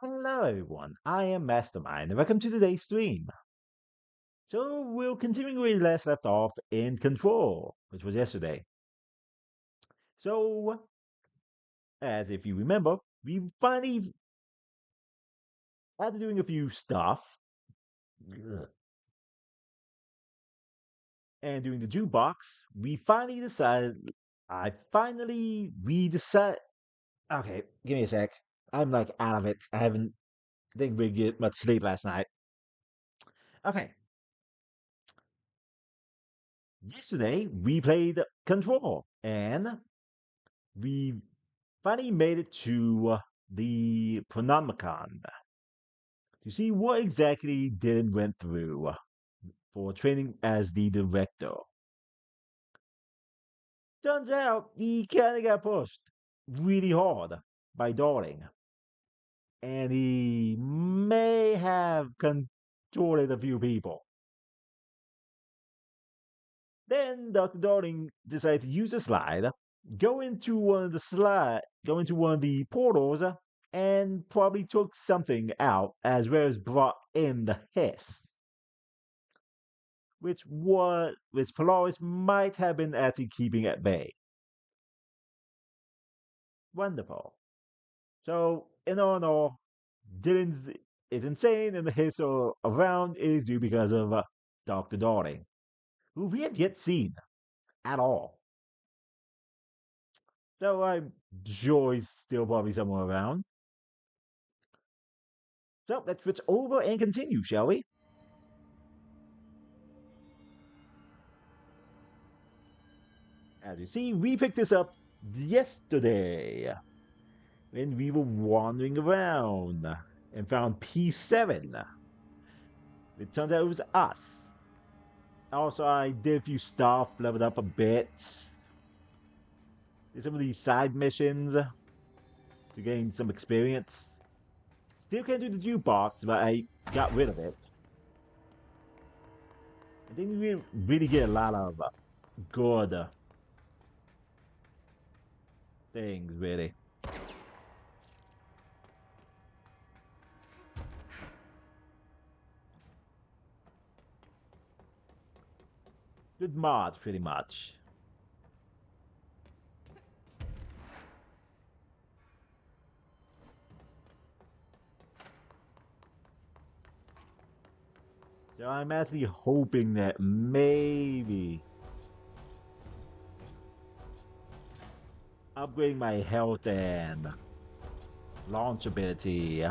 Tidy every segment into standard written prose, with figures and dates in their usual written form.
Hello everyone, I am Mastermind and welcome to today's stream. So we're continuing where we last left off in Control, which was yesterday. So, as if you remember, we finally, after doing a few stuff and doing the jukebox, we finally decided, we decided, okay, give me a sec. I'm like out of it. Didn't really get much sleep last night. Okay, yesterday we played Control and we finally made it to the Pronomicon to see what exactly Dylan went through for training as the director. Turns out he kind of got pushed really hard by Darling, and he may have contorted a few people. Then Dr. Darling decided to use a slide, go into one of the portals, and probably took something out as well as brought in the hiss, which Polaris might have been actually keeping at bay. Wonderful. So in all, Dylan's is insane, and the hiss around is due because of Dr. Darling, who we have yet seen at all. So I'm sure he's still probably somewhere around. So let's switch over and continue, shall we? As you see, we picked this up yesterday when we were wandering around and found P7. It turns out it was us. Also, I did a few stuff, leveled up a bit. Did some of these side missions to gain some experience. Still can't do the jukebox, but I got rid of it. I didn't really get a lot of good things, really. Good mods, pretty much. So I'm actually hoping that maybe upgrading my health and launch ability.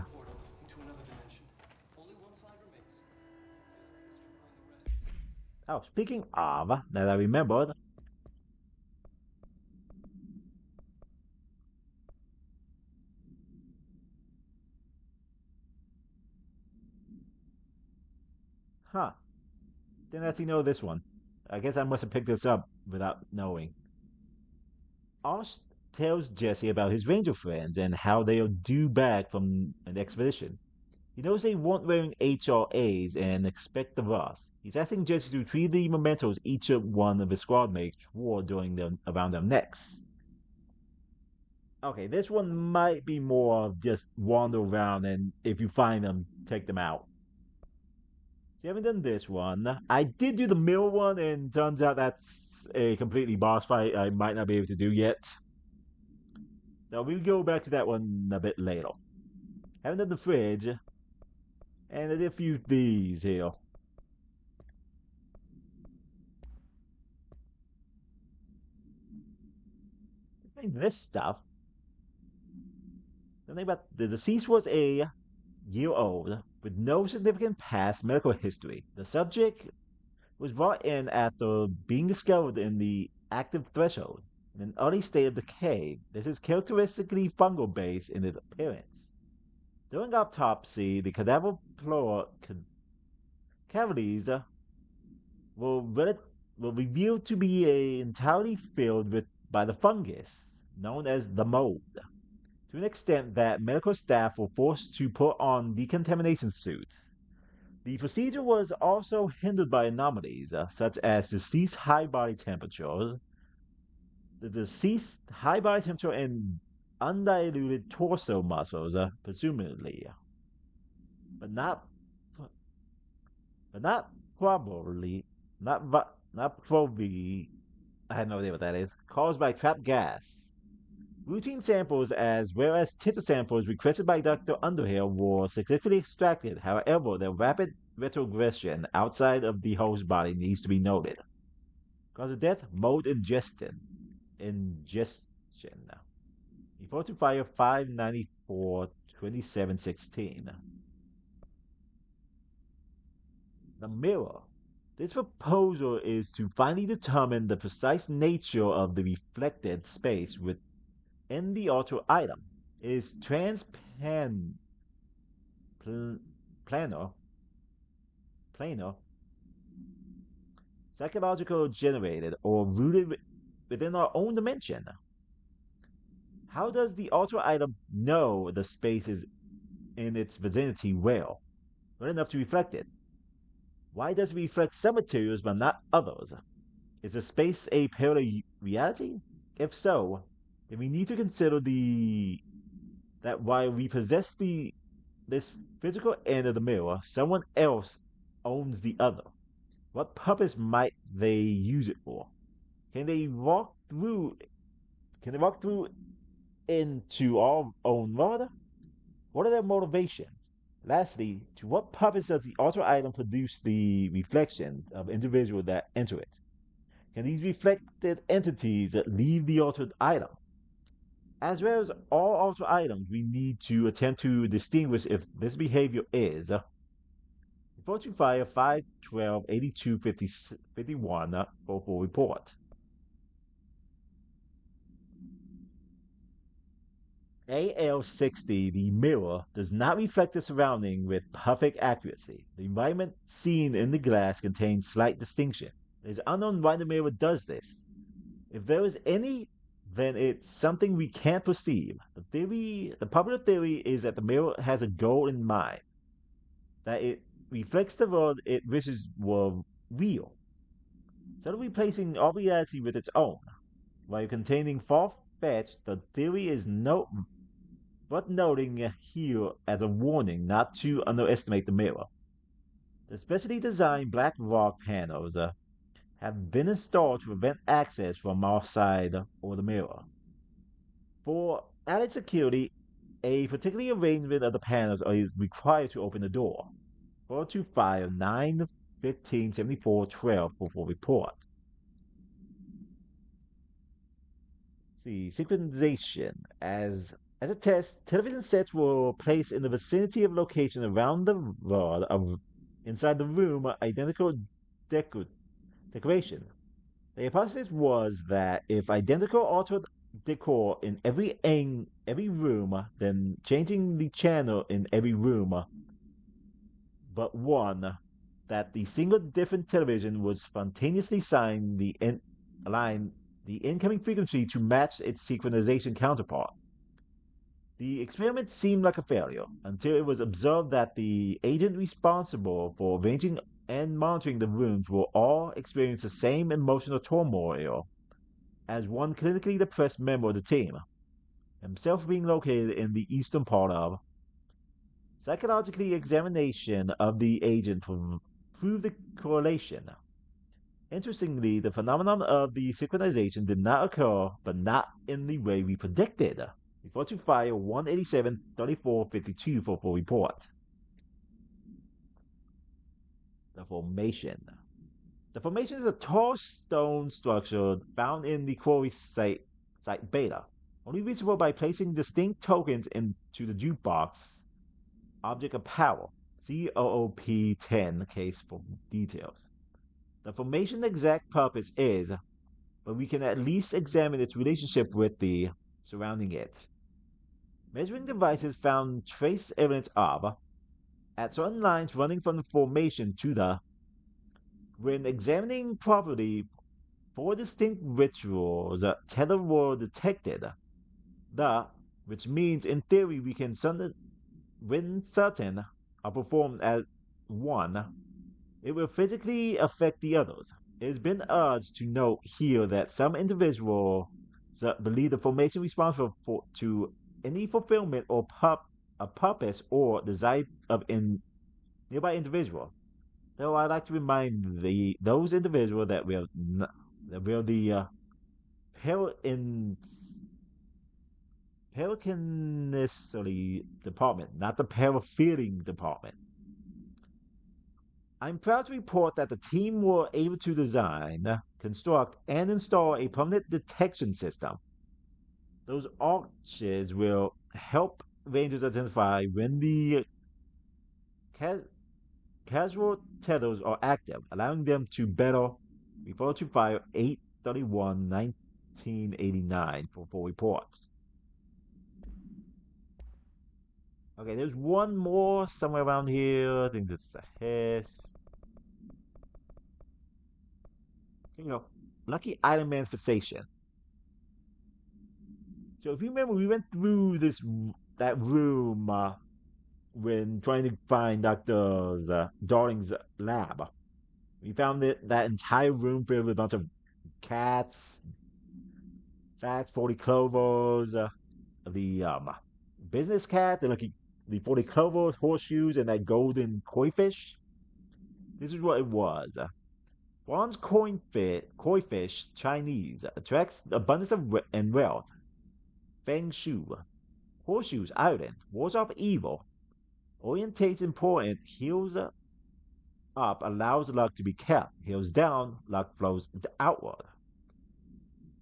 Oh, speaking of, that I remembered, huh? Didn't actually know this one. I guess I must have picked this up without knowing. Osh tells Jesse about his ranger friends and how they are due back from an expedition. He knows they weren't wearing HRAs and expect the Ross. He's asking Jesse to retrieve the mementos each one of his squad mates wore around their necks. Okay, this one might be more of just wander around and if you find them, take them out. So you haven't done this one. I did do the mill one, and turns out that's a completely boss fight I might not be able to do yet. Now we'll go back to that one a bit later. Haven't done the fridge, and I did a few of these here. This stuff. Something about the deceased was a year old with no significant past medical history. The subject was brought in after being discovered in the active threshold in an early state of decay. This is characteristically fungal based in its appearance. During autopsy, the cadaver floor cavities were, were revealed to be entirely filled by the fungus known as the mold, to an extent that medical staff were forced to put on decontamination suits. The procedure was also hindered by anomalies, such as deceased high body temperatures. The deceased high body temperature and undiluted torso muscles, presumably, but not, but not probably, not probably. I have no idea what that is. Caused by trapped gas. Routine samples, as well as tissue samples requested by Dr. Underhill, were successfully extracted. However, their rapid retrogression outside of the host body needs to be noted. Cause of death, mold ingestion. Ingestion. Report to fire 594 2716. The mirror. This proposal is to finally determine the precise nature of the reflected space within the altered item. It is pl- planar, planar, psychological generated, or rooted within our own dimension. How does the altered item know the space is in its vicinity well enough to reflect it? Why does it reflect some materials but not others? Is the space a parallel reality? If so, then we need to consider the that while we possess this physical end of the mirror, someone else owns the other. What purpose might they use it for? Can they walk through can they walk through into our own world? What are their motivations? Lastly, to what purpose does the altered item produce the reflection of individuals that enter it? Can these reflected entities leave the altered item? As well as all altered items, we need to attempt to distinguish if this behavior is Fortune Fire 512 82 51 for full report. AL60, the mirror, does not reflect the surrounding with perfect accuracy. The environment seen in the glass contains slight distinction. It is unknown why the mirror does this. If there is any, then it's something we can't perceive. The popular theory is that the mirror has a goal in mind, that it reflects the world it wishes were real. Instead of replacing all reality with its own, while containing far-fetched, the theory is but noting here as a warning not to underestimate the mirror. The specially designed black rock panels have been installed to prevent access from outside or the mirror. For added security, a particular arrangement of the panels is required to open the door. 425 9 15 74 12 for report. The synchronization. As a test, television sets were placed in the vicinity of location around the world of inside the room identical decoration. The hypothesis was that if identical altered decor in every room, then changing the channel in every room but one, that the single different television would spontaneously align the incoming frequency to match its synchronization counterpart. The experiment seemed like a failure until it was observed that the agent responsible for arranging and monitoring the rooms will all experience the same emotional turmoil as one clinically depressed member of the team, himself being located in the eastern part of. Psychologically examination of the agent proved the correlation. Interestingly, the phenomenon of the synchronization did not occur, but not in the way we predicted. Report to file 187 34 52 for full report. The formation. The formation is a tall stone structure found in the quarry site Beta, only reachable by placing distinct tokens into the jukebox object of power. COOP 10 case for details. The formation's exact purpose is, but we can at least examine its relationship with the surrounding it. Measuring devices found trace evidence of, at certain lines running from the formation to the. When examining properly, four distinct rituals tether were detected. Which means in theory we can when certain are performed at one, it will physically affect the others. It has been urged to note here that believe the formation responsible for to any fulfillment or a purpose or desire of nearby individual. Though I'd like to remind those individuals that we're the Pel in Pelicanicity department, not the parafeeling department. I'm proud to report that the team were able to design, construct, and install a permanent detection system. Those arches will help rangers identify when the ca- casual tethers are active, allowing them to better refer to Fire 831 1989 for full reports. Okay, there's one more somewhere around here. I think that's the Hess. You know, Lucky Item Manifestation. So if you remember, we went through that room when trying to find Doctor Darling's lab. We found that entire room filled with a bunch of cats, facts, 40 clovers, the business cat, the 40 clovers, horseshoes, and that golden koi fish. This is what it was. Bronze koi fish, Chinese, attracts abundance and wealth. Feng Shu. Horseshoes, iron, wards off evil. Orientates important, heals up, allows luck to be kept. Heals down, luck flows outward.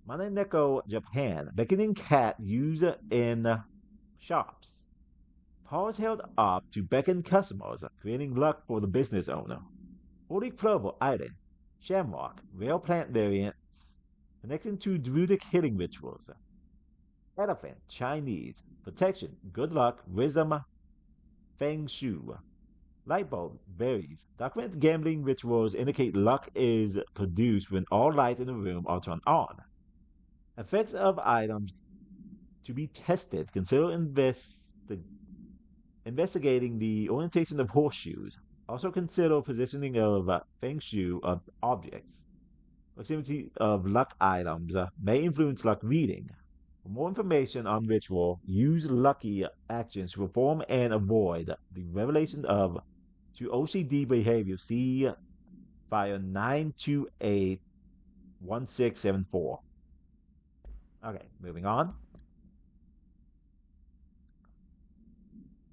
Mananeko, Japan. Beckoning cat used in shops. Paws held up to beckon customers, creating luck for the business owner. Holy clover, iron. Shamrock, rare plant variants. Connecting to druidic healing rituals. Elephant, Chinese. Protection, good luck, wisdom, feng shui. Light bulb varies. Documented gambling rituals indicate luck is produced when all lights in the room are turned on. Effects of items to be tested. Consider investigating the orientation of horseshoes. Also consider positioning of feng shui of objects. Proximity of luck items may influence luck reading. For more information on ritual, use lucky actions to perform and avoid the revelation of to OCD behavior. See Fire 9281674. Okay, moving on.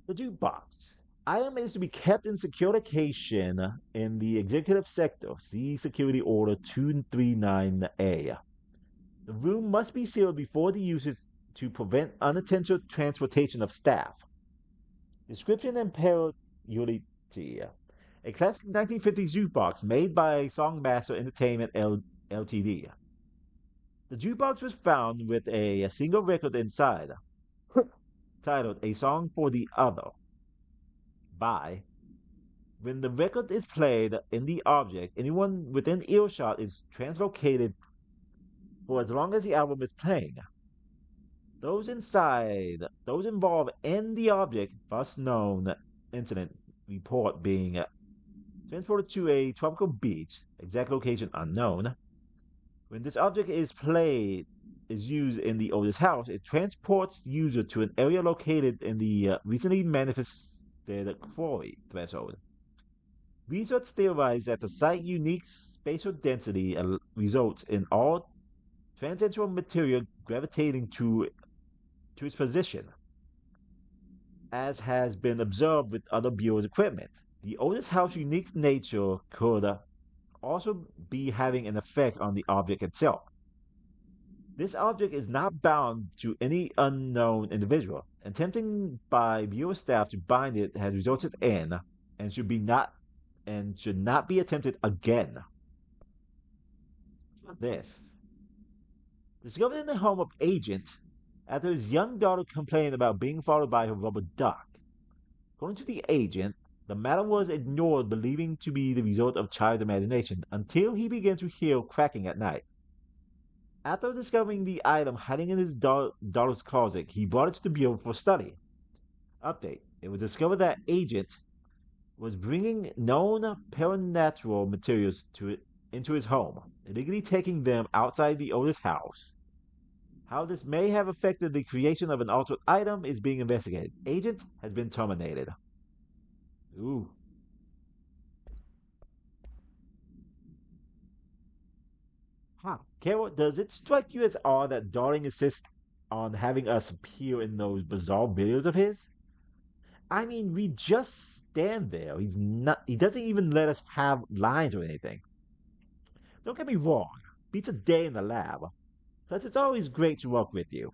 The jukebox. Item is to be kept in secure location in the executive sector. See Security Order 239A. The room must be sealed before the usage to prevent unattended transportation of staff. Description and parody. A classic 1950s jukebox made by Songmaster Entertainment Ltd. The jukebox was found with a single record inside, titled A Song for the Other by. When the record is played in the object, anyone within earshot is translocated for as long as the album is playing. Those involved in the object, first known incident report being transported to a tropical beach, exact location unknown. When this object is used in the owner's house, it transports the user to an area located in the recently manifested quarry threshold. Research theorized that the site unique spatial density results in all transitional material gravitating to its position, as has been observed with other Bureau's equipment. The oldest house unique nature could also be having an effect on the object itself. This object is not bound to any unknown individual. Attempting by Bureau staff to bind it has resulted in and should not be attempted again. This. Discovered in the home of Agent after his young daughter complained about being followed by her rubber duck. According to the agent, the matter was ignored, believing to be the result of child imagination, until he began to hear cracking at night. After discovering the item hiding in his daughter's closet, he brought it to the Bureau for study. Update. It was discovered that Agent was bringing known paranatural materials into his home, illegally taking them outside the owner's house. How this may have affected the creation of an altered item is being investigated. Agent has been terminated. Ooh. Huh. Carol, does it strike you as odd that Darling insists on having us appear in those bizarre videos of his? I mean, we just stand there. He doesn't even let us have lines or anything. Don't get me wrong. Beats a day in the lab. But it's always great to work with you.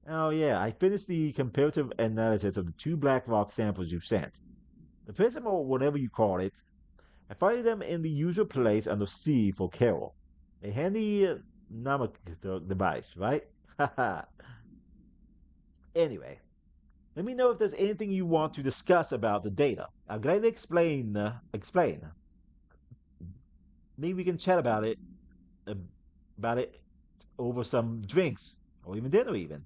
Oh yeah, I finished the comparative analysis of the two black rock samples you sent. The prism or whatever you call it, I find them in the usual place under C for Carol. A handy mnemonic device, right? Haha. Anyway, let me know if there's anything you want to discuss about the data. I'll gladly explain. Maybe we can chat uh, about it over some drinks or even dinner even.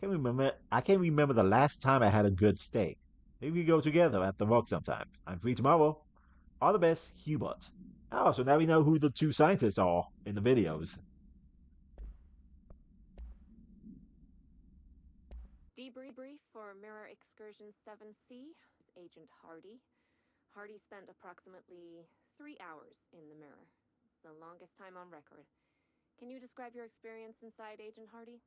I can't remember the last time I had a good steak. Maybe we go together at the work sometimes. I'm free tomorrow. All the best, Hubert. Oh, so now we know who the two scientists are in the videos. Debrief for Mirror Excursion 7C, Agent Hardy. Hardy spent approximately 3 hours in the mirror. It's the longest time on record. Can you describe your experience inside, Agent Hardy?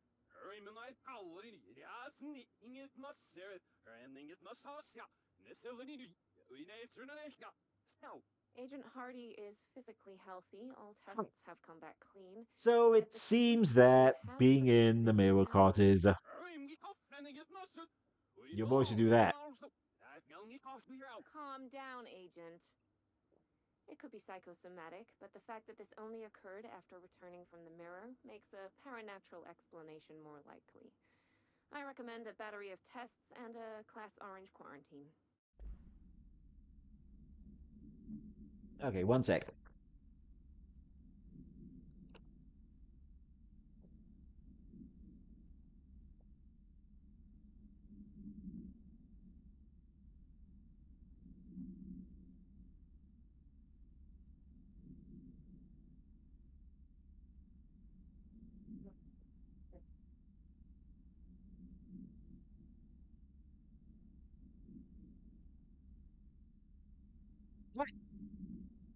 Agent Hardy is physically healthy. All tests have come back clean. So Yet it the seems symptoms that have being in the persisted for mirror cart hours. is your boy should do that. Calm down, Agent. It could be psychosomatic, but the fact that this only occurred after returning from the mirror makes a paranatural explanation more likely. I recommend a battery of tests and a Class Orange quarantine. Okay, one sec.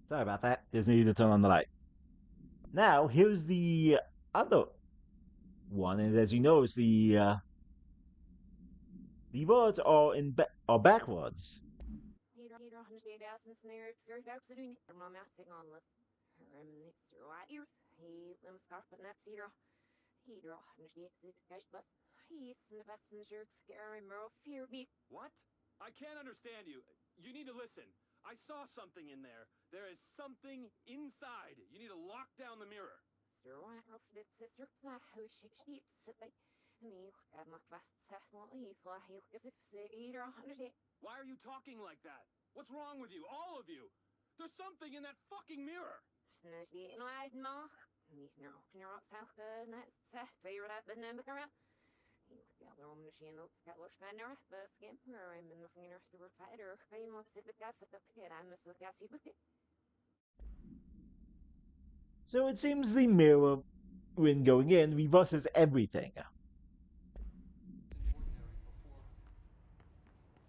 Sorry about that. Just needed to turn on the light. Now here's the other one, and as you notice, the words are are backwards. What? I can't understand you. You need to listen. I saw something in there. There is something inside. You need to lock down the mirror. Why are you talking like that? What's wrong with you? All of you. There's something in that fucking mirror. So it seems the mirror, when going in, reverses everything.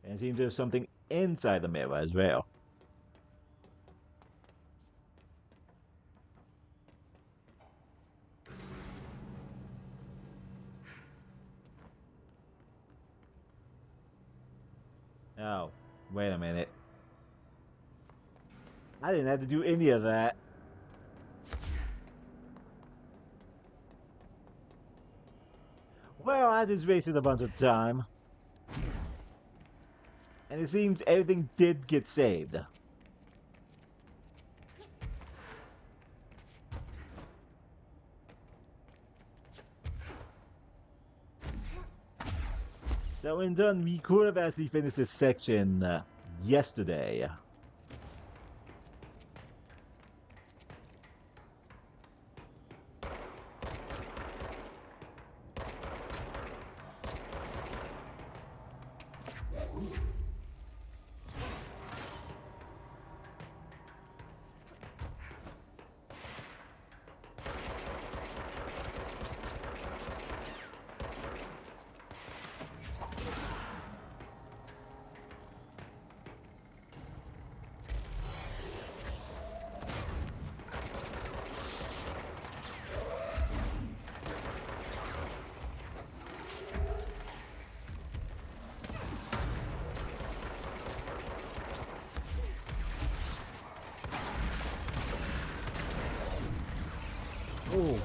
And it seems there's something inside the mirror as well. Oh, wait a minute. I didn't have to do any of that. Well, I just wasted a bunch of time. And it seems everything did get saved. So when done, we could have actually finished this section yesterday. Oh,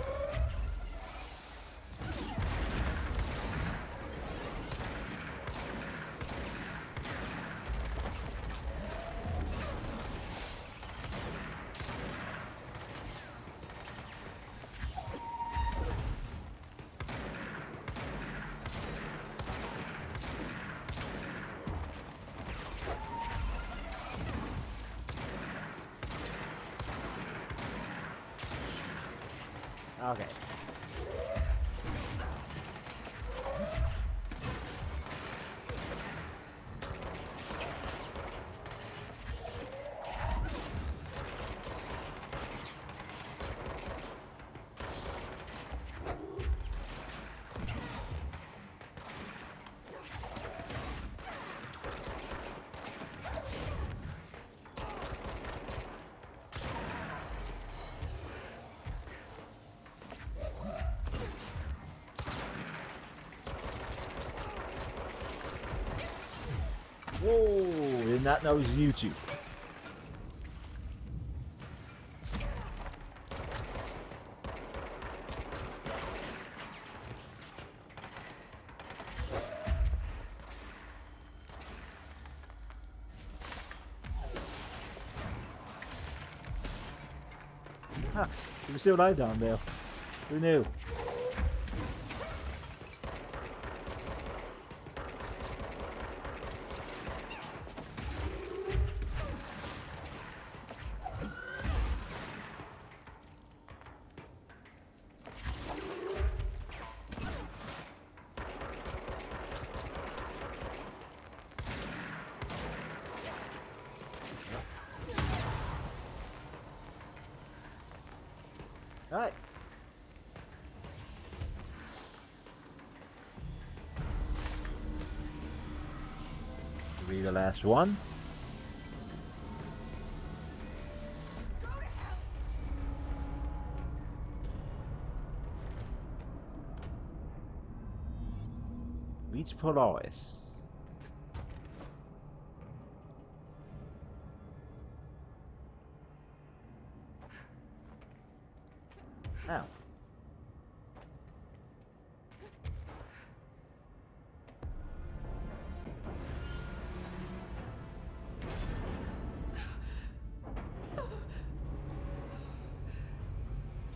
okay. Whoa, did not know it was YouTube. Huh, you were still alive down there. Who knew? Alright. Read the last one. Reach Polaris. Now.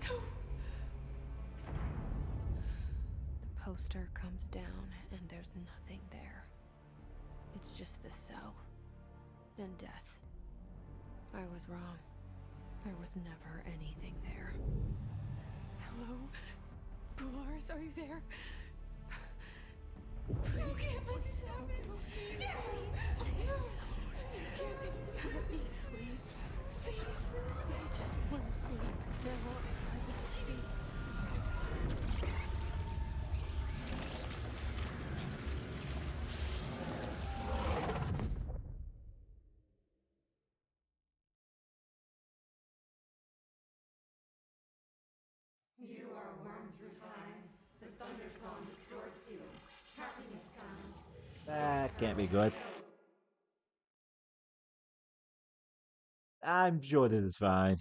The poster comes down, and there's nothing there. It's just the cell. And death. I was wrong. There was never anything there. Hello? Polaris, are you there? Please. You can't let this happen. Let me sleep. Please. I just want to sleep. Now I can sleep. You are a worm through time. The thunder song distorts you. Happiness comes. That can't be good. I'm sure this is fine.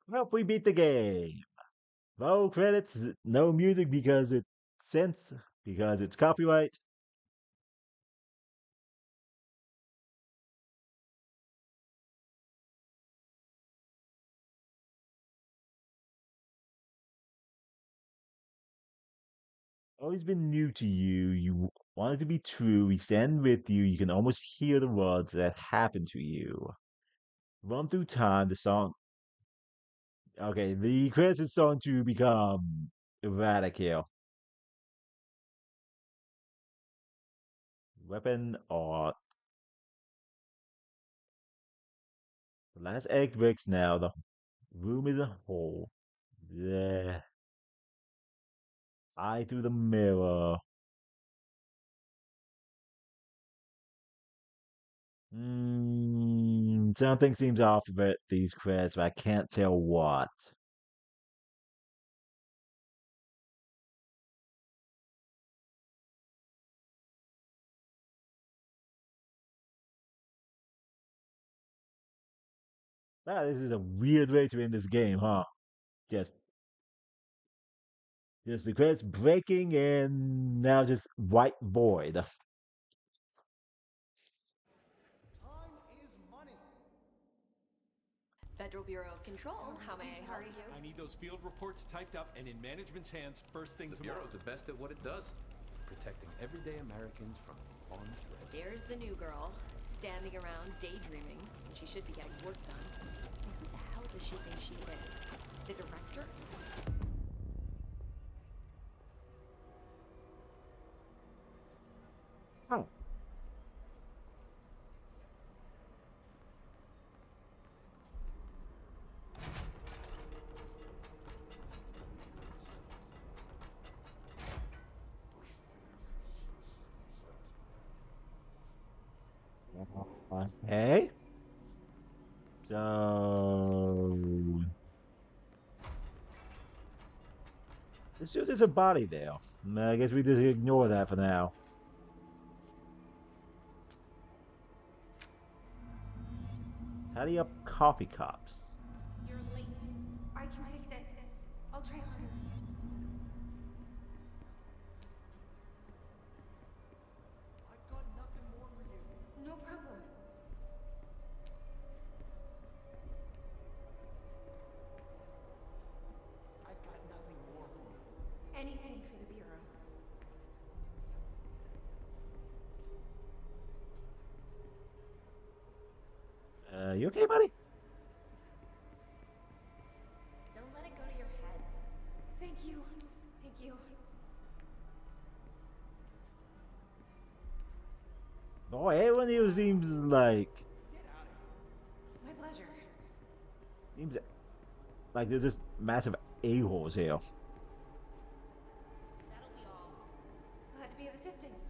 Well, we beat the game. No credits, no music because it's sense, because it's copyright. Always been new to you. You want it to be true. We stand with you. You can almost hear the words that happen to you. Run through time. The song. Okay, the credits of song to become Eradicator. Weapon art. The last egg breaks now. The room is a hole. Yeah. Eye through the mirror. Something seems off about these credits, but I can't tell what. Wow, this is a weird way to end this game, huh? Just just the credits breaking and now just white void. Time is money. Federal Bureau of Control, how may I help sorry. you? I need those field reports typed up and in management's hands first thing The tomorrow. Bureau's the best at what it does, protecting everyday Americans from foreign threats. There's the new girl, standing around daydreaming, when she should be getting work done. And who the hell does she think she is? The director? Huh. Hey. So let's see there's a body there. I guess we just ignore that for now. Tidy up coffee cups. You're late. I can fix it. I'll try harder. I've got nothing more for you. No problem. I've got nothing more for you. Anything for the Bureau. You okay, buddy? Don't let it go to your head. Thank you. Thank you. Boy, everyone here seems like My pleasure. seems like there's just massive a-holes here. That'll be all. Glad to be of assistance.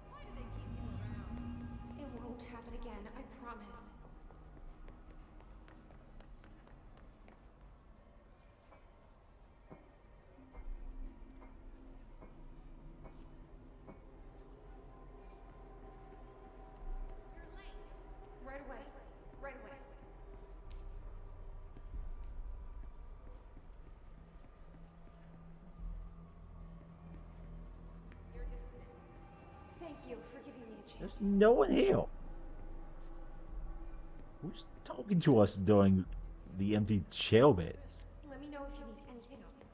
Why do they keep you around? It won't happen again, I promise. You're late. Right away. Right away. You're dismissed. Thank you for giving me a There's chance. no one here. Who's talking to us during the empty jail beds? Let me know if you need anything else.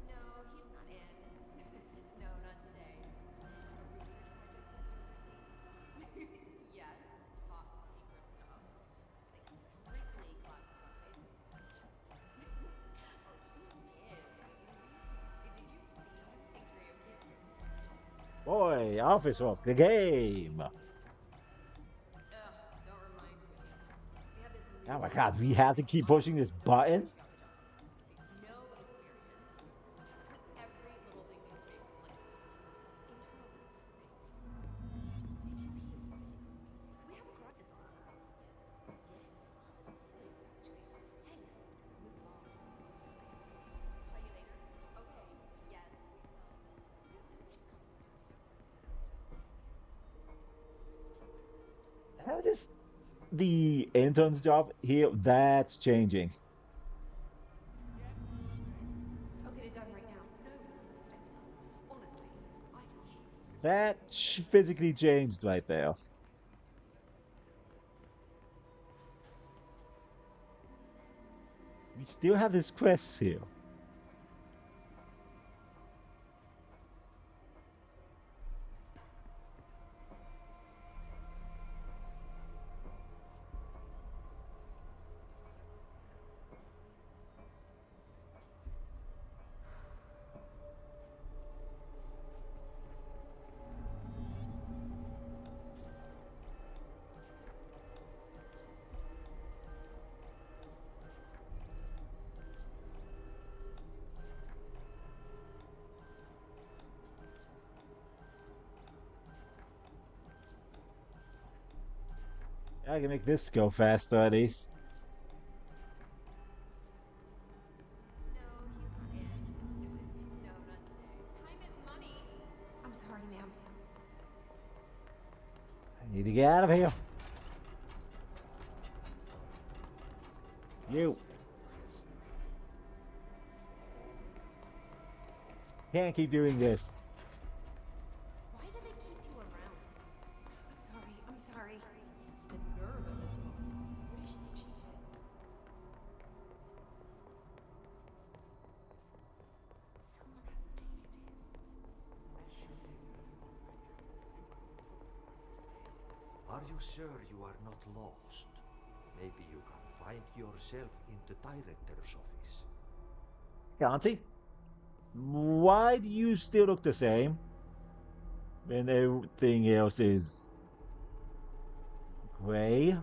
No, he's not in. No, not today. A research project he has to oversee. Yes, top secret stuff. Like strictly classified. Oh, he is, isn't he? Did you see him sing karaoke at Christmas party? Boy, Office Work, the game. Ugh, don't remind me. They have this new Oh my god, we have to keep pushing this button? no experience. Every little thing needs to be explained. Internal. We have a crisis on our hands. Yes, rather serious actually. Hey, Miss Mom. Call you later? Okay. Yes, we will. She's coming. How is the intern's job here? That's changing. I'll get it done right now. No, Stella. Honestly, I don't. That physically changed right there. We still have this quest here. I can make this go faster at least. No, he's not in. Need to get out of here. You. Can't keep doing this. Why do they keep you around? I'm sorry. The nerve of this woman. Who does she think she is? Someone has to take it. Are you sure you are not lost? Maybe you can find yourself in the director's office. Auntie? Why do you still look the same? When everything else is gray?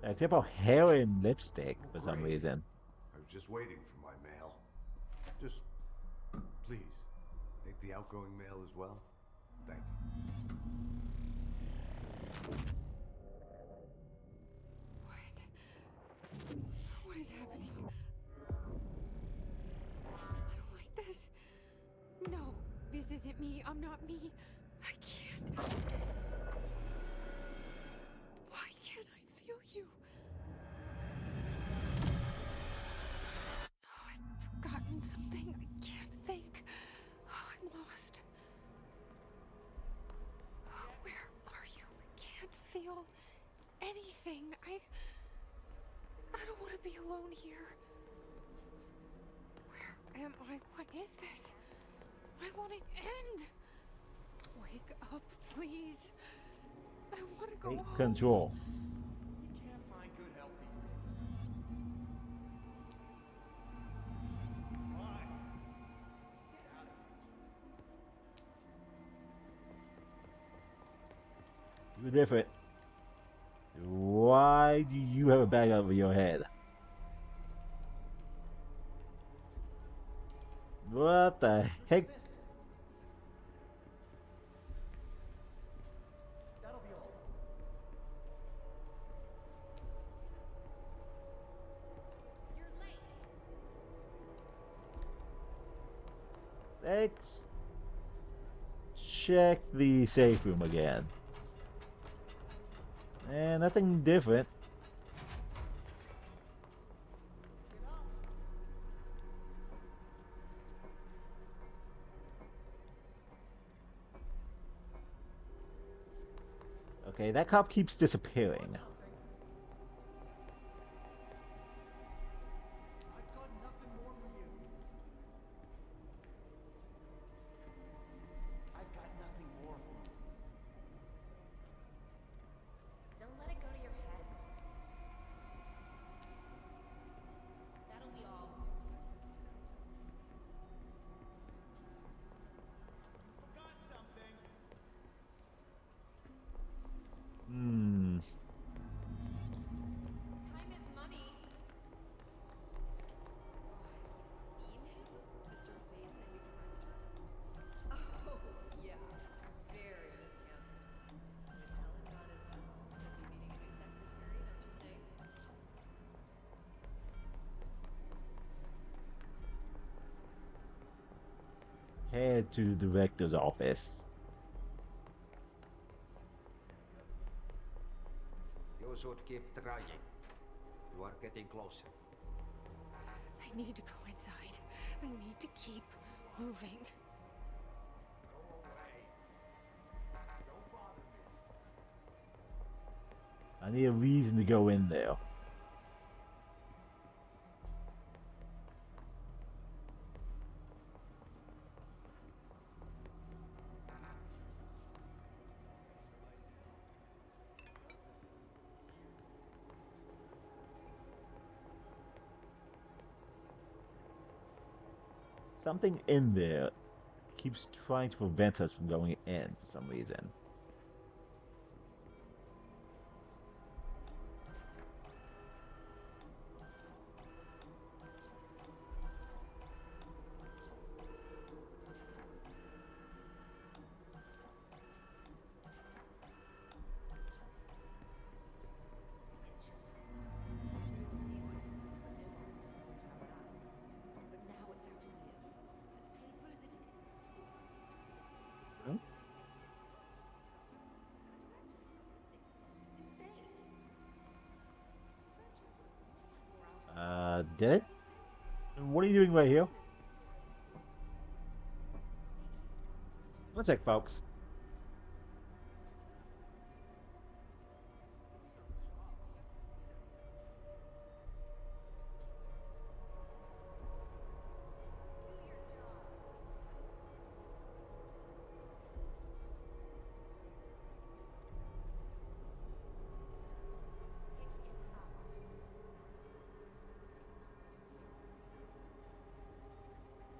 Except for hair and lipstick for some Great. reason. I was just waiting for my mail. Just, please, take the outgoing mail as well. Thank you. What is happening? I don't like this. No, this isn't me. I'm not me. I can't. Why can't I feel you? Oh, I've forgotten something. I can't think. Oh, I'm lost. Oh, where are you? I can't feel anything. I don't want to be alone here. Where am I? What is this? I want it end. Wake up, please. I want to go Take home. control. You can't find good help these days. Fine. Get out of here. You're different. Why do you have a bag over your head? What the heck? That'll be all. You're late. Let's check the safe room again. And nothing different. Okay, that cop keeps disappearing. I've got nothing more for you. I've got nothing more for you. Don't let it go to your head. That'll be all. Forgot something. Hmm. Time is money. Seen him? Mr. Fane, the new director? Oh, yeah. Very handsome. With Helen gone as well, we'll be needing a new secretary, don't you think? Head to the director's office. You should keep trying. You are getting closer. I need to go inside. I need to keep moving. I need a reason to go in there. Something in there keeps trying to prevent us from going in for some reason. But now it's out in the open. As painful as it is, it's for you to admit. Hmm? Did it? What are you doing right here? One sec, folks.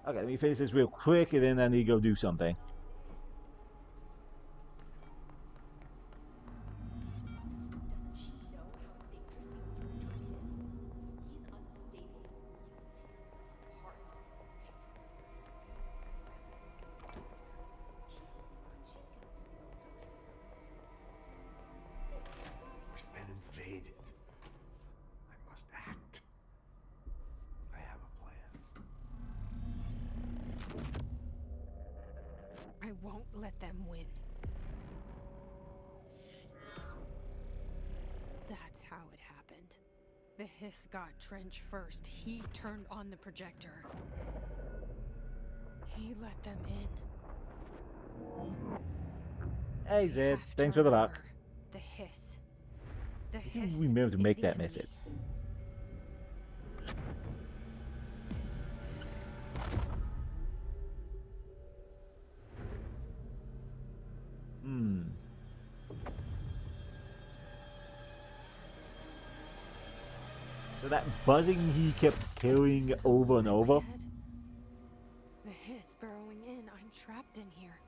Okay, let me finish this real quick, and then I need to go do something. Doesn't she know how dangerous the director is? He's unstable, guilty, heart. We've been invaded. I must act. I have a plan. I won't let them win. That's how it happened. The hiss got Trench first. He turned on the projector. He let them in. Hey, Zed. Have to Thanks for the luck. remember, the hiss. The You hiss. remember to is make the that enemy. message. Hmm. So that buzzing he kept hearing This is a over and loop in my over. head. The hiss burrowing in. I'm trapped in here.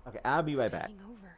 Okay, I'll be right back. Taking over.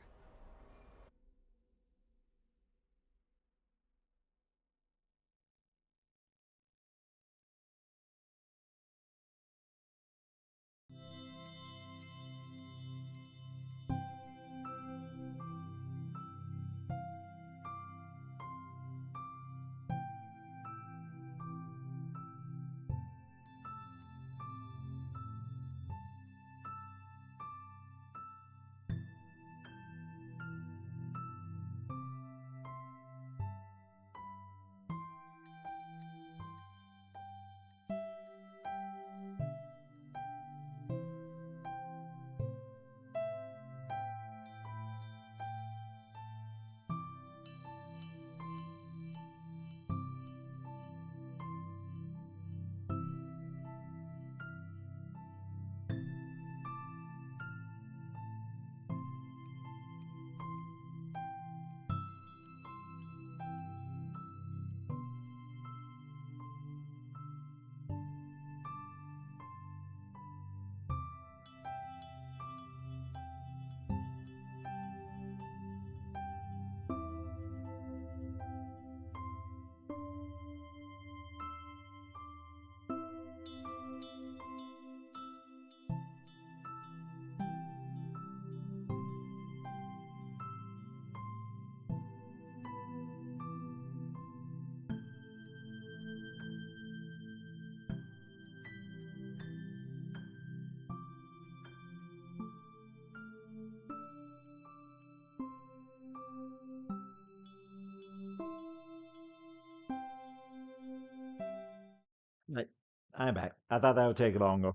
Right. I'm back. I thought that would take longer.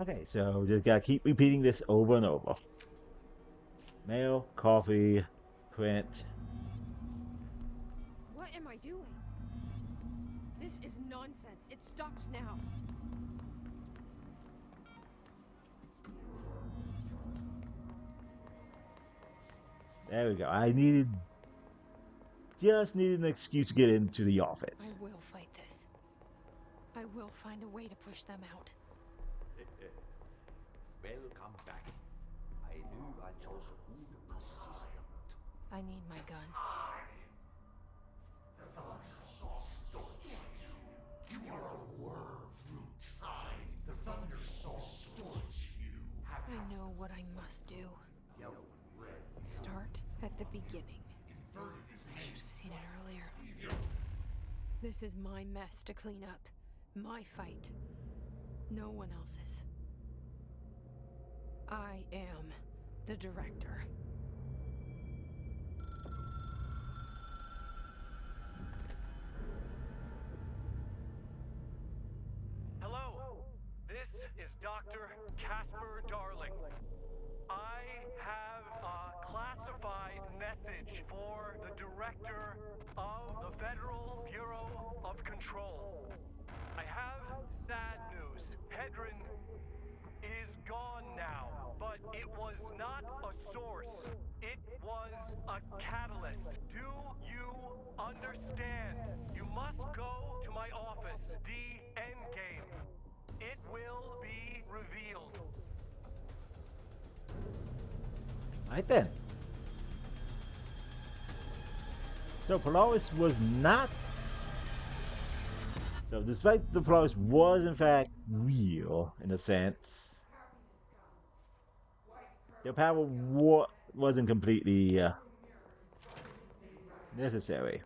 Okay, so just gotta keep repeating this over and over. Mail, coffee, print. What am I doing? This is nonsense. It stops now. There we go. Just needed an excuse to get into the office. I will fight this. I will find a way to push them out. Welcome back. I knew I chose a good assistant. I need my gun. I know what I must do. Start at the beginning. I should have seen it earlier. This is my mess to clean up. My fight. No one else's. I am the director. Dr. Casper Darling. I have a classified message for the director of the Federal Bureau of Control. I have sad news. Hedron is gone now, but it was not a source. It was a catalyst. Do you understand? You must go to my office, the Endgame. It will be revealed. Right then. So Polaris was not. So despite the Polaris was in fact real in a sense, their power wasn't completely necessary.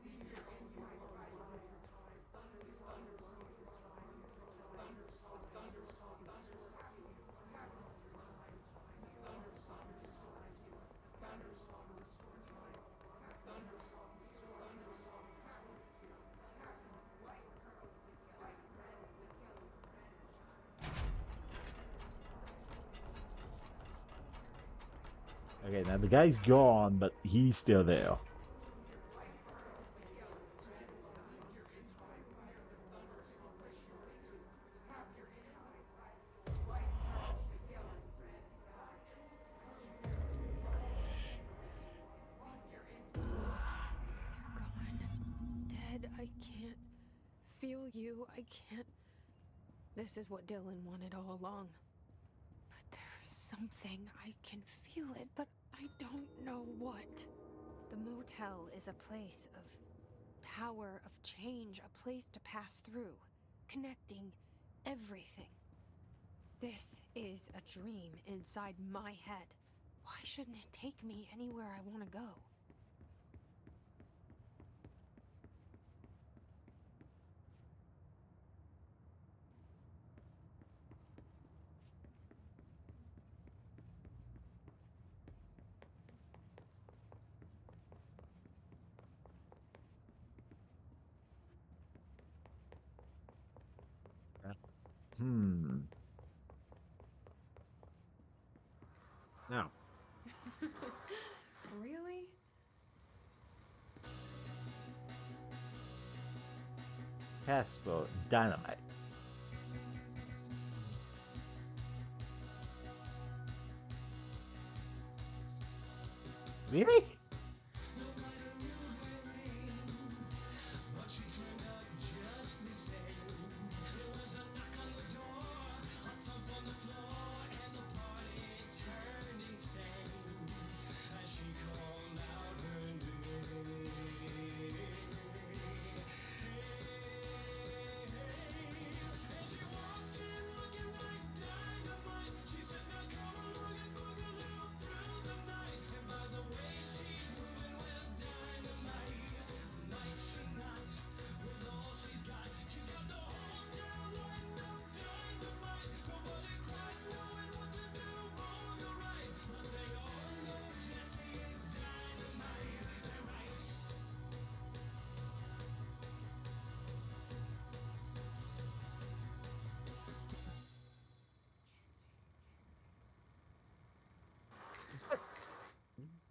Okay, now the guy's gone, but he's still there. You're gone. Dead. I can't feel you. I can't. This is what Dylan wanted all along. But there's something. I can feel it, but I don't know what. The motel is a place of power, of change, a place to pass through, connecting everything. This is a dream inside my head. Why shouldn't it take me anywhere I want to go? Now, Really? Casper Dynamite. Really?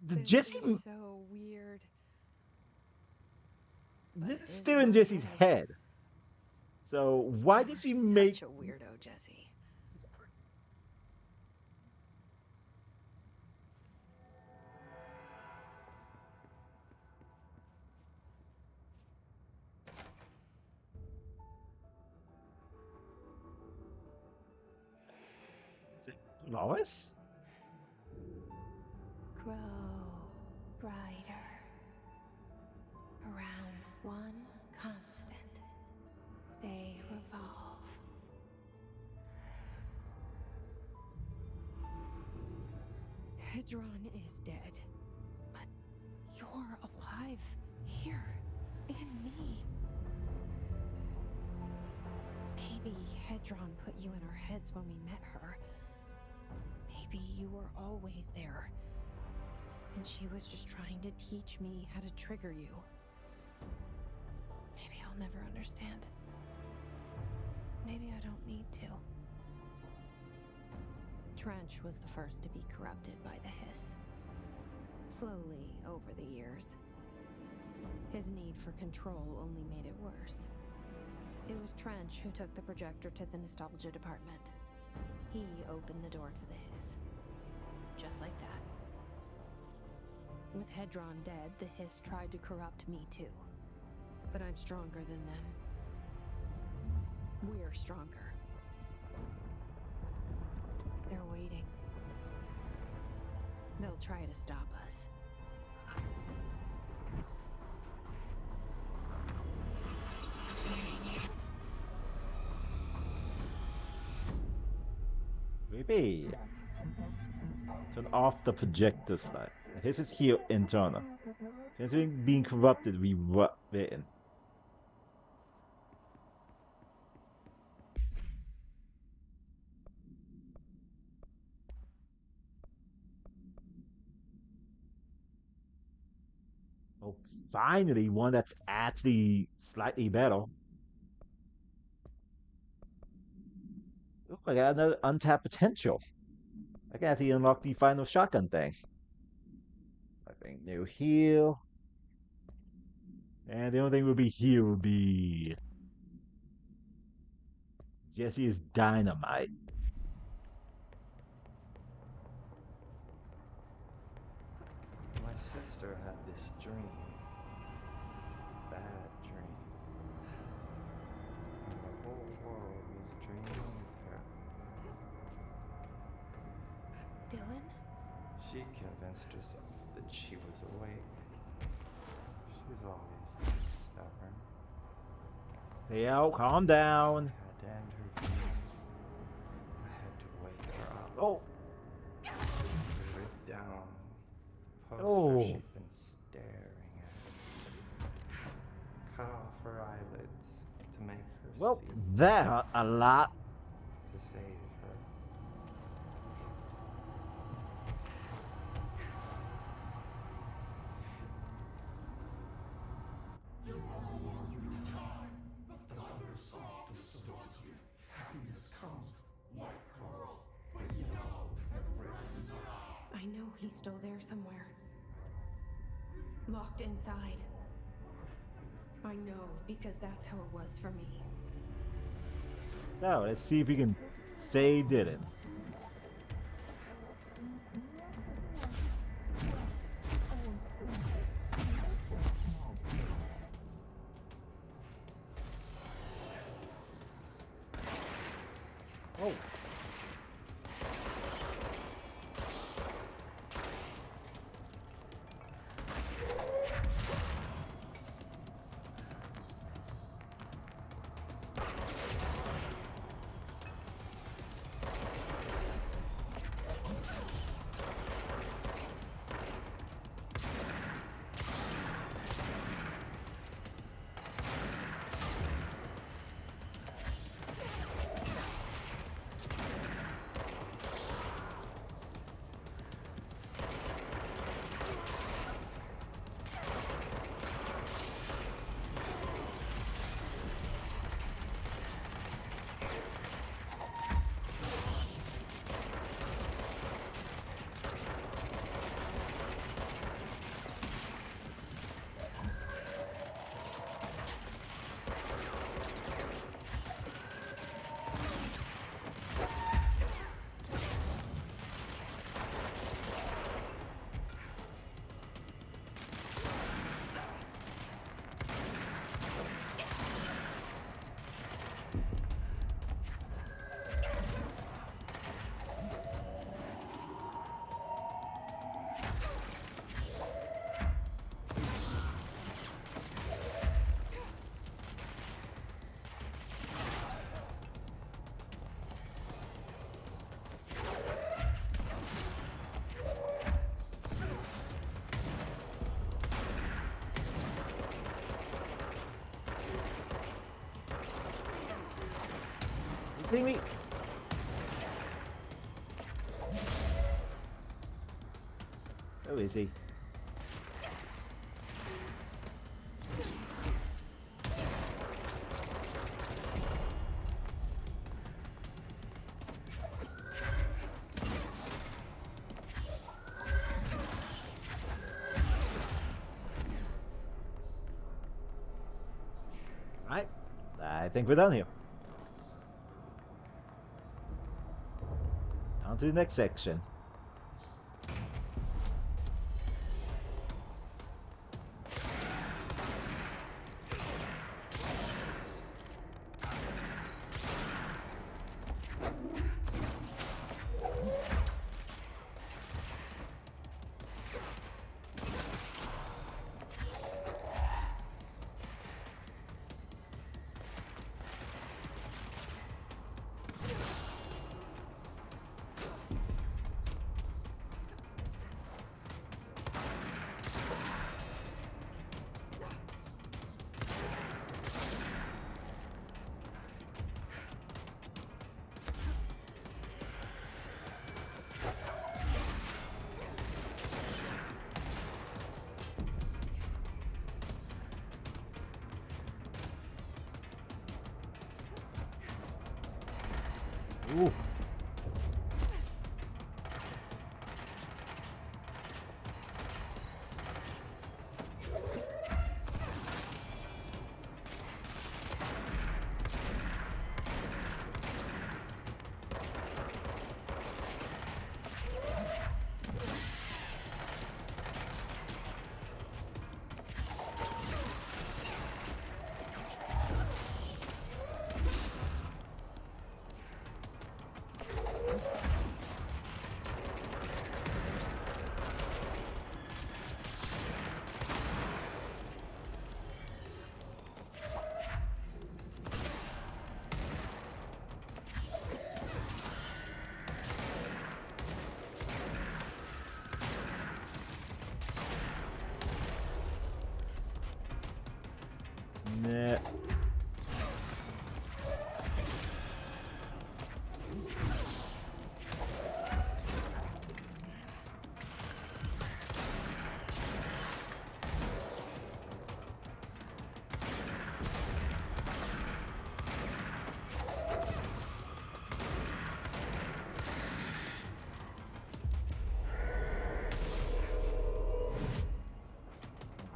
Did This Jesse? is so weird. This It is is still in my Jesse's head. head. So why did she You're make? such a weirdo, Jesse. Lois? Grow brighter. Around one constant, they revolve. Hedron is dead, but you're alive here in me. Maybe Hedron put you in our heads when we met her. Maybe you were always there, and she was just trying to teach me how to trigger you. Maybe I'll never understand. Maybe I don't need to. Trench was the first to be corrupted by the hiss. Slowly, over the years. His need for control only made it worse. It was Trench who took the projector to the nostalgia department. He opened the door to the hiss. Just like that. With Hedron dead, the hiss tried to corrupt me too. But I'm stronger than them. We're stronger. They're waiting. They'll try to stop us. Creepy. Turn off the projector slide. His is here internal. Considering being corrupted, rewritten. Oh, finally, one that's actually slightly better. Look, I got another untapped potential. I can actually unlock the final shotgun thing. I think new heal. And the only thing will be here will be Jesse is dynamite. My sister had this dream. A bad dream. And the whole world was dreaming with her. Dylan? She convinced herself that she was awake. She's always been stubborn. Hey, calm down. I had to end her dream. I had to wake her up. Oh. Rip down the poster Oh. she'd been staring at. Cut off her eyelids to make her Well, see. that hurt a lot. To save her. I know he's still there somewhere. Locked inside. I know, because that's how it was for me. So, let's see if we can save Dylan. Oh. kidding me? Who is he? think we're done here. On to the next section. Ooh. Nah.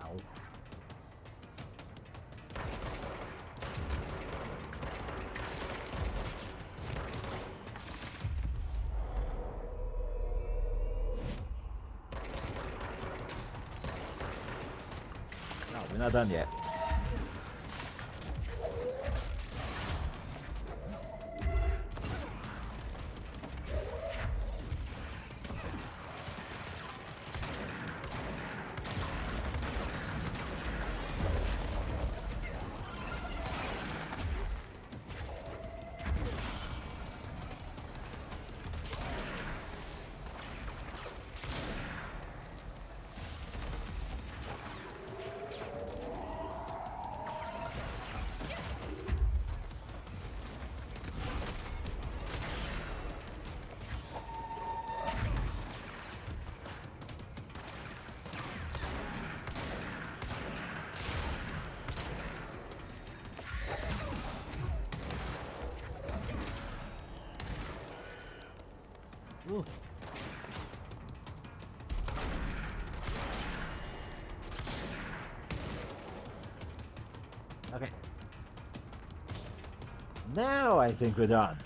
Ow. No, we're not done yet. Ooh. Okay. Now I think we're done.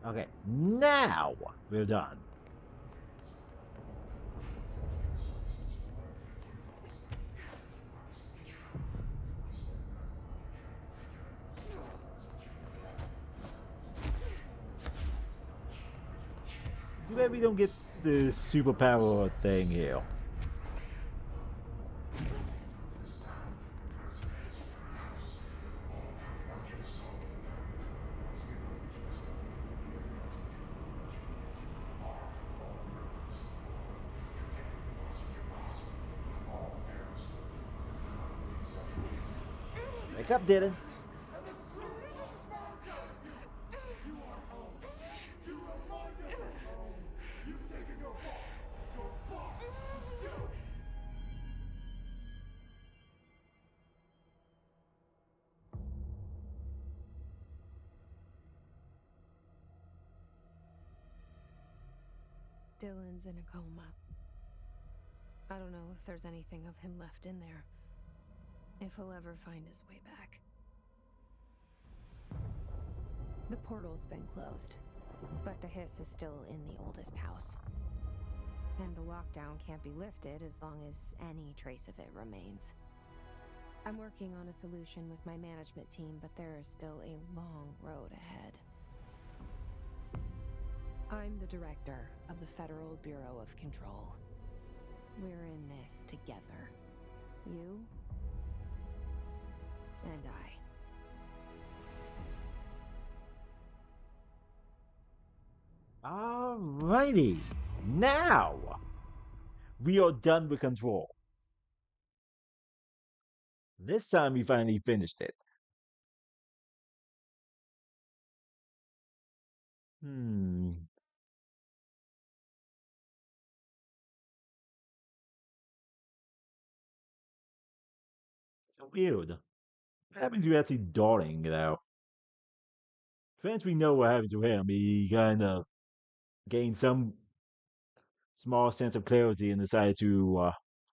Okay, now we're done. Too bad we don't get the superpower thing here. Wake up, Dylan. Dylan's in a coma. I don't know if there's anything of him left in there. If he'll ever find his way back. The portal's been closed, but the hiss is still in the oldest house. And the lockdown can't be lifted as long as any trace of it remains. I'm working on a solution with my management team, but there is still a long road ahead. I'm the director of the Federal Bureau of Control. We're in this together. You and I. Alrighty. Now, we are done with Control. This time we finally finished it. So weird. What happened to actually darting it out? Since we know what happened to him, he kind of gained some small sense of clarity and decided to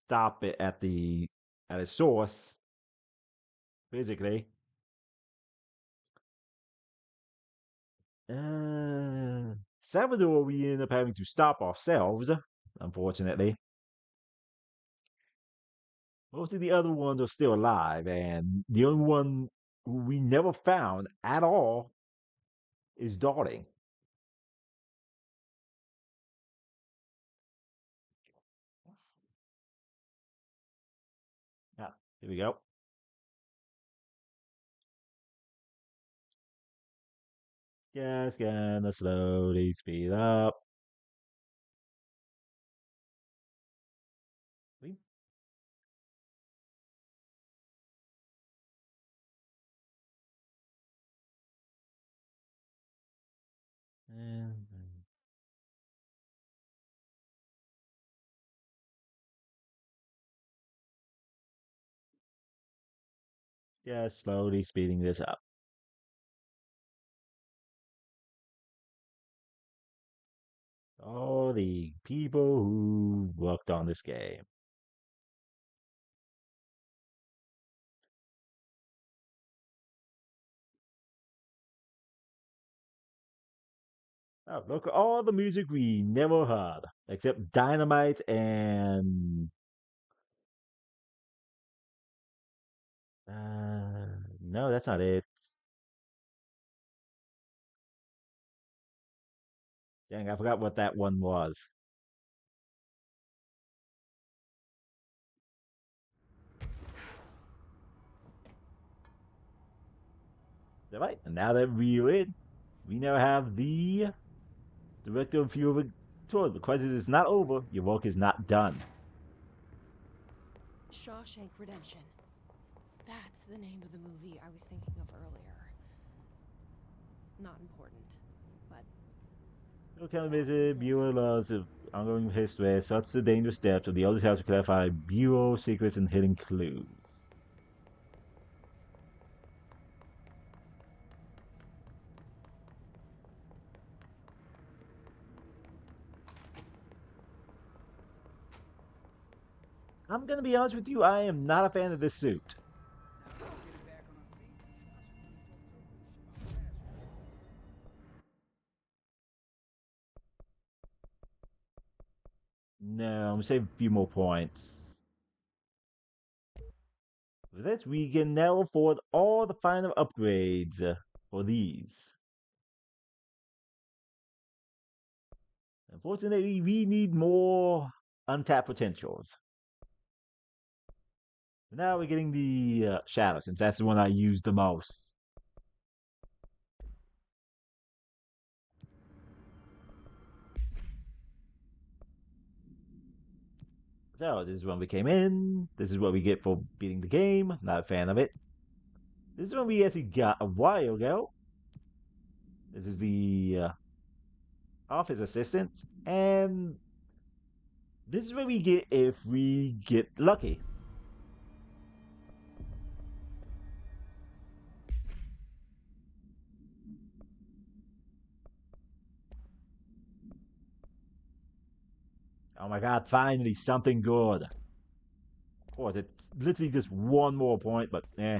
stop it at its source, physically. Salvador, we end up having to stop ourselves, unfortunately. Most of the other ones are still alive, and the only one who we never found at all is Darting. Yeah, here we go. Just gonna slowly speed up. We and just slowly speeding this up. All the people who worked on this game. Oh, look at all the music we never heard, except Dynamite and no, that's not it. Dang, I forgot what that one was. All right, and now that we're in, we now have the director of your tour. The crisis is not over. Your work is not done. Shawshank Redemption. That's the name of the movie I was thinking of earlier. Not important, but... No kind of visit, Bureau laws of ongoing history, such the dangerous steps of the elders have to clarify Bureau secrets and hidden clues. I'm gonna be honest with you, I am not a fan of this suit. No, I'm gonna save a few more points. With this, we can now afford all the final upgrades for these. Unfortunately, we need more untapped potentials. Now we're getting the Shadow, since that's the one I use the most. So, this is when we came in. This is what we get for beating the game. Not a fan of it. This is one we actually got a while ago. This is the office assistant. And this is what we get if we get lucky. Oh my god, finally something good. Of course, it's literally just one more point, but eh.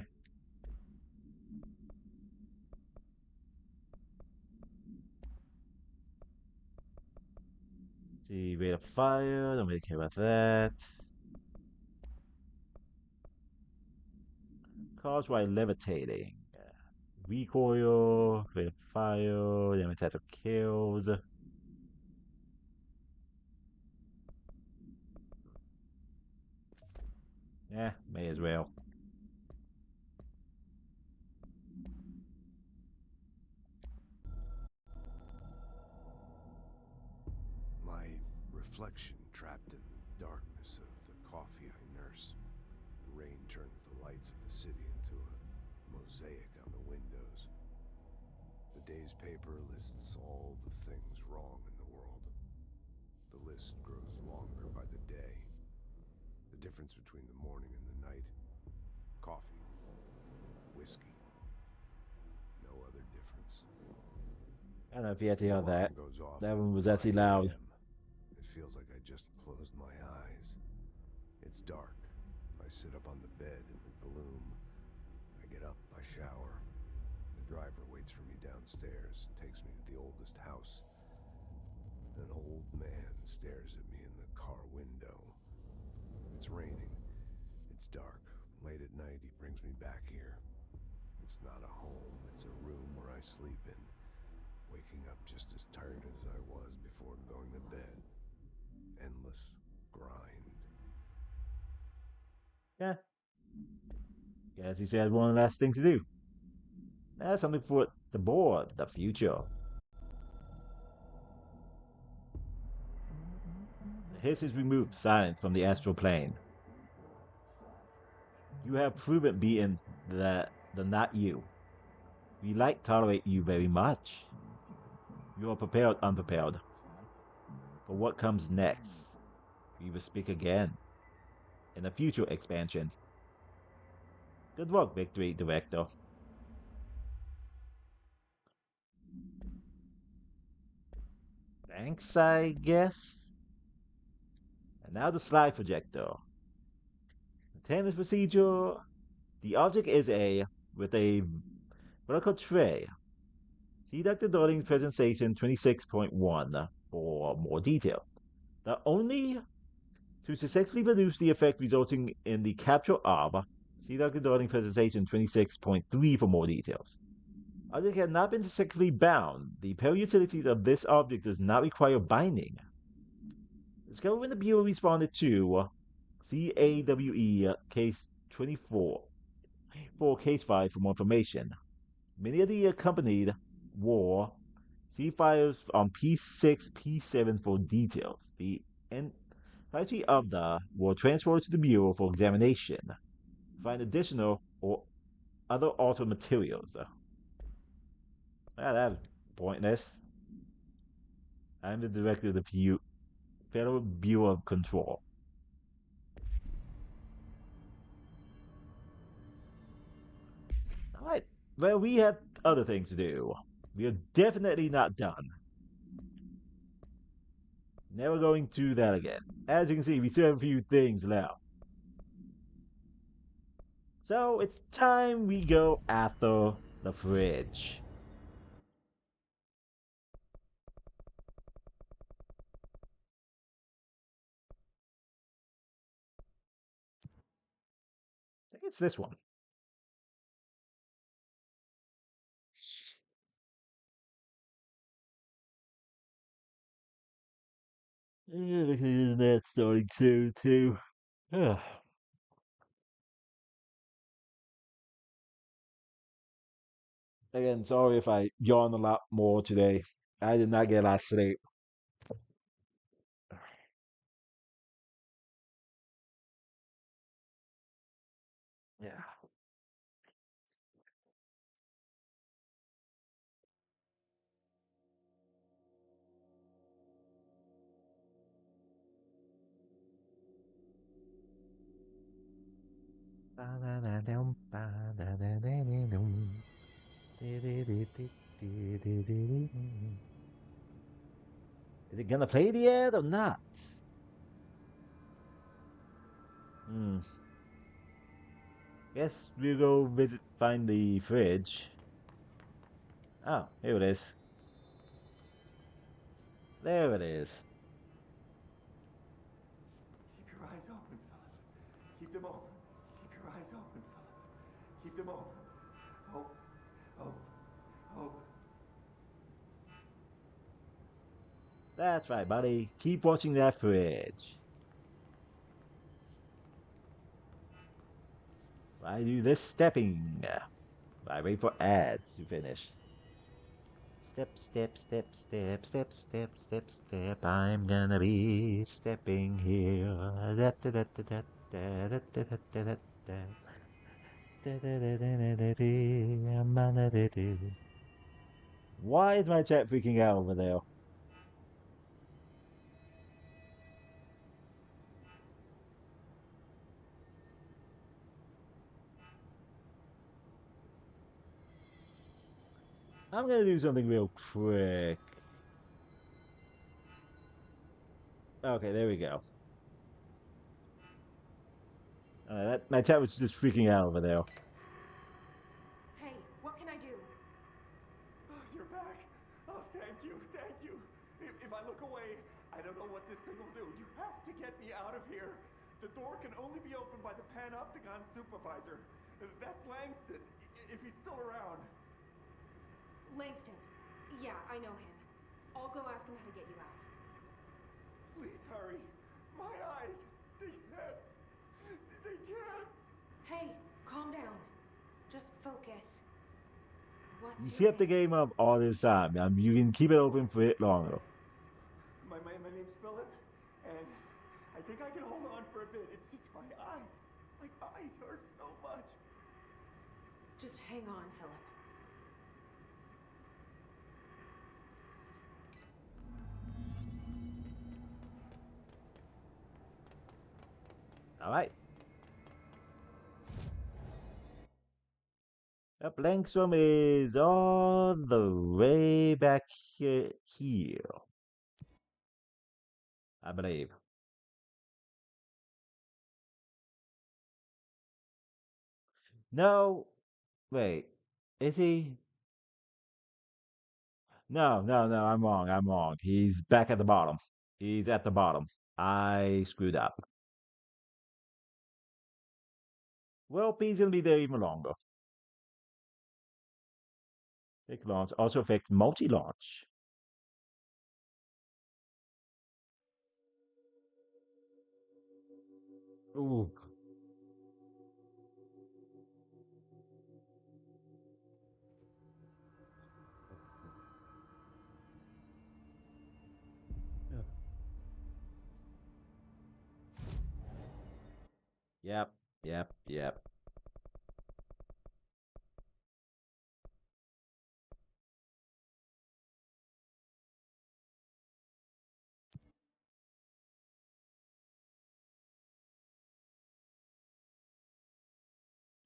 See, rate of fire, don't really care about that. Cause while levitating. Recoil, rate of fire, damage attack kills. Yeah, may as well. My reflection trapped in the darkness of the coffee I nurse. The rain turns the lights of the city into a mosaic on the windows. The day's paper lists all the things wrong in the world. The list grows longer by the day. The difference between the morning and the night. Coffee. Whiskey. No other difference. I don't know if you had to hear that. Goes off That at one was 5 actually loud. a.m. It feels like I just closed my eyes. It's dark. I sit up on the bed in the gloom. I get up, I shower. The driver waits for me downstairs, takes me to the oldest house. An old man stares at me in the car window. It's raining. It's dark. Late at night, he brings me back here. It's not a home, it's a room where I sleep in. Waking up just as tired as I was before going to bed. Endless grind. Yeah. Guess he said one last thing to do. That's something for the board, the future. The hiss is removed, silent from the astral plane. You have proven being the not you. We like tolerate you very much. You are prepared, unprepared. For what comes next, we will speak again in a future expansion. Good work, Victory Director. Thanks, I guess. And now the slide projector. Containment procedure. The object is with a vertical tray. See Dr. Darling's presentation 26.1 for more detail. The only to successfully produce the effect resulting in the capture of, see Dr. Darling's presentation 26.3 for more details. Object had not been successfully bound. The per utilities of this object does not require binding. Discovered when the Bureau responded to CAWE case 24 for case 5 for more information. Many of the accompanied war see files on P6, P7 for details. The entirety of the were transferred to the Bureau for examination. Find additional or other altered materials. That was pointless. I'm the director of the Federal Bureau of Control. Alright, well, we have other things to do. We are definitely not done. Never going to that again. As you can see, we still have a few things left. So it's time we go after the fridge. I think it's this one. Isn't that starting soon too? Again, sorry if I yawn a lot more today. I did not get a lot of sleep. Yeah. Is it gonna play the ad or not? Hmm. Guess we'll go find the fridge. Oh, here it is. There it is. Keep your eyes open, Philip. Keep them open. Keep your eyes open, Philip. Keep them open. Hope. Hope. Hope. That's right, buddy. Keep watching that fridge. I do this stepping. I wait for ads to finish. Step, step, step, step, step, step, step, step. I'm gonna be stepping here. Da, da, da, da, da, da, da, da, da, da, da, da. Why is my chat freaking out over there? I'm gonna do something real quick. Okay, there we go. My chat was just freaking out over there. Hey, what can I do? Oh, you're back. Oh, thank you. Thank you. If I look away, I don't know what this thing will do. You have to get me out of here. The door can only be opened by the Panopticon supervisor. That's Langston, if he's still around. Langston. Yeah, I know him. I'll go ask him how to get you out. Please hurry. My eyes. They can't. They can't. Hey, calm down. Just focus. What's You your kept the name? game up all this time. You can keep it open for it longer. My name's Philip, and I think I can hold on for a bit. It's just my eyes. My eyes hurt so much. Just hang on, Philip. All right. Up Langstrom is all the way back here, I believe. No, wait, is he? No, no, no, I'm wrong. I'm wrong. He's back at the bottom. He's at the bottom. I screwed up. Well, he's gonna be there even longer. Fake launch also affects multi-launch. Ooh. Yep, yep, yep.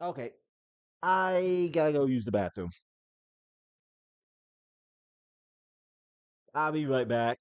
Okay, I gotta go use the bathroom. I'll be right back.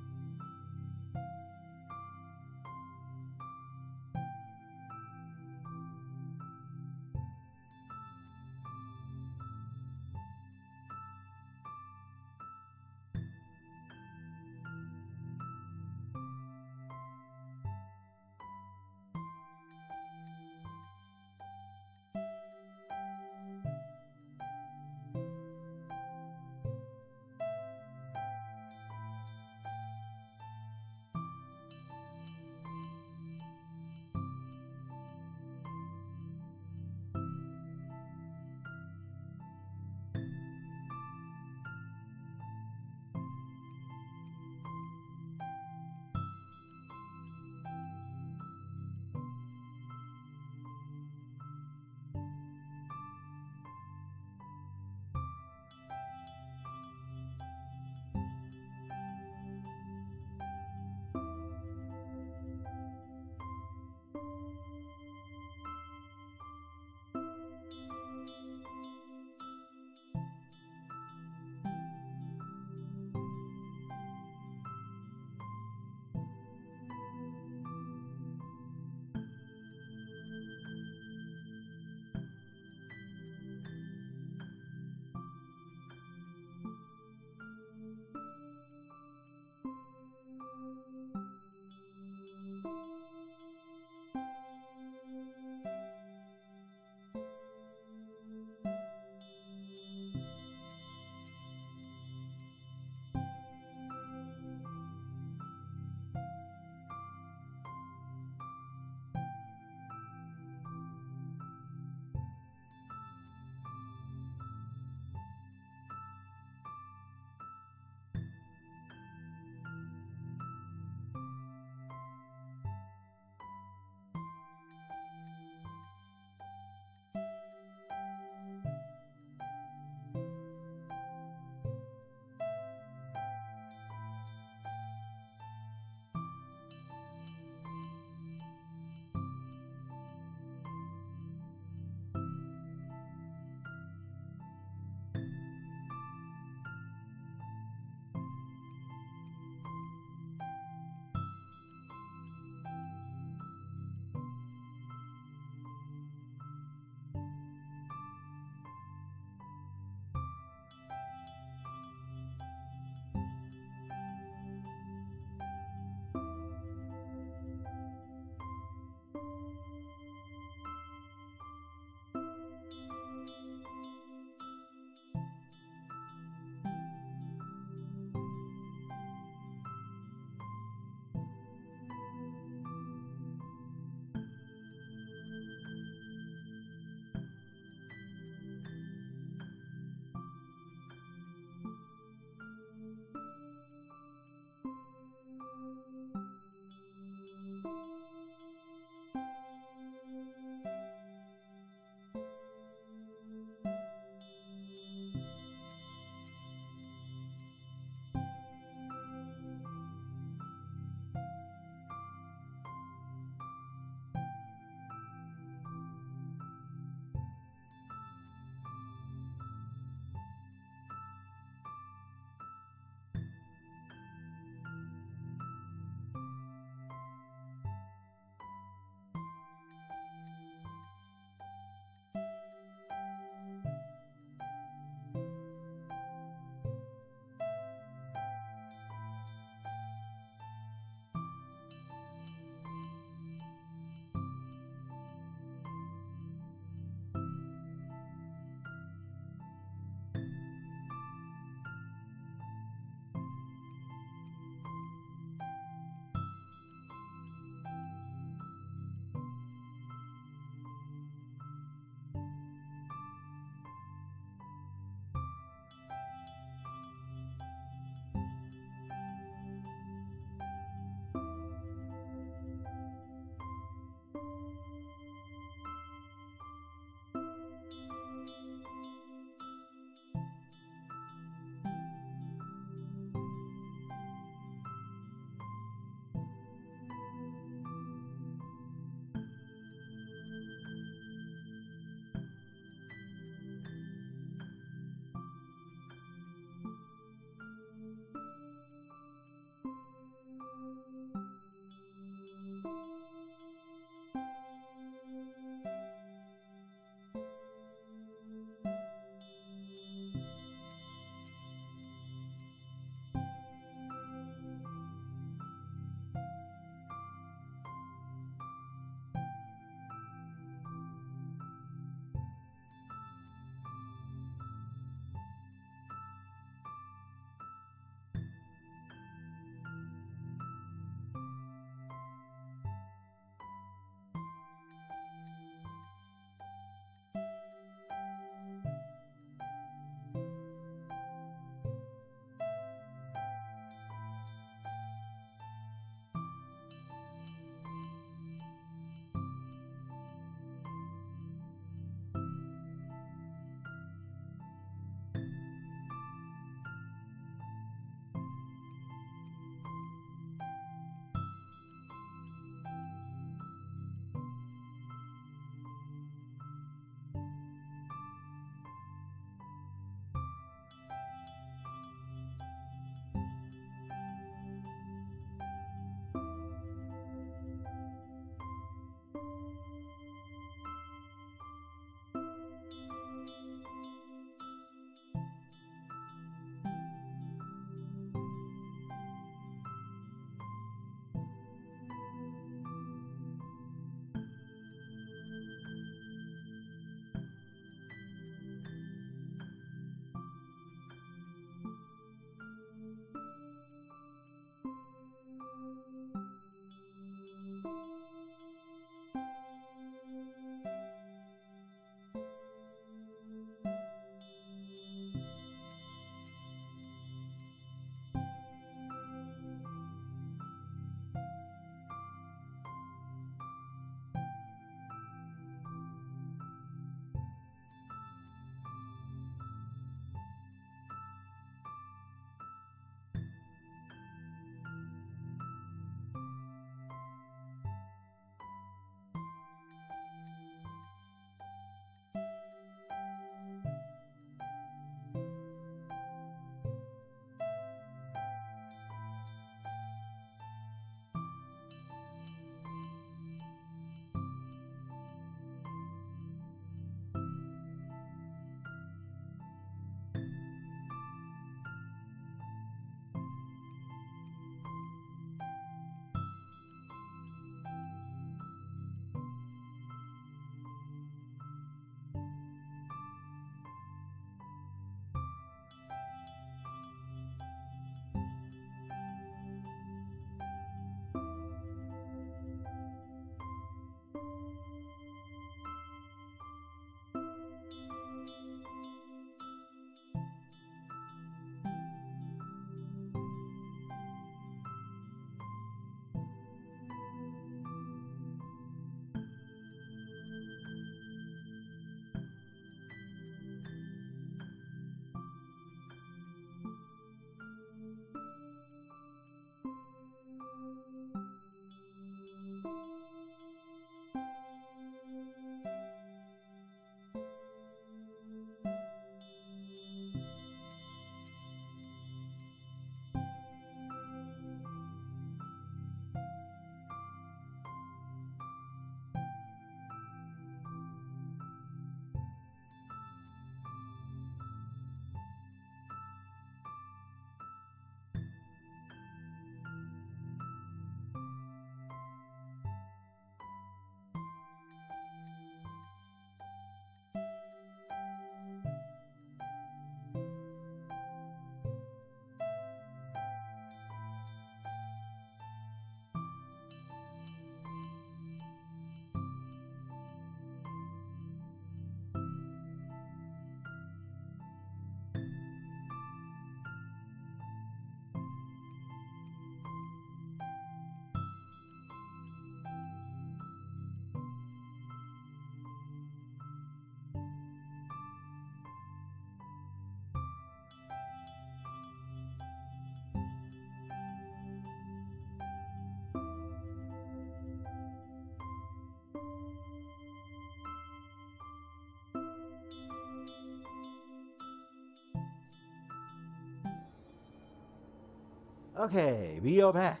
Okay, we are back.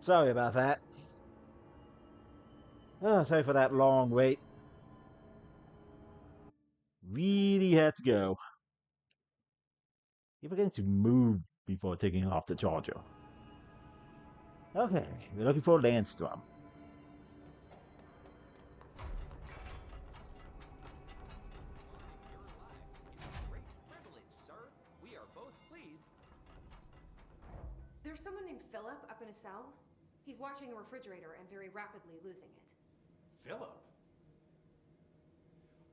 Sorry about that. Oh, sorry for that long wait. Really had to go. You're forgetting to move before taking off the charger. Okay, we're looking for Landstrom. There's someone named Philip up in a cell. He's watching a refrigerator and very rapidly losing it. Philip?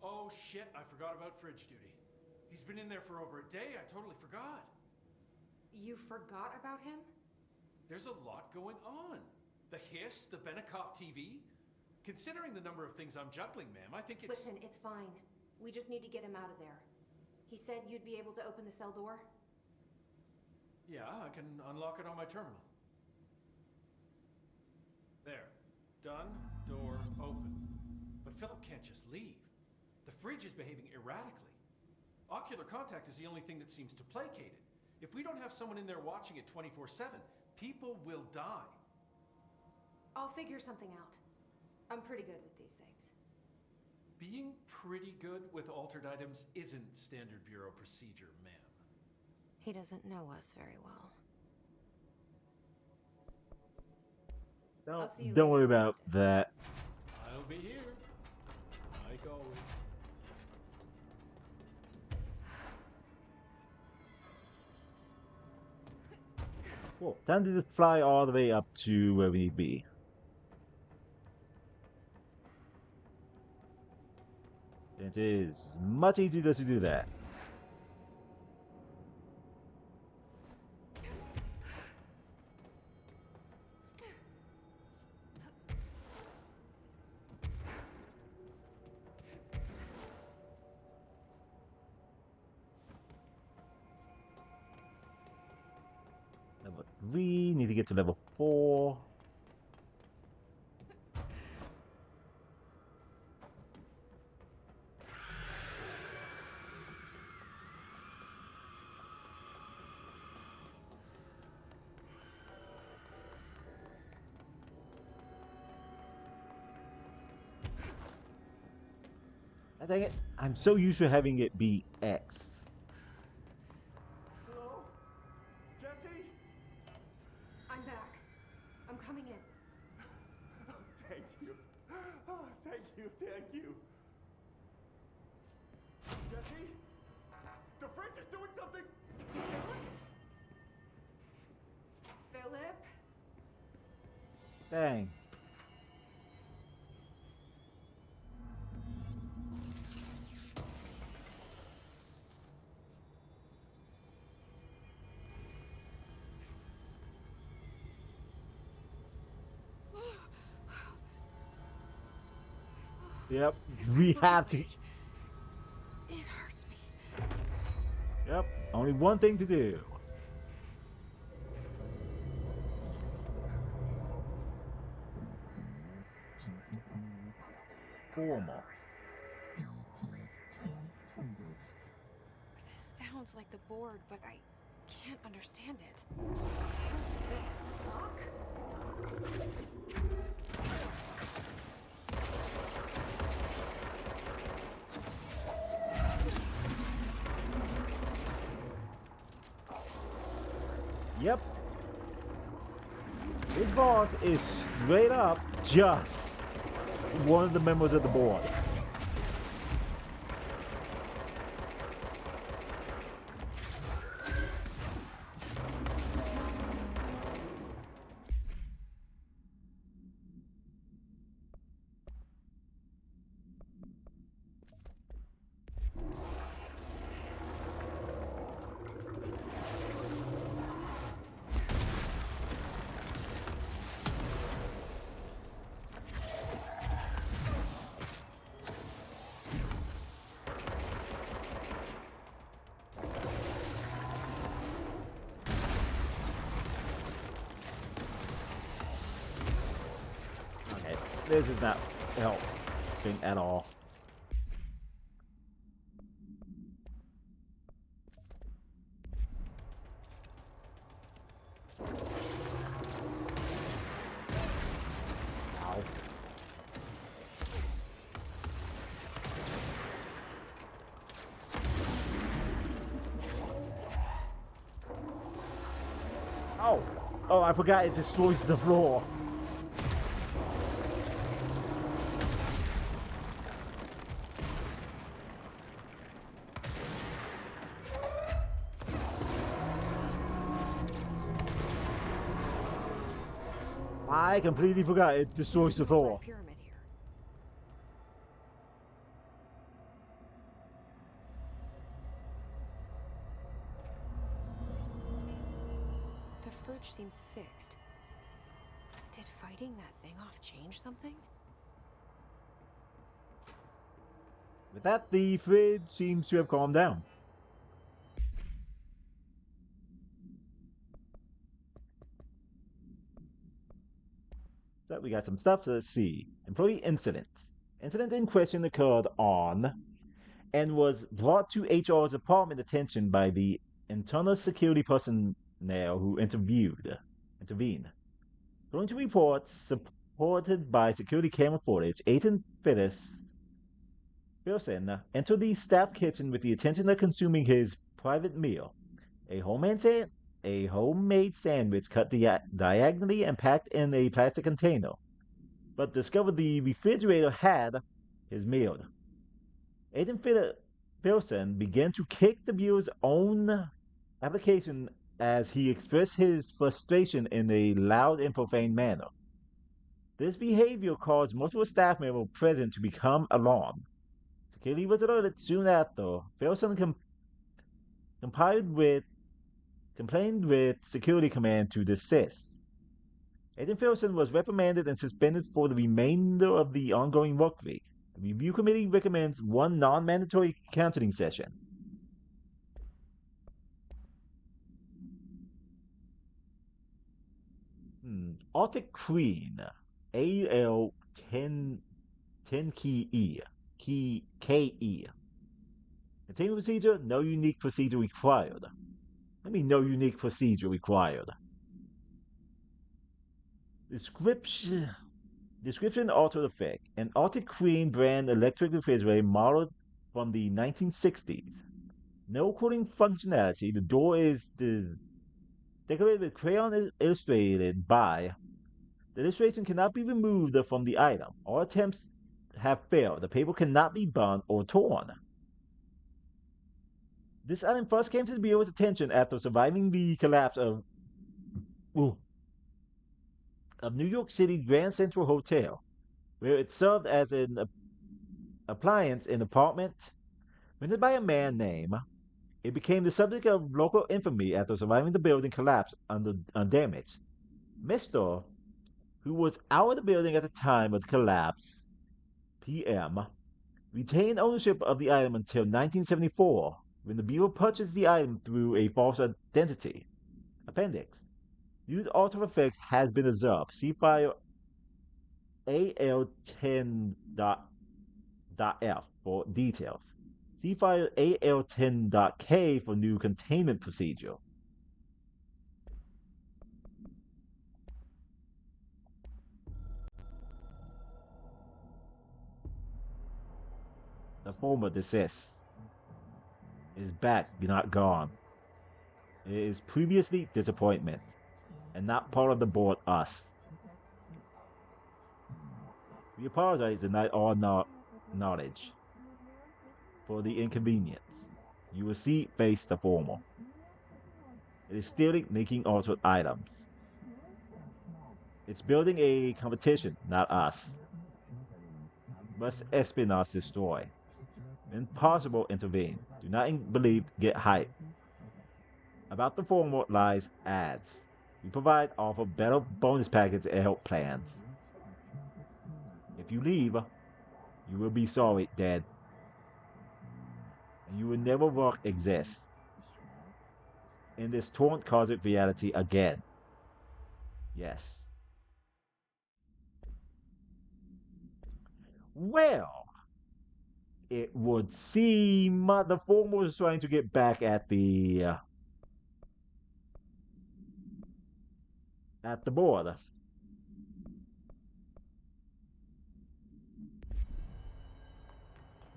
Oh shit, I forgot about fridge duty. He's been in there for over a day, I totally forgot. You forgot about him? There's a lot going on. The hiss, the Benikoff TV. Considering the number of things I'm juggling, ma'am, I think it's... Listen, it's fine. We just need to get him out of there. He said you'd be able to open the cell door? Yeah, I can unlock it on my terminal. There. Done. Door open. But Philip can't just leave. The fridge is behaving erratically. Ocular contact is the only thing that seems to placate it. If we don't have someone in there watching it 24/7, people will die. I'll figure something out. I'm pretty good with these things. Being pretty good with altered items isn't standard bureau procedure, ma'am. He doesn't know us very well. Don't worry about that. I'll be here. Like always. Cool. Time to just fly all the way up to where we need to be. It is much easier just to do that. Level 3, need to get to level 4. Dang it, I'm so used to having it be X. Hello? Jesse? I'm back. I'm coming in. Thank you. Oh, thank you, thank you. Jesse? The fridge is doing something! Philip? Dang. Yep, we have to. It hurts me. Yep, only one thing to do. Four more. This sounds like the board, but I can't understand it. Yep. This boss is straight up just one of the members of the board. This is not helping at all. Oh, I forgot it destroys the floor. I completely forgot it destroys the floor. Pyramid here. The fridge seems fixed. Did fighting that thing off change something? With that, the fridge seems to have calmed down. So we got some stuff. Let's see. Employee incident. Incident in question occurred on and was brought to HR's department attention by the internal security personnel who intervened. According to reports supported by security camera footage, Ethan Pearson entered the staff kitchen with the intention of consuming his private meal, a homemade sandwich cut diagonally and packed in a plastic container, but discovered the refrigerator had his meal. Ethan Pearson began to kick the viewer's own application as he expressed his frustration in a loud and profane manner. This behavior caused multiple staff members present to become alarmed. Security was alerted soon after. Pearson complained with Security Command to desist. Ethan Pearson was reprimanded and suspended for the remainder of the ongoing work week. The review committee recommends one non-mandatory counseling session. Arctic Queen, AL10 KE. Continuing procedure, no unique procedure required. No unique procedure required. Description altered effect. An Arctic Queen brand electric refrigerator modeled from the 1960s. No cooling functionality. The door is decorated with crayon illustrated by. The illustration cannot be removed from the item. All attempts have failed. The paper cannot be burnt or torn. This item first came to the viewer's attention after surviving the collapse of New York City Grand Central Hotel, where it served as an appliance in an apartment rented by a man named. It became the subject of local infamy after surviving the building collapse undamaged. Mr., who was out of the building at the time of the collapse, PM, retained ownership of the item until 1974, when the viewer purchased the item through a false identity. Appendix. Used alter effects has been observed. See file AL10.F for details. See file AL10.K for new containment procedure. The former deceased is back, not gone. It is previously disappointment, and not part of the board us. We apologize and deny all knowledge for the inconvenience. You will see face the former. It is still making altered items. It's building a competition, not us. Must espionage destroy. When possible, intervene. Do not believe, get hype. About the former lies ads. We offer better bonus package and help plans. If you leave, you will be sorry, dead. And you will never work exist in this torrent cosmic reality again. Yes. Well, it would seem the former was trying to get back at the board.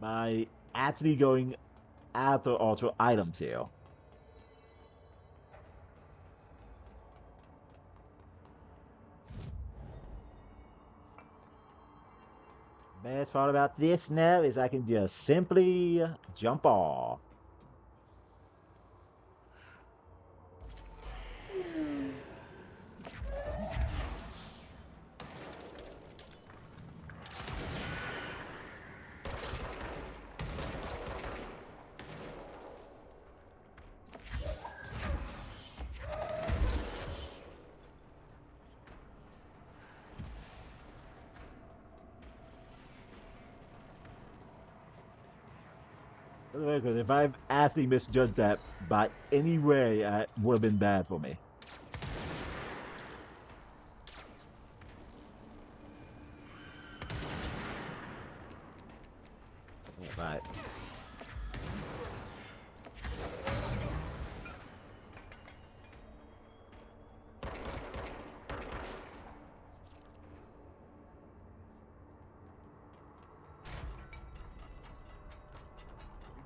By actually going after alter items here. Best part about this now is I can just simply jump off. For the record, if I've actually misjudged that by any way, it would have been bad for me. Right.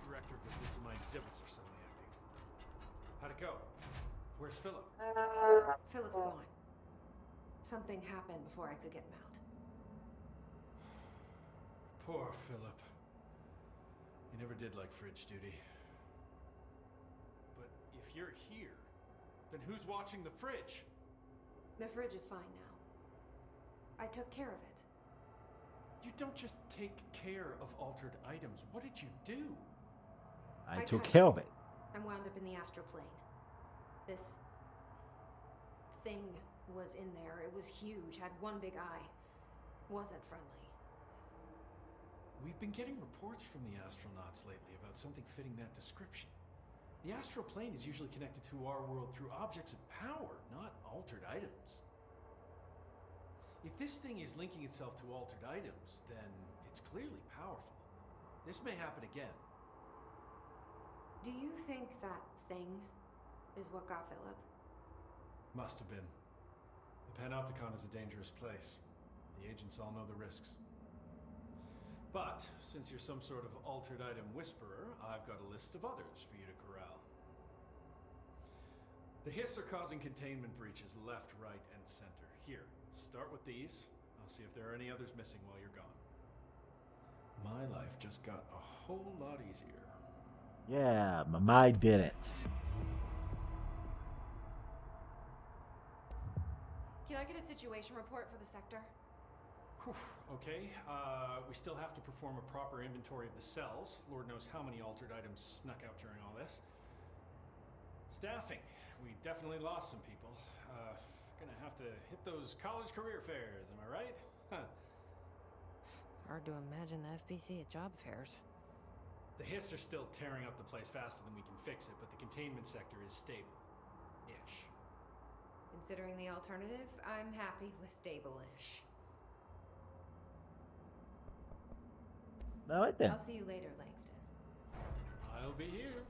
Director visits and my exhibits are suddenly acting. How'd it go? Where's Philip? Philip's gone. Something happened before I could get him out. Poor Philip. He never did like fridge duty. But if you're here, then who's watching the fridge? The fridge is fine now. I took care of it. You don't just take care of altered items. What did you do? I took care of it. I'm wound up in the astral plane. This thing was in there. It was huge, had one big eye. Wasn't friendly. We've been getting reports from the astronauts lately about something fitting that description. The astral plane is usually connected to our world through objects of power, not altered items. If this thing is linking itself to altered items, then it's clearly powerful. This may happen again. Do you think that thing is what got Philip? Must have been. The Panopticon is a dangerous place. The agents all know the risks. But, since you're some sort of altered item whisperer, I've got a list of others for you to corral. The Hiss are causing containment breaches left, right, and center. Here, start with these. I'll see if there are any others missing while you're gone. My life just got a whole lot easier. Yeah, but mine didn't. Can I get a situation report for the sector? Okay, we still have to perform a proper inventory of the cells. Lord knows how many altered items snuck out during all this. Staffing. We definitely lost some people. Gonna have to hit those college career fairs, am I right? Huh. Hard to imagine the FBC at job fairs. The Hiss are still tearing up the place faster than we can fix it, but the containment sector is stable. Ish. Considering the alternative, I'm happy with stable-ish. All right then. I'll see you later, Langston. I'll be here.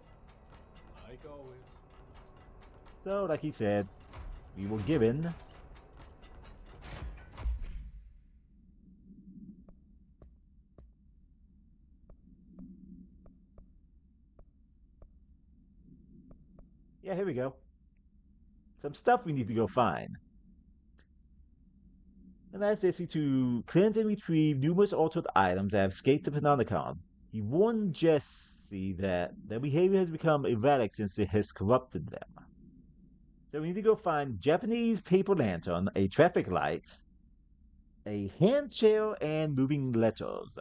Like always. So, like he said, we were given yeah, here we go. Some stuff we need to go find. And that's basically to cleanse and retrieve numerous altered items that have escaped the Panopticon. He warned Jesse that their behavior has become erratic since it has corrupted them. So we need to go find Japanese paper lantern, a traffic light, a hand chair, and moving letters.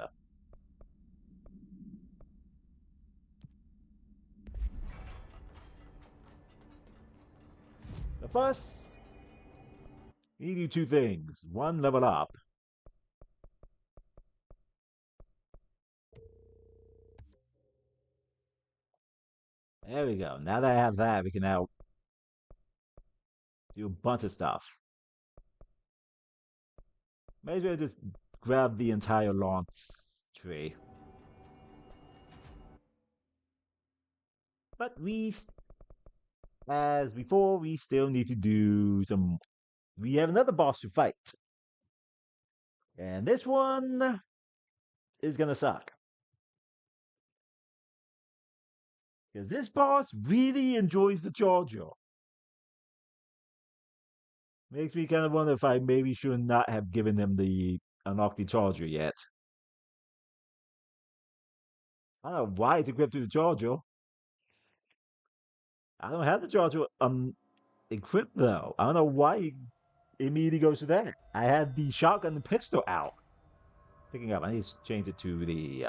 But first, we need to do two things. One, level up. There we go. Now that I have that, we can now do a bunch of stuff. May as well just grab the entire launch tree. But as before, we still need to do some. We have another boss to fight. And this one is gonna suck. Because this boss really enjoys the charger. Makes me kind of wonder if I maybe should not have given him the unlock the charger yet. I don't know why it's equipped to the charger. I don't have the charger equipped though. I don't know why it immediately goes to that. I had the shotgun and pistol out. Picking up. I need to change it to the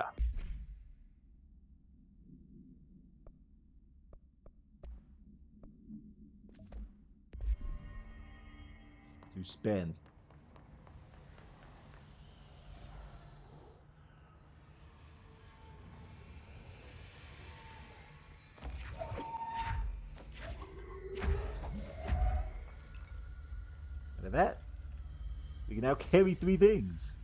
to spin. And of that, we can now carry 3 things.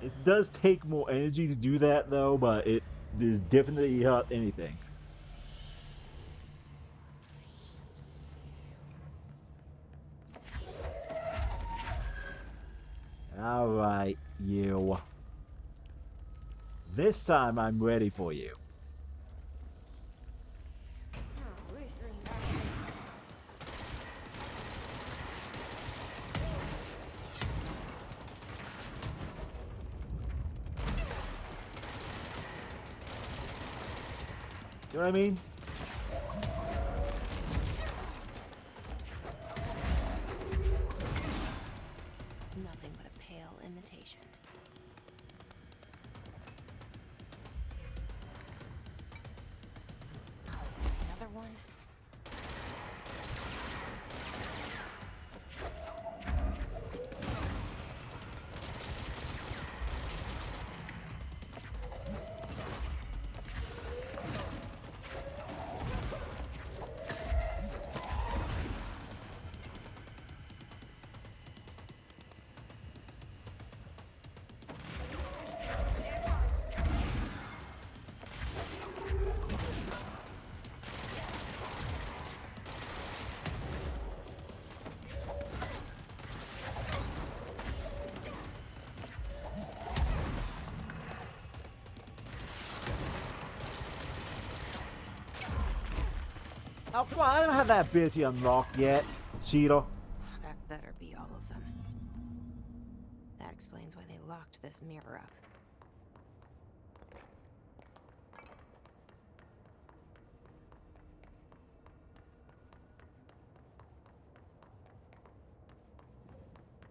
It does take more energy to do that though, but it is definitely not anything. Alright, you. This time I'm ready for you. You know what I mean? Nothing but a pale imitation. Another one? Oh, come on, I don't have that ability unlocked yet, Cheeto. That better be all of them. That explains why they locked this mirror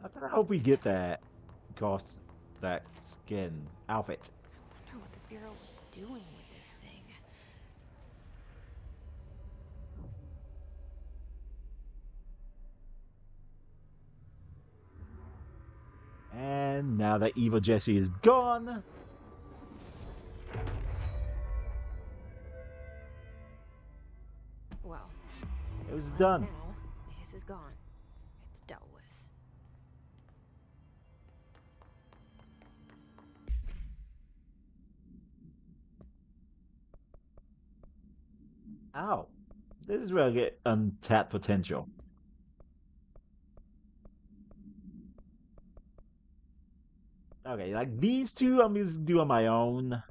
up. I hope we get that that skin outfit. I wonder what the Bureau was doing with this thing. And now that evil Jesse is gone, Well, it was it's done. now. The hiss is gone. It's dealt with. Ow. This is where I get untapped potential. Okay, like these two I'm just do on my own.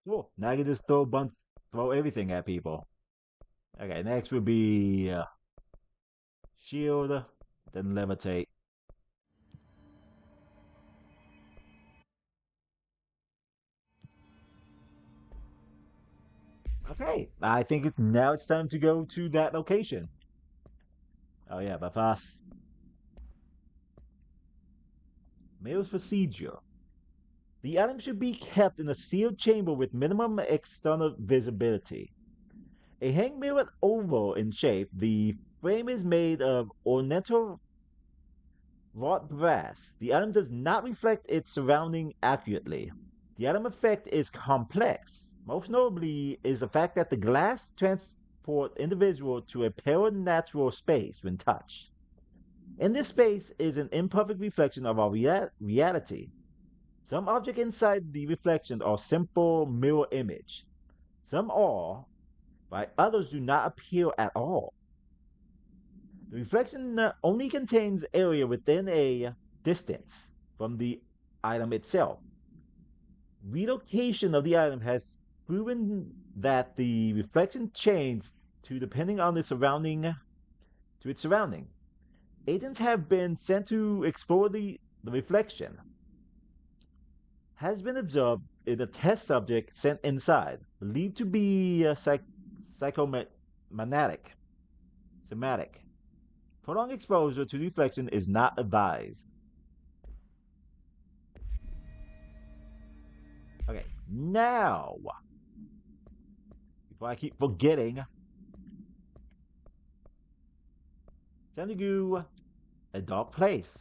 Cool. Now I can just throw everything at people. Okay, next would be shield, then levitate. Okay, I think it's time to go to that location. Oh yeah, but fast. Mail's procedure. The item should be kept in a sealed chamber with minimum external visibility. A hang mirror oval in shape, the frame is made of ornamental wrought brass. The item does not reflect its surrounding accurately. The item effect is complex. Most notably is the fact that the glass transport individual to a paranatural space when touched. In this space is an imperfect reflection of our reality. Some objects inside the reflection are simple mirror image. Some are, while others do not appear at all. The reflection only contains area within a distance from the item itself. Relocation of the item has proven that the reflection changes to depending on the surrounding to its surrounding. Agents have been sent to explore the reflection. Has been observed in a test subject sent inside, believed to be psychomatic. Somatic. Prolonged exposure to reflection is not advised. Okay, now, before I keep forgetting, time to go a dark place.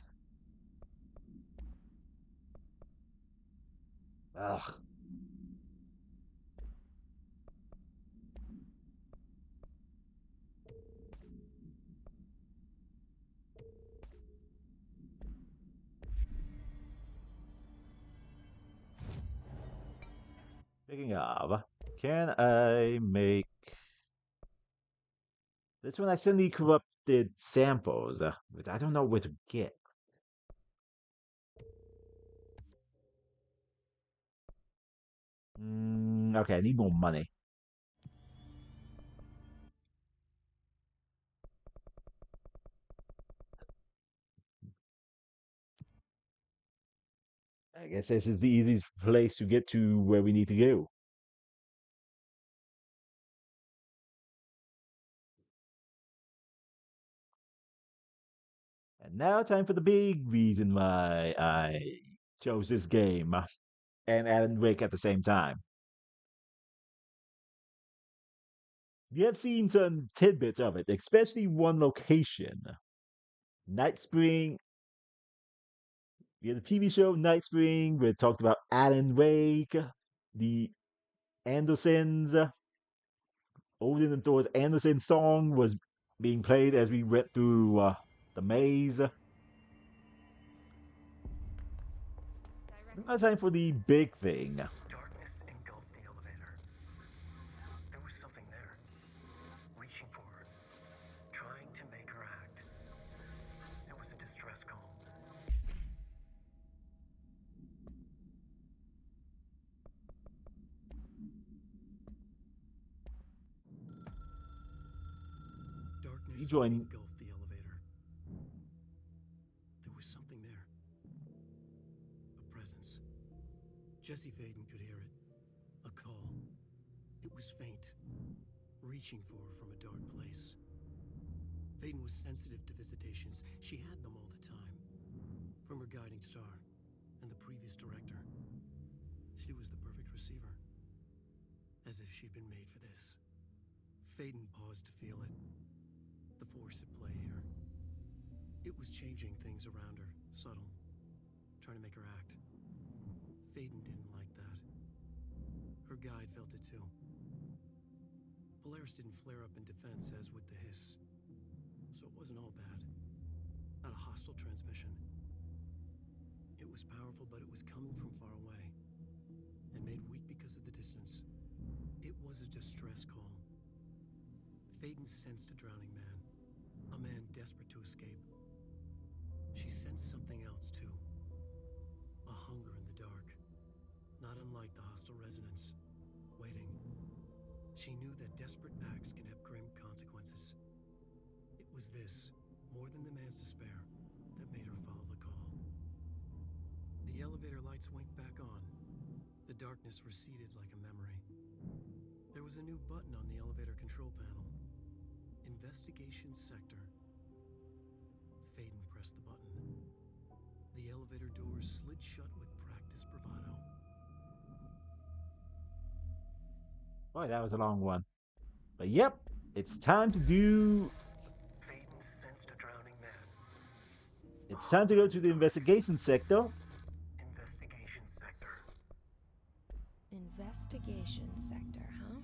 Ugh. Speaking of, can I make this one? I still need corrupted samples, but I don't know where to get. Okay, I need more money. I guess this is the easiest place to get to where we need to go. And now, time for the big reason why I chose this game and Alan Wake at the same time. You have seen some tidbits of it, especially one location. Night Spring. We had the TV show Night Spring, where it talked about Alan Wake, the Andersons. Odin and Thor's Anderson song was being played as we went through the maze. Now time for the big thing. Darkness engulfed the elevator. There was something there, reaching for her, trying to make her act. It was a distress call. You Darkness join. engulfed the elevator. There was something there. A presence. Jesse Faden could hear it. A call. It was faint, reaching for her from a dark place. Faden was sensitive to visitations. She had them all the time. From her guiding star and the previous director. She was the perfect receiver. As if she'd been made for this. Faden paused to feel it. The force at play here. It was changing things around her, subtle, trying to make her act. Faden didn't like that. Her guide felt it too. Polaris didn't flare up in defense as with the hiss. So it wasn't all bad. Not a hostile transmission. It was powerful, but it was coming from far away. And made weak because of the distance. It was a distress call. Faden sensed a drowning man. A man desperate to escape. She sensed something else, too. A hunger in the dark. Not unlike the hostile resonance. Waiting. She knew that desperate acts can have grim consequences. It was this, more than the man's despair, that made her follow the call. The elevator lights winked back on. The darkness receded like a memory. There was a new button on the elevator control panel. Investigation Sector. Faden pressed the button. The elevator doors slid shut with practiced bravado. Boy, that was a long one. But yep, it's time to do. Faden sensed a drowning man. It's time to go to the investigation sector. Investigation Sector. Investigation sector, huh?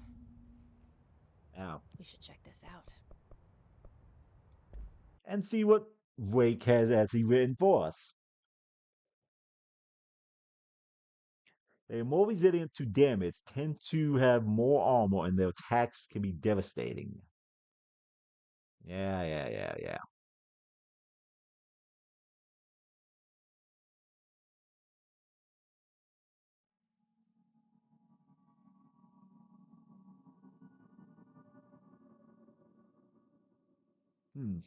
Now, We should check this out. and see what Wake has actually written for us. They are more resilient to damage, tend to have more armor, and their attacks can be devastating. Yeah. Hmm.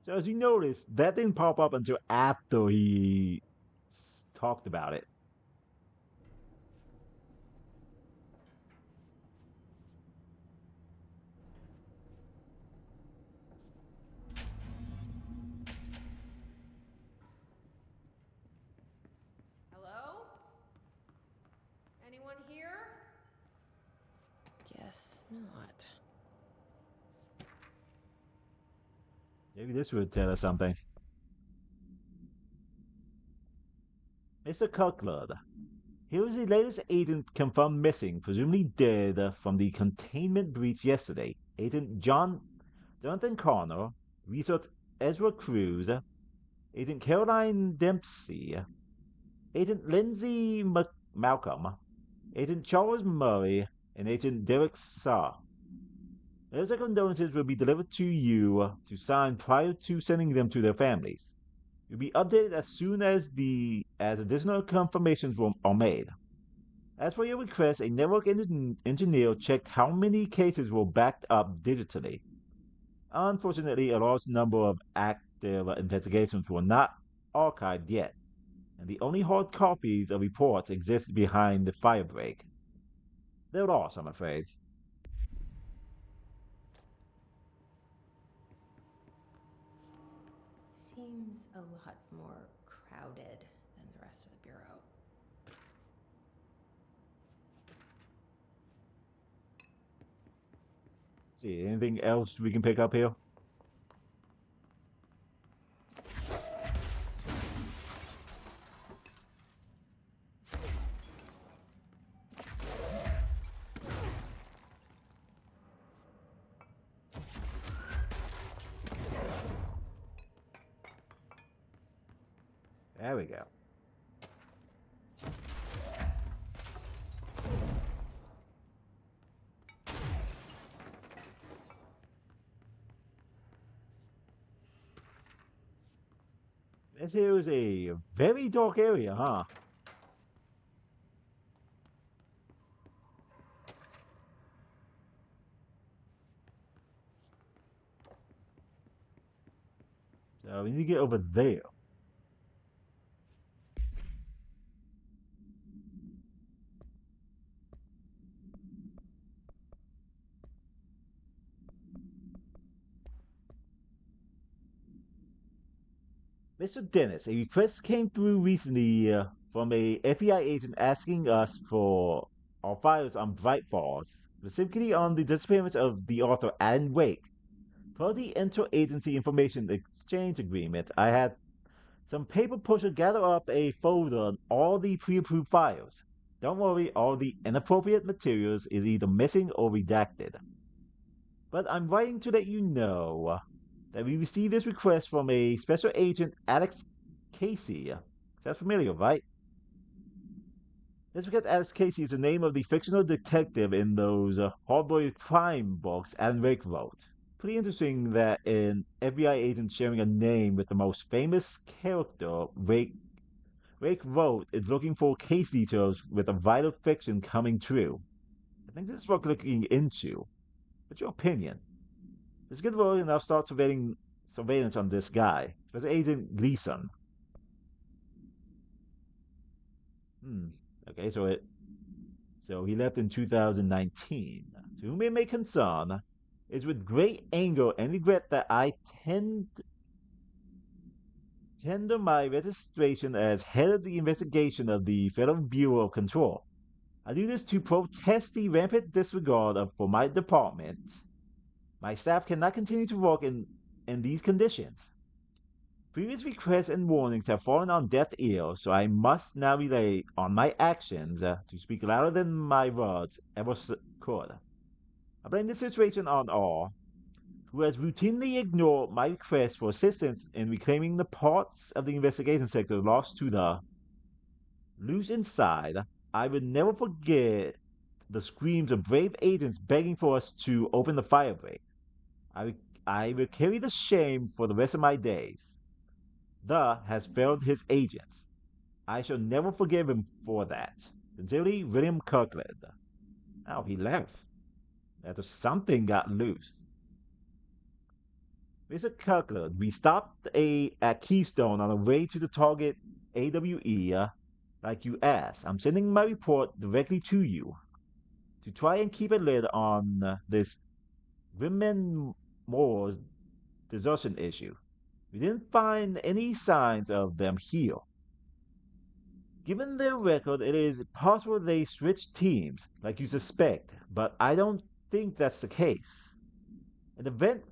So as you notice, that didn't pop up until after he talked about it. Hello? Anyone here? Guess not. Maybe this would tell us something. Mr. Cutler, here is the latest agent confirmed missing, presumably dead from the containment breach yesterday. Agent Jonathan Connor, Research Ezra Cruz, Agent Caroline Dempsey, Agent Lindsay Malcolm, Agent Charles Murray, and Agent Derek Saar. Those condolences will be delivered to you to sign prior to sending them to their families. You'll be updated as soon as additional confirmations are made. As for your request, a network engineer checked how many cases were backed up digitally. Unfortunately, a large number of active investigations were not archived yet, and the only hard copies of reports exist behind the firebreak. They're lost, I'm afraid. Seems a lot more crowded than the rest of the Bureau. Let's see, anything else we can pick up here? There we go. This here is a very dark area, huh? So we need to get over there. Mr. Dennis, a request came through recently from a FBI agent asking us for our files on Bright Falls, specifically on the disappearance of the author Alan Wake. Per the interagency information exchange agreement, I had some paper pusher gather up a folder on all the pre-approved files. Don't worry, all the inappropriate materials is either missing or redacted. But I'm writing to let you know that we received this request from a special agent Alex Casey. Sounds familiar, right? That's because Alex Casey is the name of the fictional detective in those hard-boiled crime books Alan Wake wrote. Pretty interesting that an FBI agent sharing a name with the most famous character Wake wrote is looking for case details with a vital fiction coming true. I think this is worth looking into. What's your opinion? It's good work, and I'll start surveillance on this guy, Special Agent Gleason. Hmm. Okay, so he left in 2019. To whom it may concern, it's with great anger and regret that I tender my registration as head of the investigation of the Federal Bureau of Control. I do this to protest the rampant disregard for my department. My staff cannot continue to work in these conditions. Previous requests and warnings have fallen on deaf ears, so I must now rely on my actions to speak louder than my words ever could. I blame this situation on R, who has routinely ignored my request for assistance in reclaiming the parts of the investigation sector lost to the loose inside. I will never forget the screams of brave agents begging for us to open the firebreak. I, I will carry the shame for the rest of my days. The has failed his agents. I shall never forgive him for that. Sincerely, William Kirkland. Oh, he left. After something got loose. Mr. Kirkland, we stopped at Keystone on our way to the target AWE, like you asked. I'm sending my report directly to you to try and keep a lid on this women Moore's desertion issue. We didn't find any signs of them here. Given their record, it is possible they switched teams, like you suspect, but I don't think that's the case. An event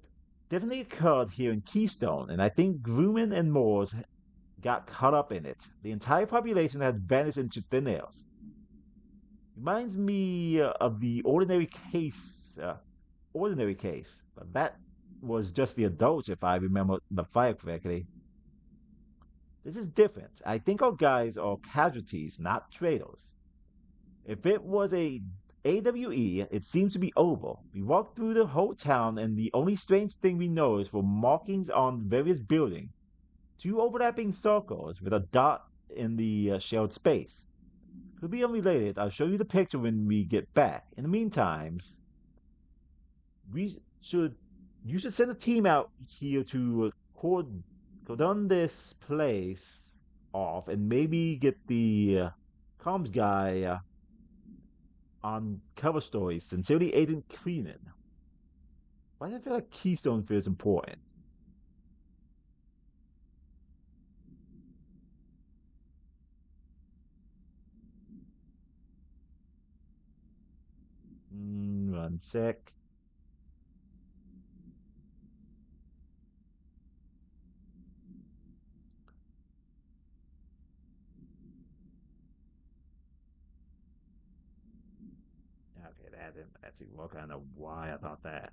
definitely occurred here in Keystone, and I think Grumman and Moores got caught up in it. The entire population had vanished into thin air. Reminds me of the ordinary case, but that was just the adults, if I remember the fire correctly. This is different. I think our guys are casualties, not traitors. If it was a AWE, it seems to be over. We walked through the whole town, and the only strange thing we noticed were markings on various buildings. Two overlapping circles with a dot in the shared space. Could be unrelated. I'll show you the picture when we get back. In the meantime, we should you should send a team out here to cordon this place off and maybe get the comms guy on cover stories. Sincerely, Agent Keenan. Why do I feel like Keystone feels important? One sec. Okay, that didn't actually work. I don't know why I thought that.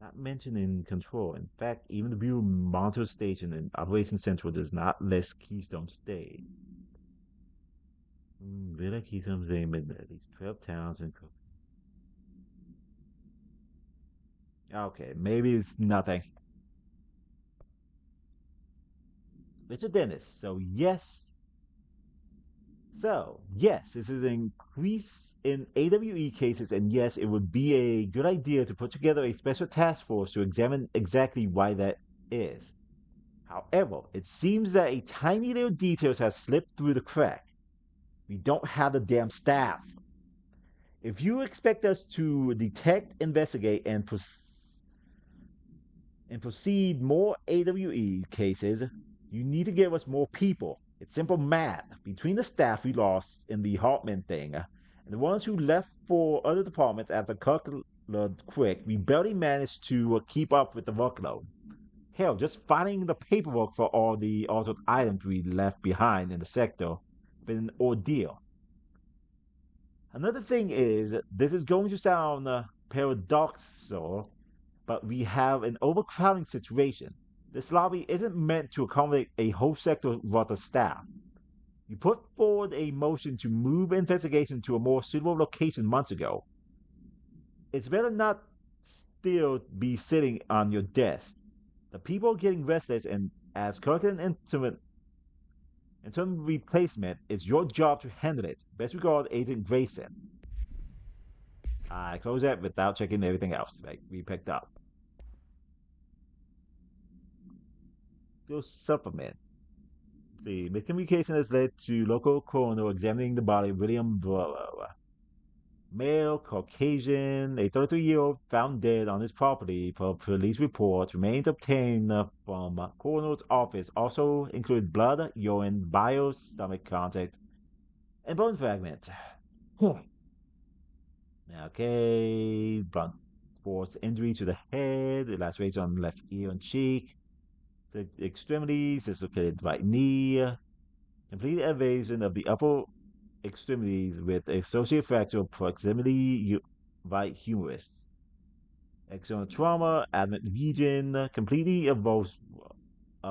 Not mentioned in control. In fact, even the Bureau Monitor Station in Operation Central does not list Keystone State. Villa Keystone State at least 12 towns and. Okay, maybe it's nothing. Mr. Dennis, yes, this is an increase in AWE cases, and yes, it would be a good idea to put together a special task force to examine exactly why that is. However, it seems that a tiny little detail has slipped through the crack. We don't have the damn staff. If you expect us to detect, investigate, and proceed more AWE cases, you need to give us more people. It's simple math. Between the staff we lost in the Hartman thing and the ones who left for other departments after Kirkland quit, we barely managed to keep up with the workload. Hell, just finding the paperwork for all the altered items we left behind in the sector been an ordeal. Another thing is, this is going to sound paradoxical, but we have an overcrowding situation. This lobby isn't meant to accommodate a whole sector worth of staff. You put forward a motion to move investigation to a more suitable location months ago. It's better not still be sitting on your desk. The people are getting restless, and as Kirkland interim replacement, it's your job to handle it. Best regard, Agent Grayson. I close that without checking everything else like we picked up. Your supplement. The miscommunication has led to local coroner examining the body of William Burrow. Male, Caucasian, a 33-year-old found dead on his property per police reports. Remains obtained from coroner's office also include blood, urine, bile, stomach contact, and bone fragment. Okay, blunt force injury to the head, laceration on left ear and cheek, the extremities, dislocated right knee, complete evasion of the upper extremities with associated fracture of proximity right humerus. External trauma, abdomen region, completely involves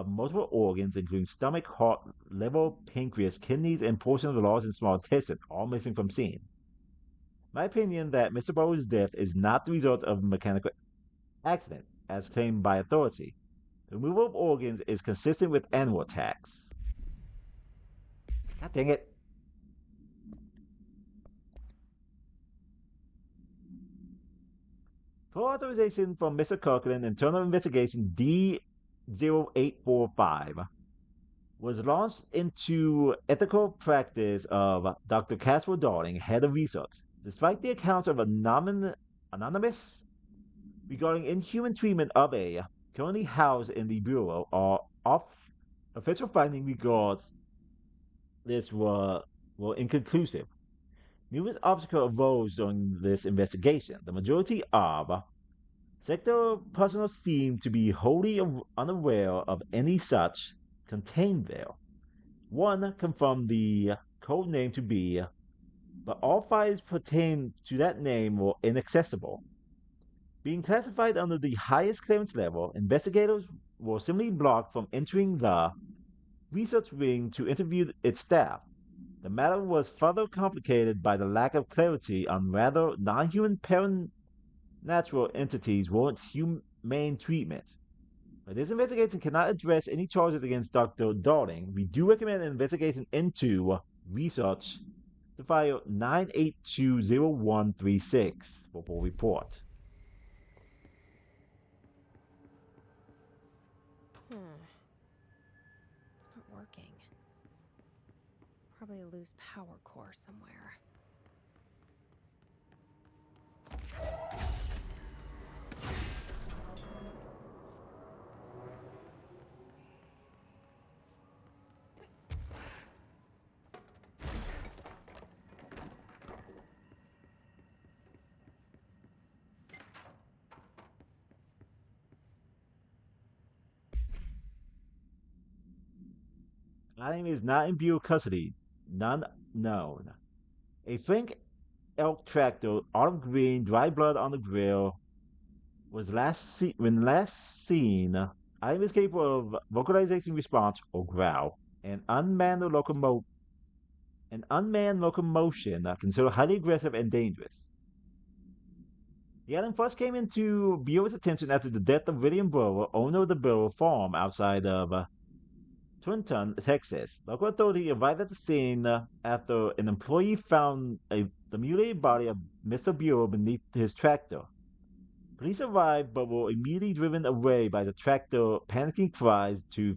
multiple organs, including stomach, heart, liver, pancreas, kidneys, and portions of the large and small intestine, all missing from scene. My opinion that Mr. Bowe's death is not the result of a mechanical accident, as claimed by authority. The removal of organs is consistent with animal attacks. God dang it. For authorization from Mr. Kirkland, Internal Investigation D0845 was launched into ethical practice of Dr. Casper Darling, head of research. Despite the accounts of anonymous regarding inhuman treatment of a currently housed in the Bureau, official finding regards this were inconclusive. Numerous obstacles arose during this investigation. The majority of sector personnel seemed to be wholly unaware of any such contained there. One confirmed the code name to be, but all files pertaining to that name were inaccessible. Being classified under the highest clearance level, investigators were simply blocked from entering the research wing to interview its staff. The matter was further complicated by the lack of clarity on whether non-human paranatural entities warrant humane treatment. But this investigation cannot address any charges against Dr. Darling. We do recommend an investigation into research to file 9820136 for full report. It's not working. Probably a loose power core somewhere. Item is not in Bureau custody. None known. A Frank elk tractor, olive green, dry blood on the grill, was last seen. Item is capable of vocalization response or growl. An unmanned locomotion considered highly aggressive and dangerous. The item first came into Bureau's attention after the death of William Burrow, owner of the Burrow farm outside of Twinton, Texas. Local authority arrived at the scene after an employee found the mutilated body of Mr. Bureau beneath his tractor. Police arrived but were immediately driven away by the tractor, panicking cries to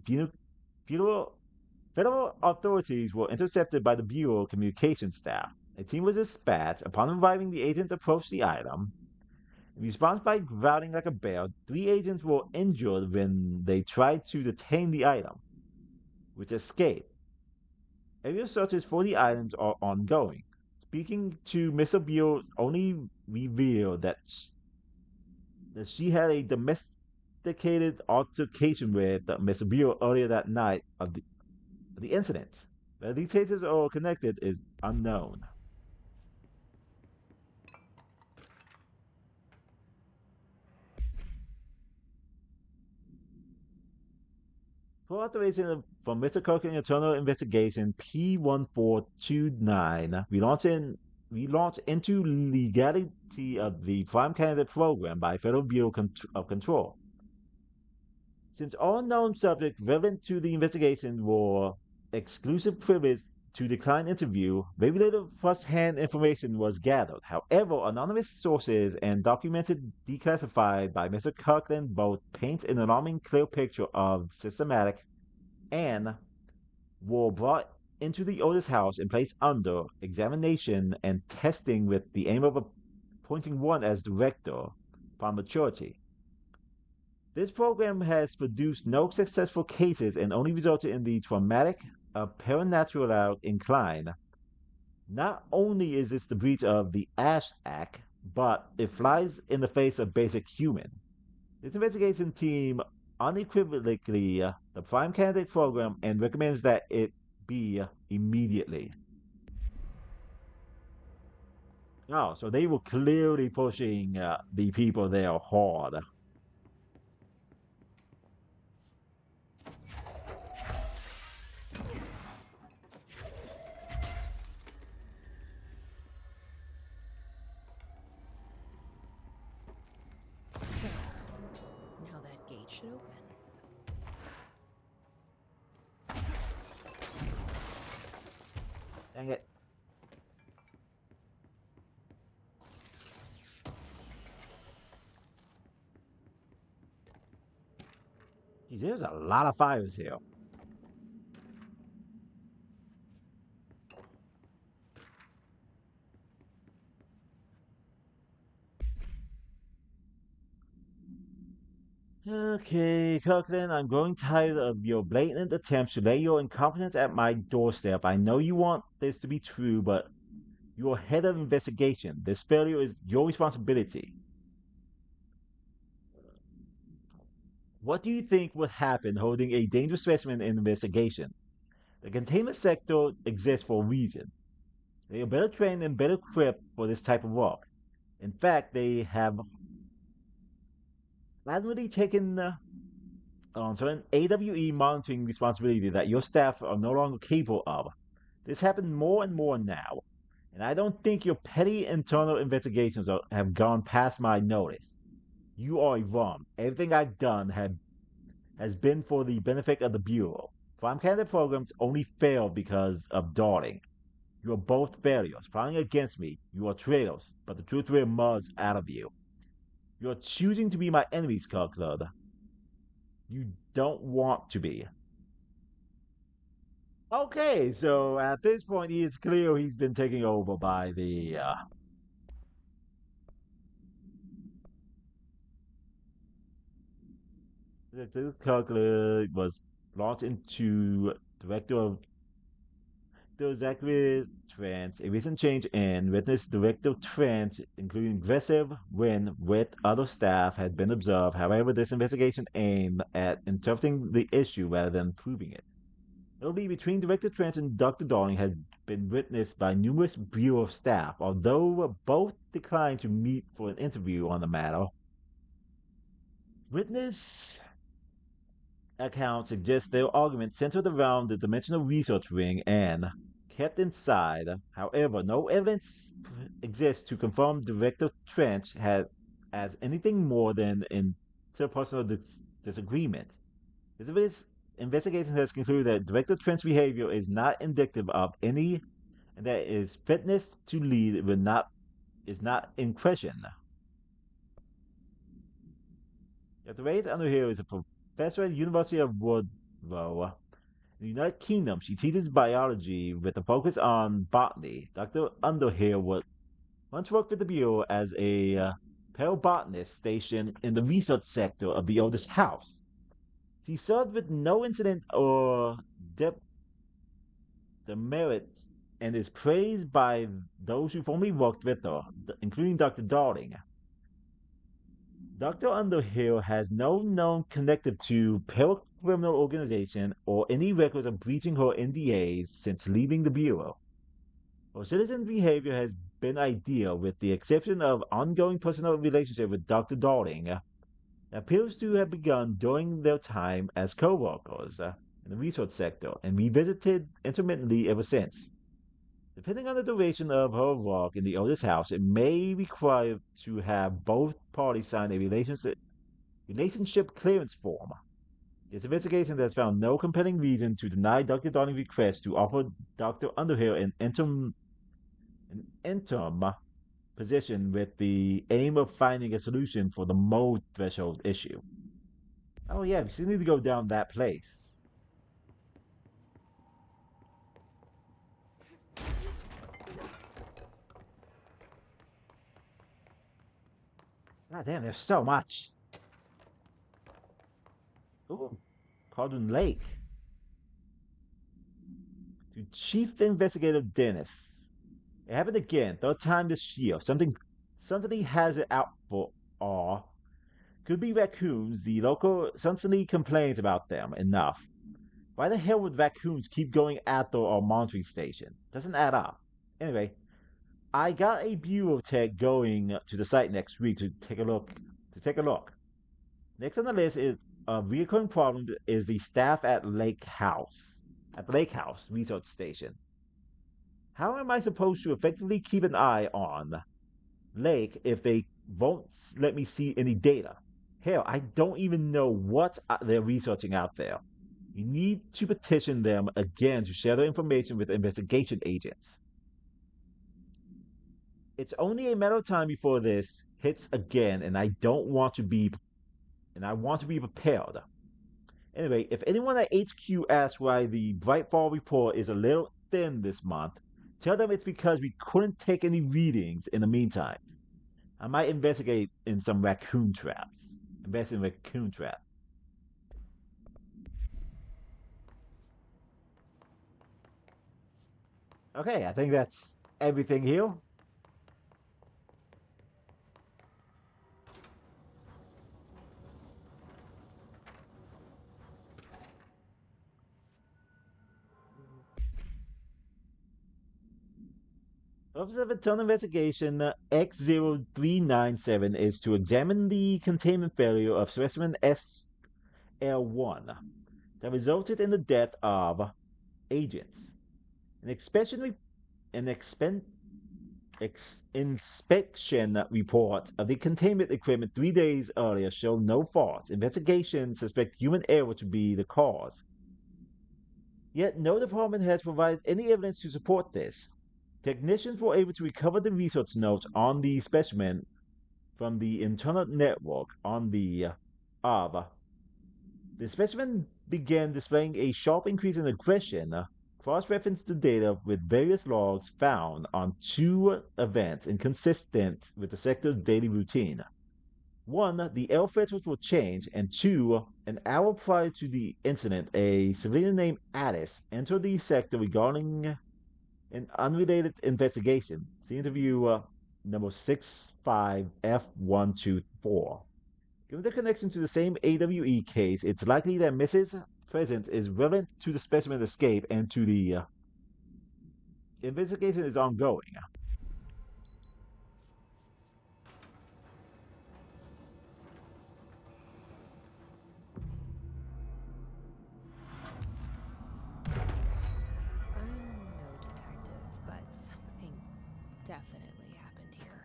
federal authorities were intercepted by the Bureau communication staff. A team was dispatched. Upon arriving, the agents approached the item. In response by growling like a bear, 3 agents were injured when they tried to detain the item, which escaped. Area searches for the items are ongoing. Speaking to Mr. Bureau only revealed that she had a domesticated altercation with Mr. Bureau earlier that night of the incident. Whether these cases are connected is unknown. For authorization from Mr. Kirkland Internal Investigation P1429, we launch into legality of the Prime Candidate Program by Federal Bureau of Control. Since all known subjects relevant to the investigation were exclusive privilege to decline interview, regulated first-hand information was gathered. However, anonymous sources and documented declassified by Mr. Kirkland both paint an alarming clear picture of systematic and were brought into the oldest house and placed under examination and testing with the aim of appointing one as director upon maturity. This program has produced no successful cases and only resulted in the traumatic paranatural incline. Not only is this the breach of the Ash Act, but it flies in the face of basic human. This investigation team unequivocally the prime candidate program and recommends that it be immediately. Oh, so they were clearly pushing the people there hard. Now that gate should open. Dang it. Geez, there's a lot of fires here. Okay, Kirkland, I'm growing tired of your blatant attempts to lay your incompetence at my doorstep. I know you want this to be true, but you're head of investigation. This failure is your responsibility. What do you think would happen holding a dangerous specimen in investigation? The containment sector exists for a reason. They are better trained and better equipped for this type of work. In fact, they have admirably taken on certain AWE monitoring responsibility that your staff are no longer capable of. This happens more and more now, and I don't think your petty internal investigations have gone past my notice. You are wrong. Everything I've done has been for the benefit of the Bureau. Prime candidate programs only fail because of Darling. You are both failures. Plotting against me, you are traitors, but the truth will emerge out of you. You are choosing to be my enemies, Kirkland. You don't want to be. Okay, so at this point, it's clear he's been taken over by the Kirkland was launched into director of the executive trance, a recent change in witness director trance, including aggressive when with other staff, had been observed. However, this investigation aimed at interpreting the issue rather than proving it. Notably, between Director Trent and Dr. Darling had been witnessed by numerous Bureau staff, although both declined to meet for an interview on the matter. Witness accounts suggest their argument centered around the dimensional research ring and kept inside. However, no evidence exists to confirm Director Trench had as anything more than interpersonal disagreement. This investigation has concluded that Director Trent's behavior is not indicative of any, and that his fitness to lead is not in question. Dr. Ray's Underhill is a professor at the University of Woodrow. In the United Kingdom, she teaches biology with a focus on botany. Dr. Underhill once worked with the Bureau as a parabotanist stationed in the research sector of the oldest house. She served with no incident or demerit and is praised by those who formerly worked with her, including Dr. Darling. Dr. Underhill has no known connective to paracriminal organization or any records of breaching her NDAs since leaving the Bureau. Her citizen behavior has been ideal, with the exception of ongoing personal relationship with Dr. Darling. Appears to have begun during their time as co-workers in the research sector and revisited intermittently ever since. Depending on the duration of her work in the oldest house, it may require to have both parties sign a relationship clearance form. This investigation has found no compelling reason to deny Dr. Darling's request to offer Dr. Underhill an interim position with the aim of finding a solution for the mold threshold issue. Oh yeah, we still need to go down that place. God damn, there's so much. Ooh, Cauldron Lake. To Chief Investigator Dennis. It happened again, third time this year. Something has it out for all. Could be raccoons. The local constantly complains about them enough. Why the hell would raccoons keep going after our monitoring station? Doesn't add up. Anyway, I got a Bureau tech going to the site next week to take a look. Next on the list is a recurring problem is the staff at the Lake House Research Station. How am I supposed to effectively keep an eye on Lake if they won't let me see any data? Hell, I don't even know what they're researching out there. You need to petition them again to share their information with investigation agents. It's only a matter of time before this hits again, and I want to be prepared. Anyway, if anyone at HQ asks why the Brightfall report is a little thin this month, tell them it's because we couldn't take any readings in the meantime. I might investigate in some raccoon traps. Invest in raccoon trap. Okay, I think that's everything here. Office of Internal Investigation X0397 is to examine the containment failure of specimen SL1 that resulted in the death of agents. An inspection report of the containment equipment 3 days earlier showed no faults. Investigations suspect human error to be the cause. Yet no department has provided any evidence to support this. Technicians were able to recover the research notes on the specimen from the internal network on the AVA. The specimen began displaying a sharp increase in aggression. Cross-referenced the data with various logs found on 2 events inconsistent with the sector's daily routine. 1, the air filters were changed, and 2, an hour prior to the incident, a civilian named Addis entered the sector regarding an unrelated investigation. See interview number 65F124. Given the connection to the same AWE case, it's likely that Mrs. Presence is relevant to the specimen escape and to the investigation is ongoing. But something definitely happened here.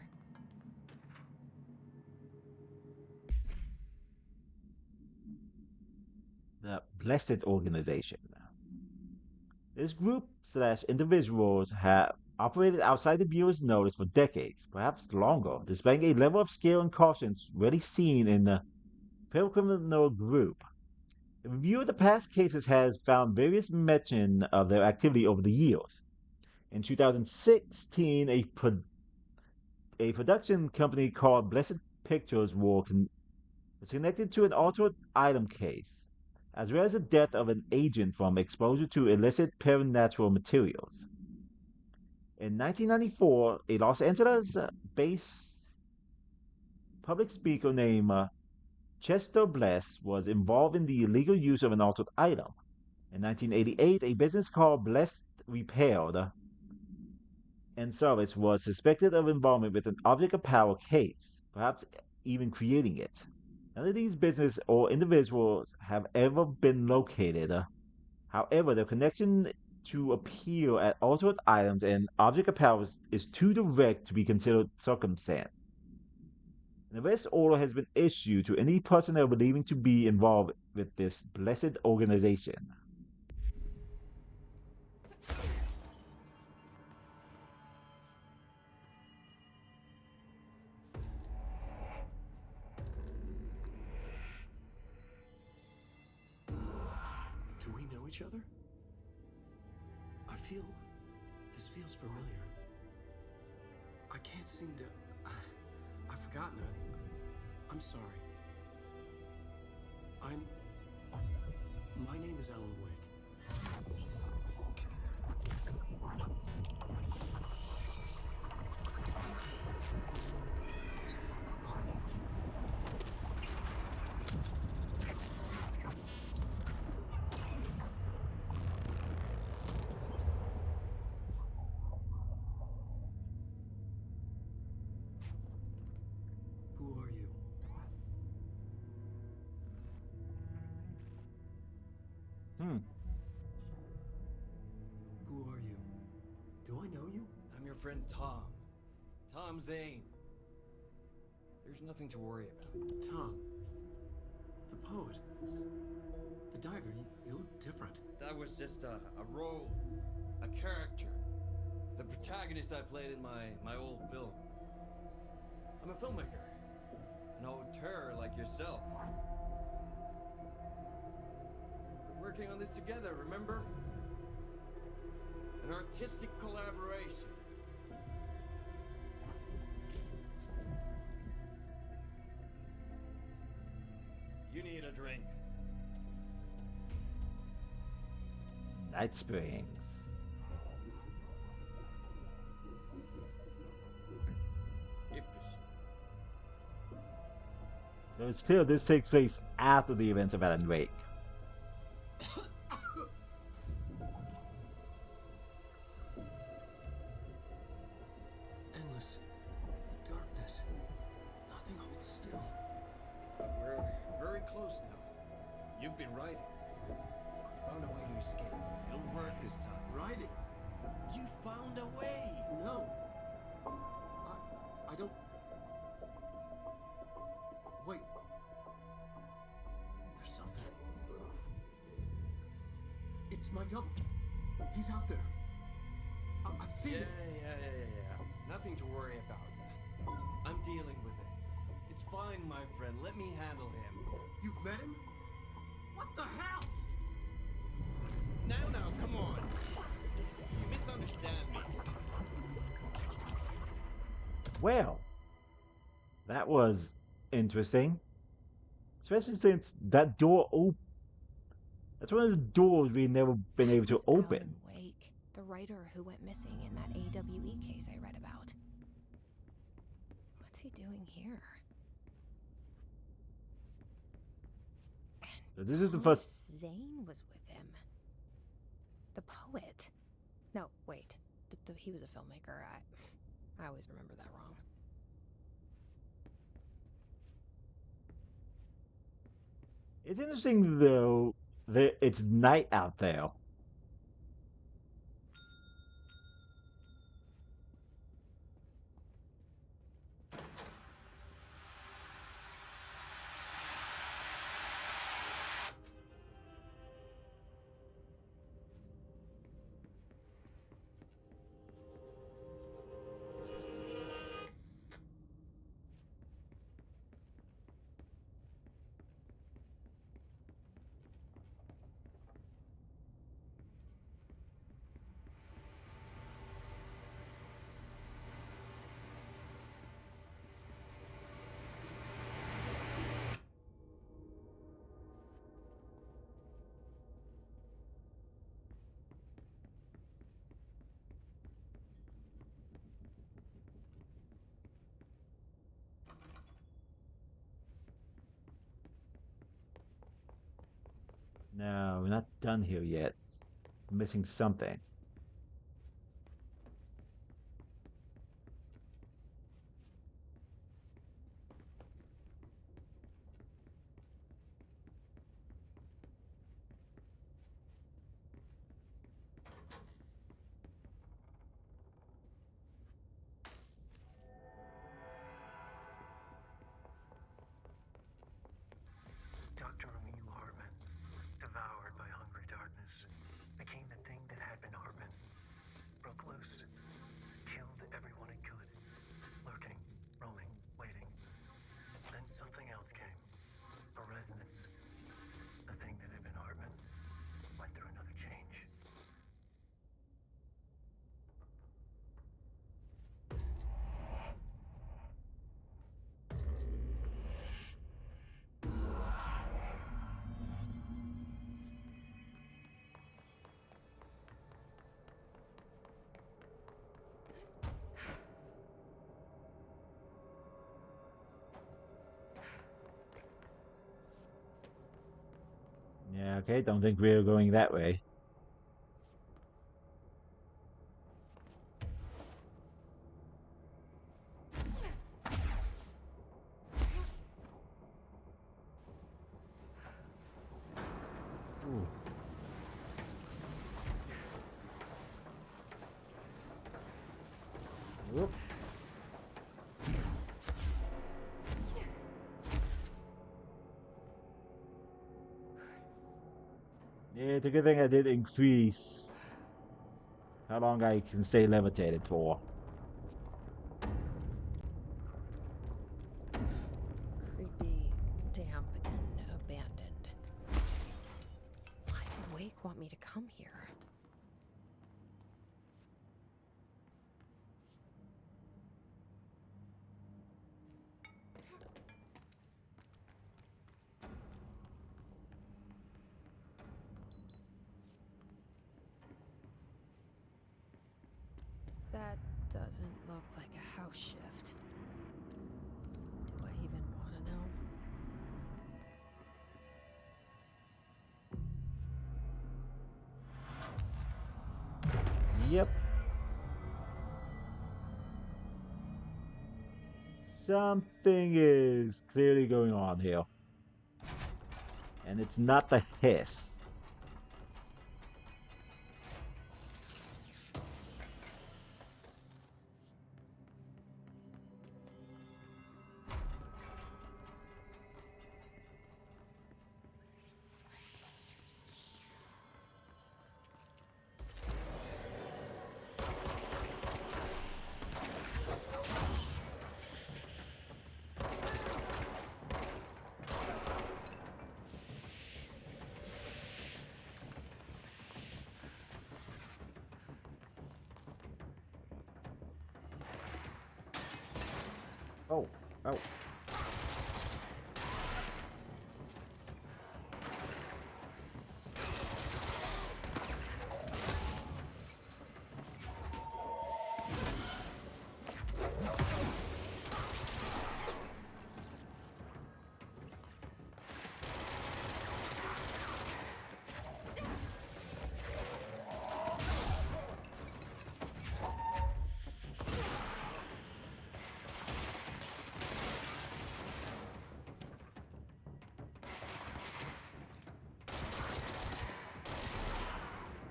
The Blessed Organization. This group / individuals have operated outside the Bureau's notice for decades, perhaps longer, displaying a level of skill and caution rarely seen in the criminal group. The review of the past cases has found various mention of their activity over the years. In 2016, a production company called Blessed Pictures was connected to an altered item case, as well as the death of an agent from exposure to illicit preternatural materials. In 1994, a Los Angeles-based public speaker named Chester Bless was involved in the illegal use of an altered item. In 1988, a business called Blessed Repaired and Service was suspected of involvement with an object of power case, perhaps even creating it. None of these businesses or individuals have ever been located. However, their connection to appear at altered items and object of power is too direct to be considered circumstance. An arrest order has been issued to any personnel believing to be involved with this blessed organization. Do we know each other? This feels familiar. I can't seem to... I've forgotten it. I'm sorry. My name is Alan Wake. Who are you? Who are you? Do I know you? I'm your friend Tom. Tom Zane. There's nothing to worry about. Tom. The poet. The diver. You look different. That was just a role. A character. The protagonist I played in my old film. I'm a filmmaker. An auteur like yourself. We're working on this together, remember? An artistic collaboration. You need a drink. Night Springs. So it's clear this takes place after the events of Alan Wake. Endless darkness. Nothing holds still. But we're very close now. You've been writing. You found a way to escape. It'll work this time. Writing? You found a way! No. I don't... Wait. There's something. It's my double. He's out there. I've seen it. Yeah. Nothing to worry about. I'm dealing with it. It's fine, my friend. Let me handle him. You've met him? What the hell? Now, come on. You misunderstand me. Well, that was interesting. Especially since that door that's one of the doors we've never been able to open. Alan Wake, the writer who went missing in that AWE case I read about. What's he doing here? So this is the first. Zane was with him. The poet. No, wait. He was a filmmaker. I always remember that wrong. It's interesting though that it's night out there. No, we're not done here yet. We're missing something. Dr. Emil Hartman, devoured by hungry darkness, became the thing that had been harming Yeah, okay, don't think we're going that way. Ooh. Whoop. Yeah, it's a good thing I did increase how long I can stay levitated for. Creepy, damp, and abandoned. Why did Wake want me to come here? That doesn't look like a house shift. Do I even want to know? Yep. Something is clearly going on here. And it's not the hiss. Oh, oh.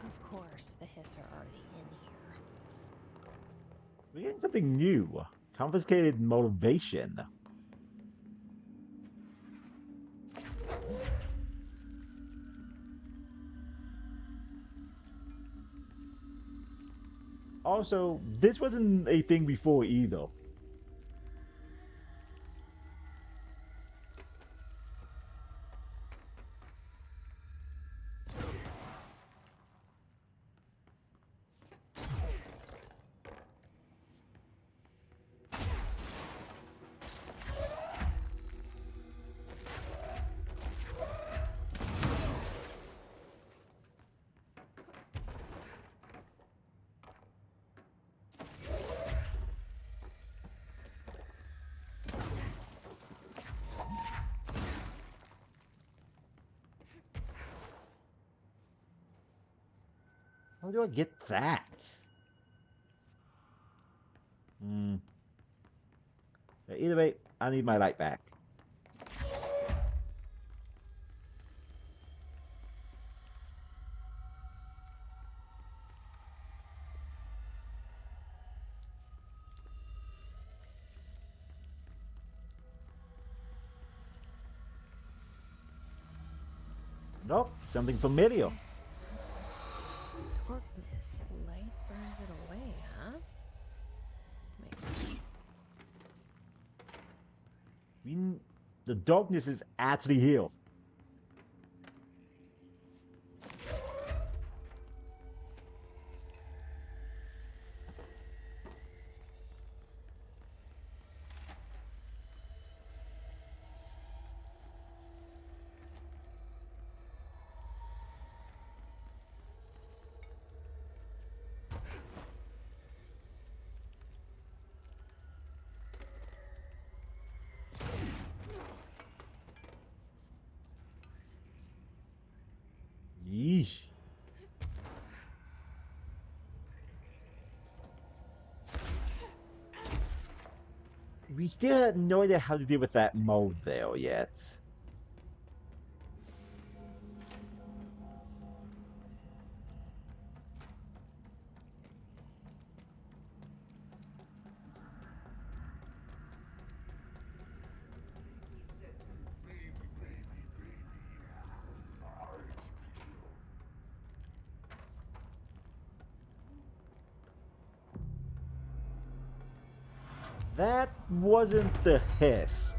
Of course, the hiss are already in here. We're getting something new. Confiscated motivation. Also, this wasn't a thing before either. How do I get that? Hmm. Either way, I need my light back. Nope, something familiar. Darkness. Light burns it away, huh? Makes sense. The darkness is actually here. We still have no idea how to deal with that mode there yet. That wasn't the hiss.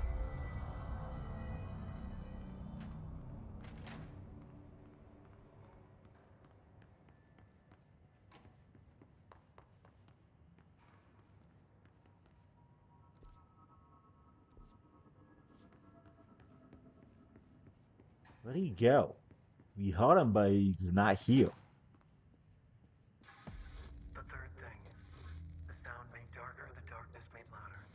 Where'd he go? We heard him, but he's not here. The third thing. The sound made darker, the darkness made louder.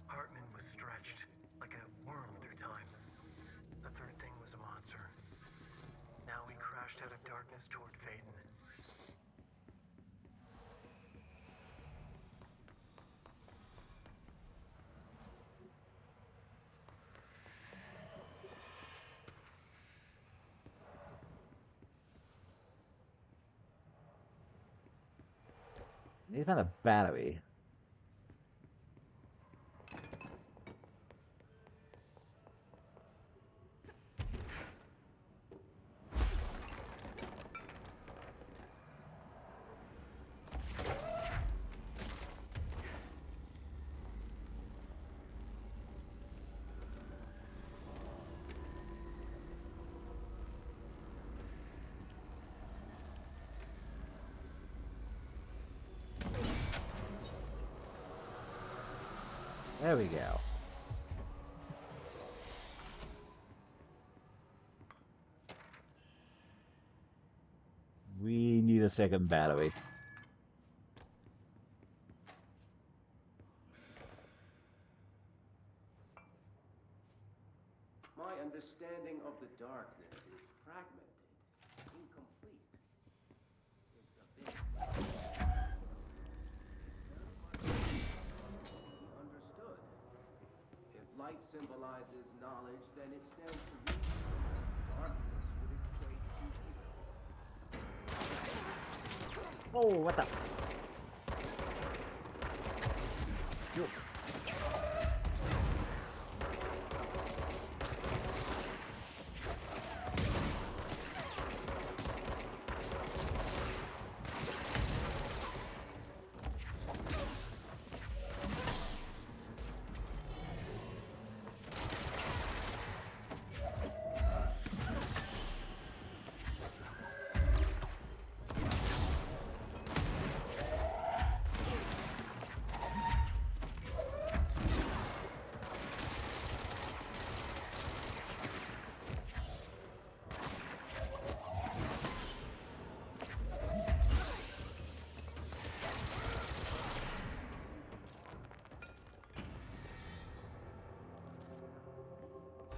Hartman was stretched, like a worm through time. The third thing was a monster. Now he crashed out of darkness toward Phaeton. They found a battery. There we go. We need a second battery. My understanding of the darkness is fragmented, incomplete. This abyss. Understood. If light symbolizes knowledge, then it stands to reason that darkness would equate to ignorance. Oh, what the? Yo.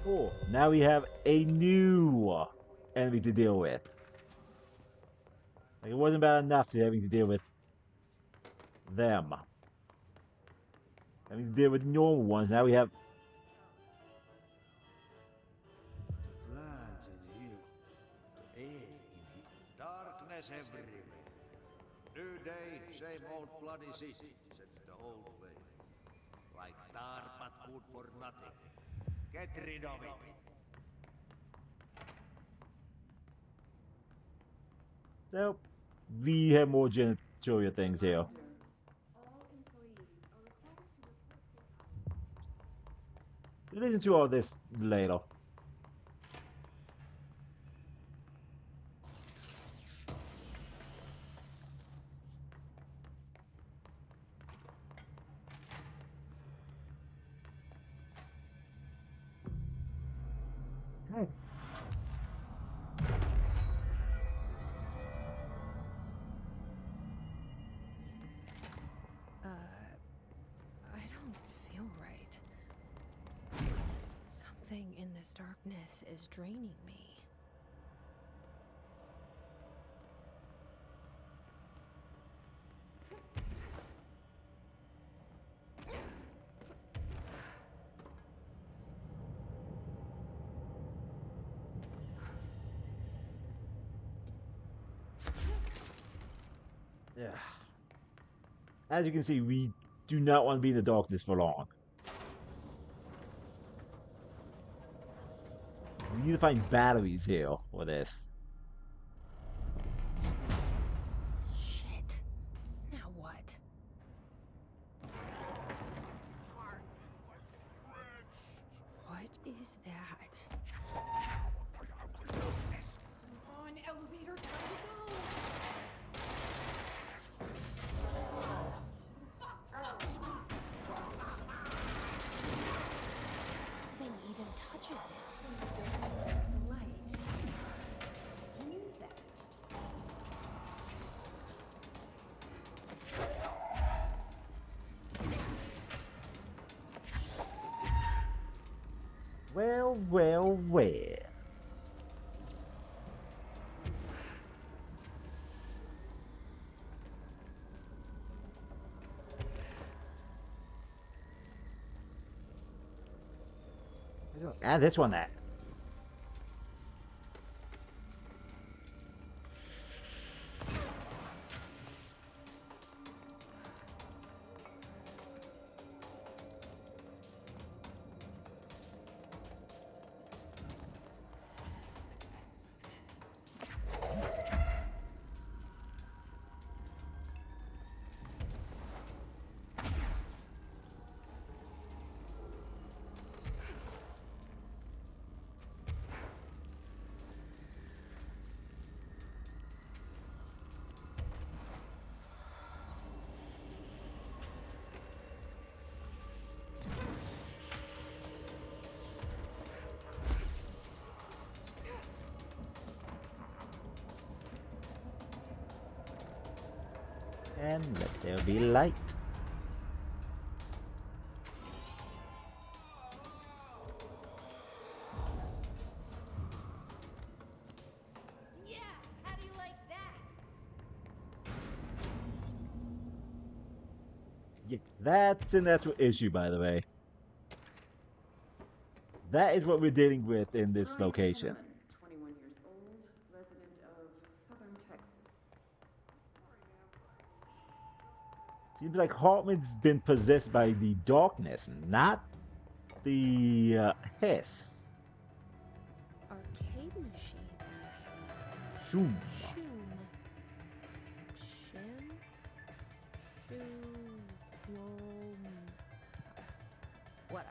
Cool. Now we have a new enemy to deal with. Like, it wasn't bad enough to having to deal with them. Having to deal with normal ones. Now we have. Lads in here. Air in here. Darkness everywhere. New day, same old bloody city, said the old way. Like tar but good for nothing. Get rid of it. So, we have more janitorial things here. We'll listen to all this later. Hey. I don't feel right. Something in this darkness is draining me. Yeah. As you can see, we do not want to be in the darkness for long. We need to find batteries here for this. Shit. Now what? What is that? Come on, elevator, time to go. Thing even touches it. The light. Use that. Well, well, well. Add this one that. And let there be light. Yeah, how do you like that? Yeah, that's an actual issue, by the way. That is what we're dealing with in this Brian location. Penniman, 21 years old, resident of southern Texas. Seems like Hartman's been possessed by the darkness, not the hiss. Arcade machines. Shoom. Shoom. Shim. Shoom. Whatever.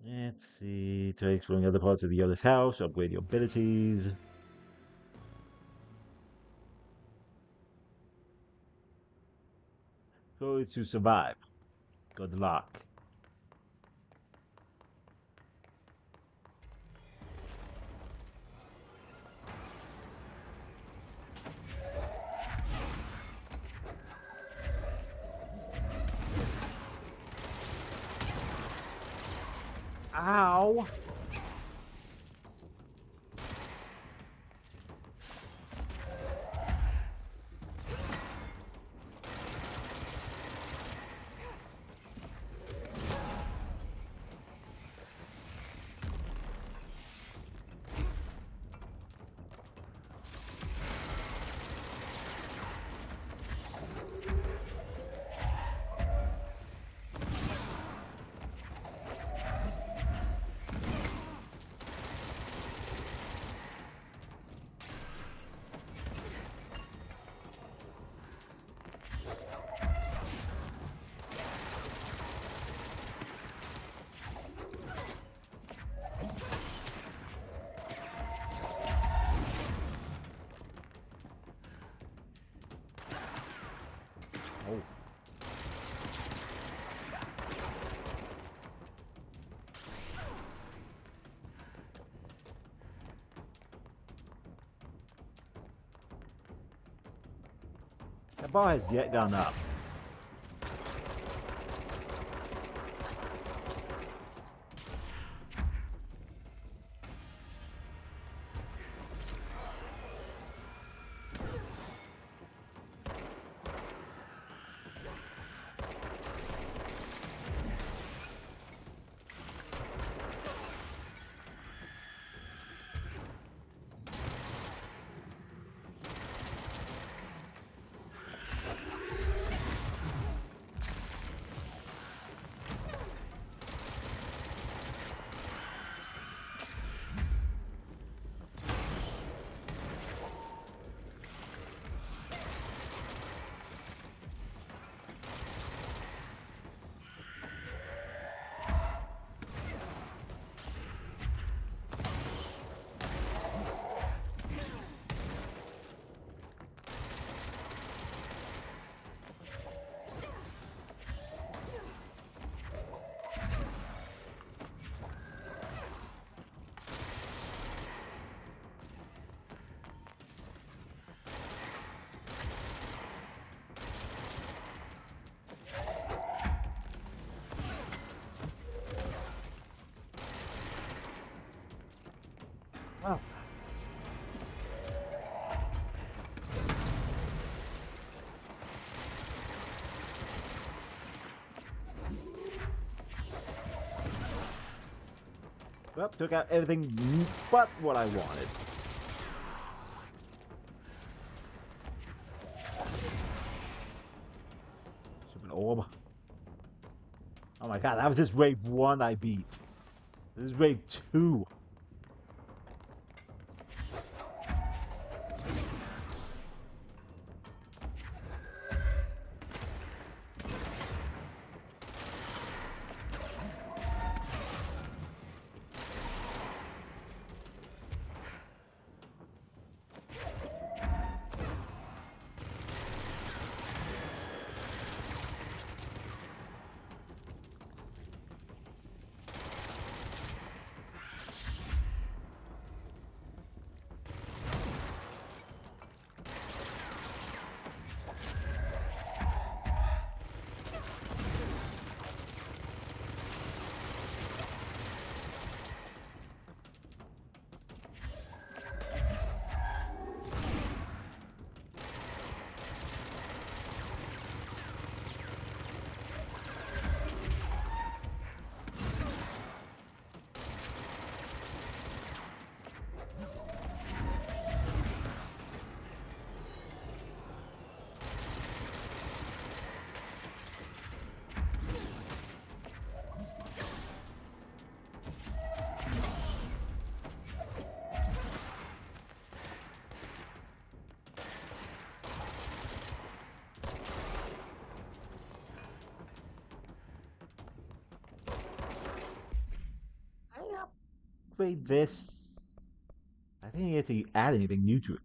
Let's see. To exploring other parts of the other's house, upgrade your abilities. Go to survive. Good luck. Ow! Oh. The bar has yet gone up. Well, took out everything but what I wanted. Stupid orb. Oh my god, that was just wave 1 I beat. This is wave 2. Upgrade this. I think you have to add anything new to it.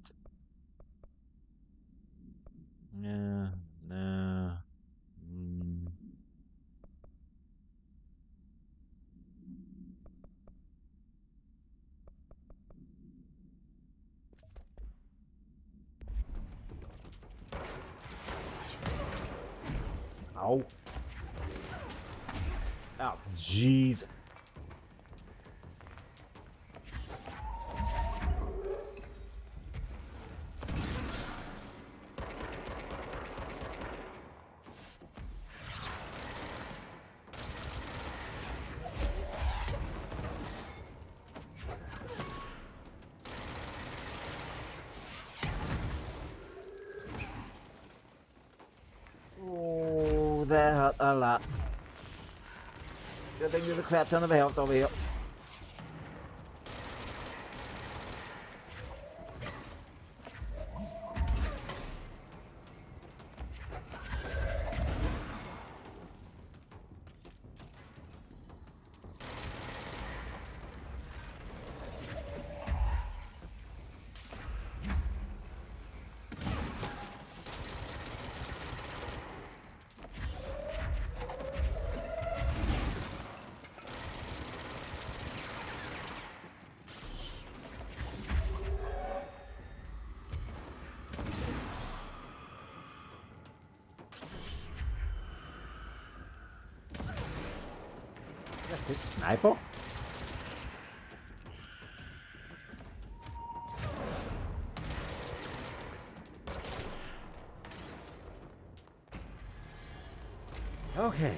Yeah, no. Ow. Oh, jeez. Oh, that hurt a lot. Good thing there's a crap ton of health over here. This sniper? Okay.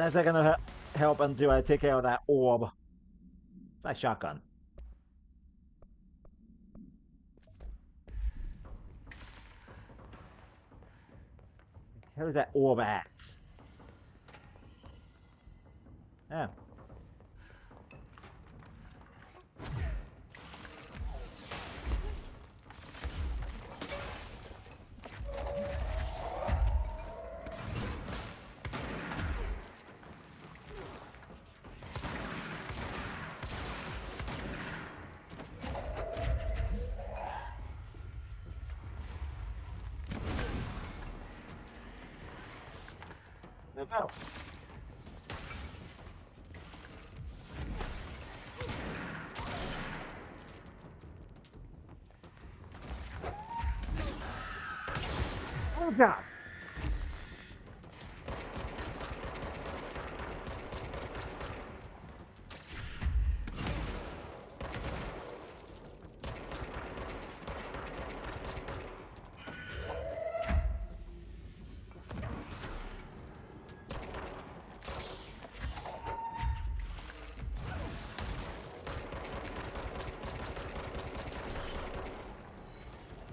That's not gonna help until I take care of that orb. My shotgun. Where's that orb at? Yeah. God.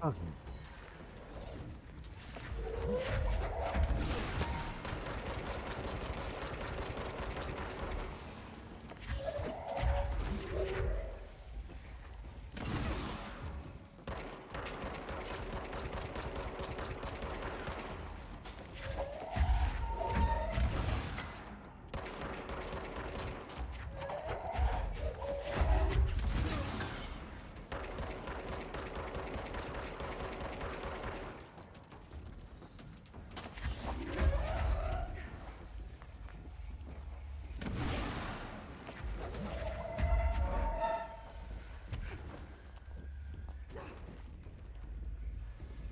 Okay.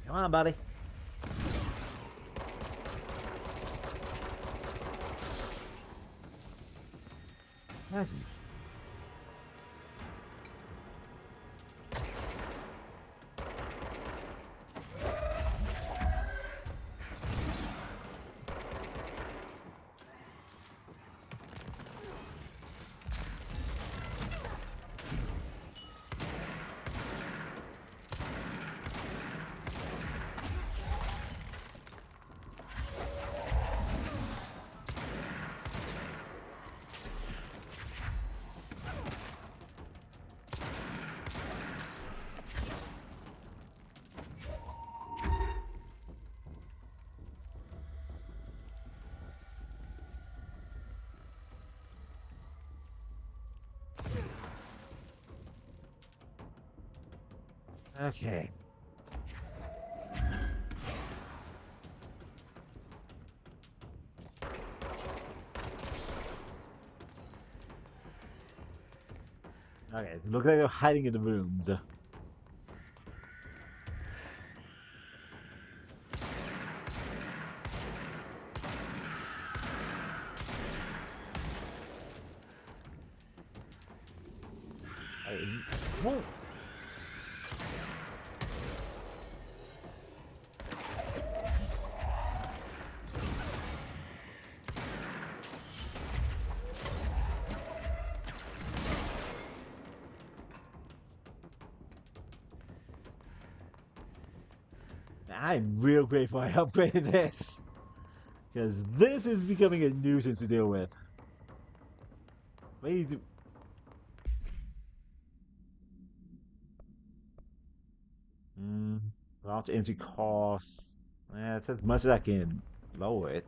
Come on, buddy. Okay. Okay. Okay, look like they're hiding in the rooms. Whoa. I'm real grateful I upgraded this. Because this is becoming a nuisance to deal with. Wait, launch entry costs. That's as much as I can lower it.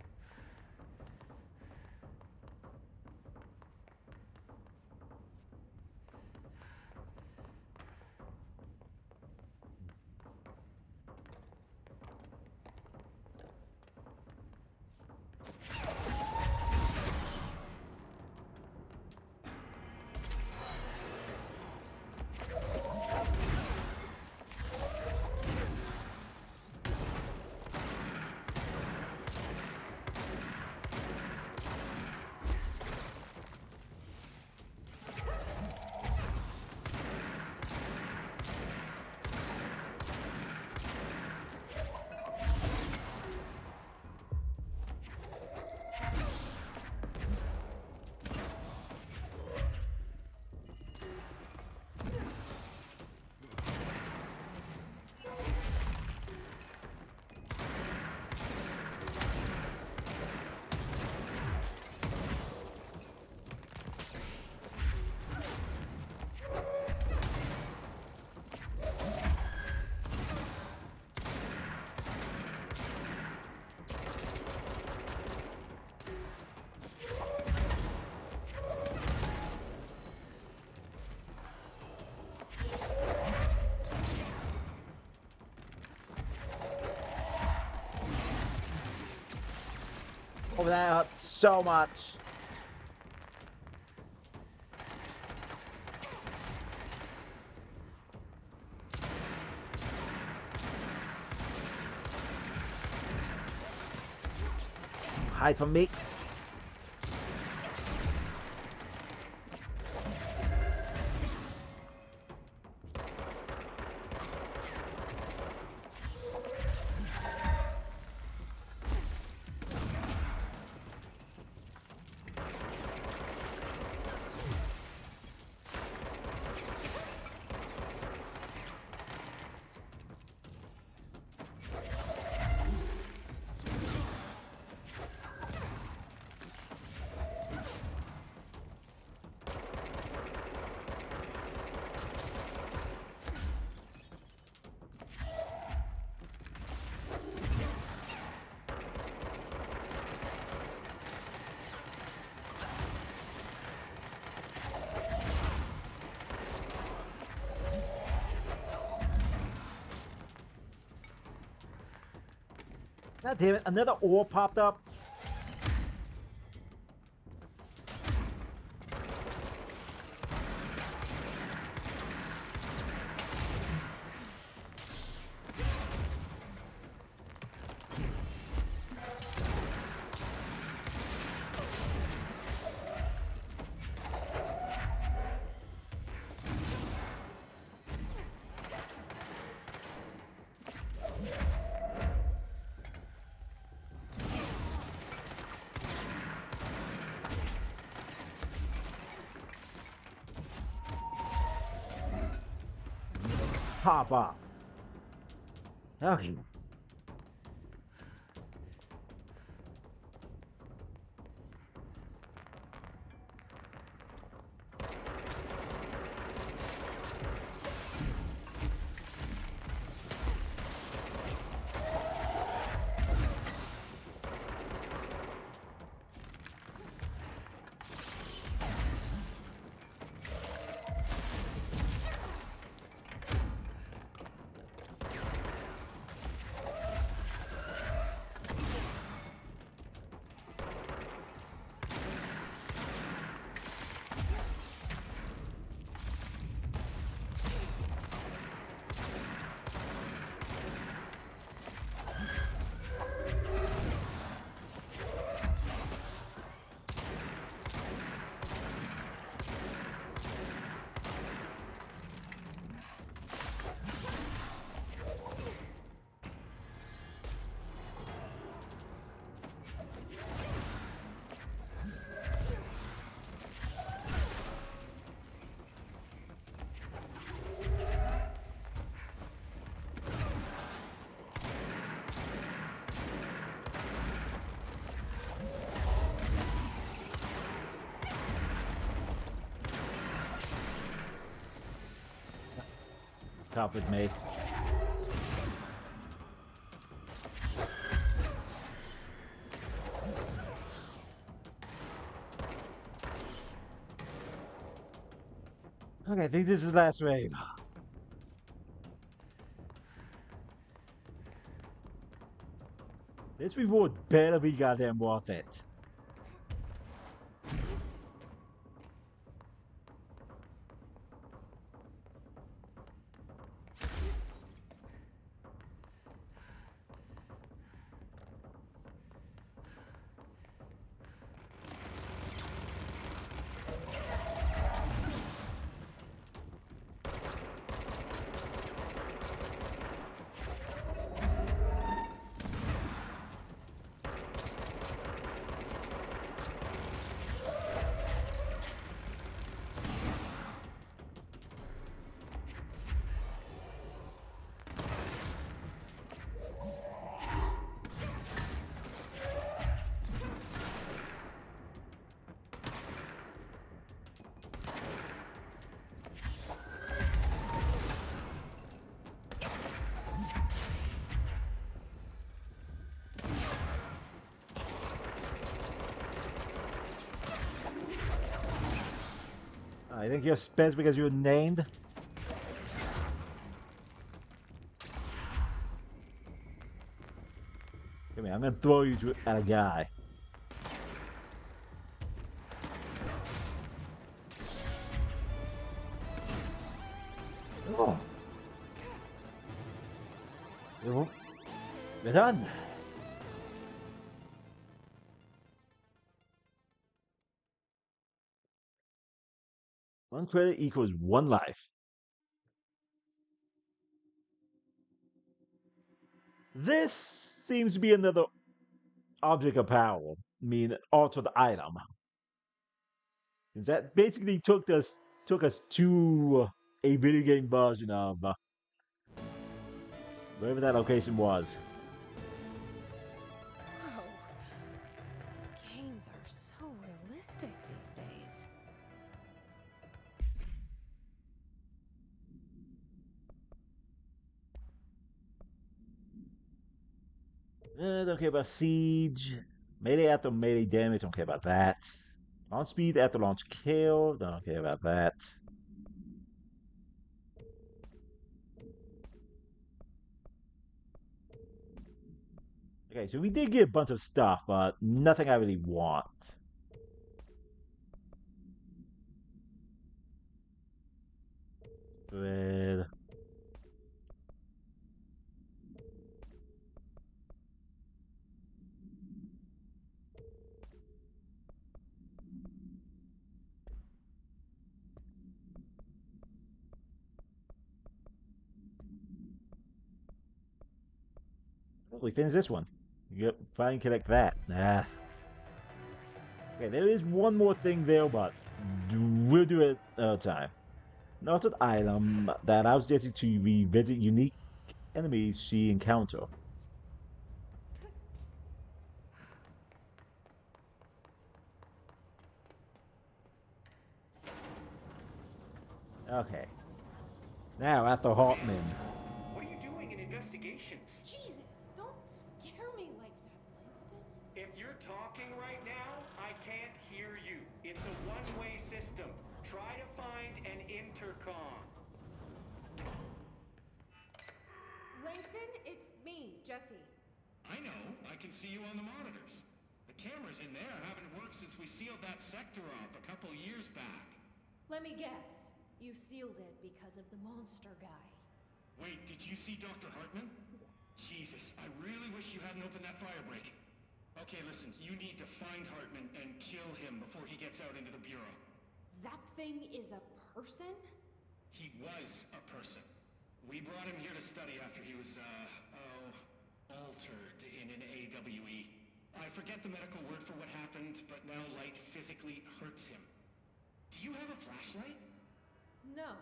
Oh, that hurt so much. Hide from me. God damn it, another ore popped up. Pop up. Okay. Top with me. Okay, I think this is the last wave. This reward better be goddamn worth it. I think you're spent because you're named. Come here, I'm gonna throw you at a guy. Oh. We're done. One credit equals one life. This seems to be another object of power. I mean, altered item. Because that basically took us to a video game version of wherever that location was. Wow. Games are so realistic these days. Don't care about siege. Melee after melee damage, don't care about that. Launch speed after launch kill, don't care about that. Okay, so we did get a bunch of stuff, but nothing I really want. Red. Well, we finished this one. Yep, finally collect that. Okay, there is one more thing there, but we'll do it another time. An altered item that allows Jessie to revisit unique enemies she encountered. Okay. Now, after Hartman. What are you doing in investigations? Jesus, don't scare me like that, Langston. If you're talking right now, I can't hear you. It's a one-way system. Try to find an intercom. Langston, it's me, Jessie. I know. I can see you on the monitors. The cameras in there haven't worked since we sealed that sector off a couple years back. Let me guess. You sealed it because of the monster guy. Wait, did you see Dr. Hartman? Jesus, I really wish you hadn't opened that fire break. Okay, listen, you need to find Hartman and kill him before he gets out into the Bureau. That thing is a person? He was a person. We brought him here to study after he was, altered in an AWE. I forget the medical word for what happened, but now light physically hurts him. Do you have a flashlight? No.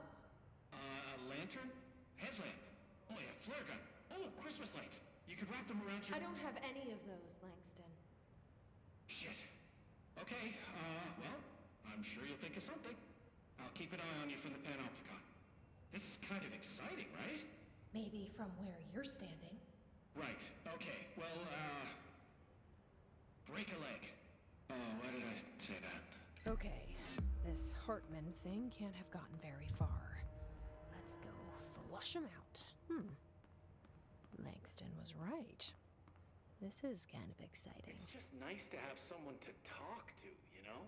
A lantern? Headlamp? Oh yeah, flare gun. Oh, Christmas lights. You could wrap them around your... I don't have any of those, Langston. Shit. Okay, well, I'm sure you'll think of something. I'll keep an eye on you from the Panopticon. This is kind of exciting, right? Maybe from where you're standing. Right, okay. Well, break a leg. Oh, why did I say that? Okay, this Hartman thing can't have gotten very far. Let's go flush him out. Langston was right. This is kind of exciting. It's just nice to have someone to talk to, you know?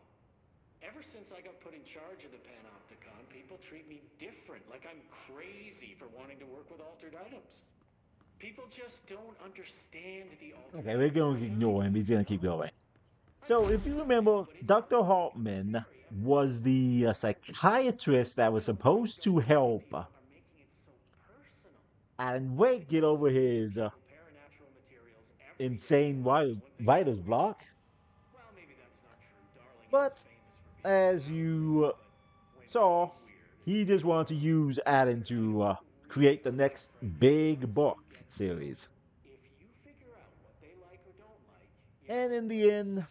Ever since I got put in charge of the Panopticon, people treat me different, like I'm crazy for wanting to work with altered items. People just don't understand the altered Okay, we're going to ignore him. He's going to keep going. So, if you remember, Dr. Hartman was the psychiatrist that was supposed to help Alan Wake get over his insane writer's block. But, as you saw, he just wanted to use Alan to create the next big book series. And in the end,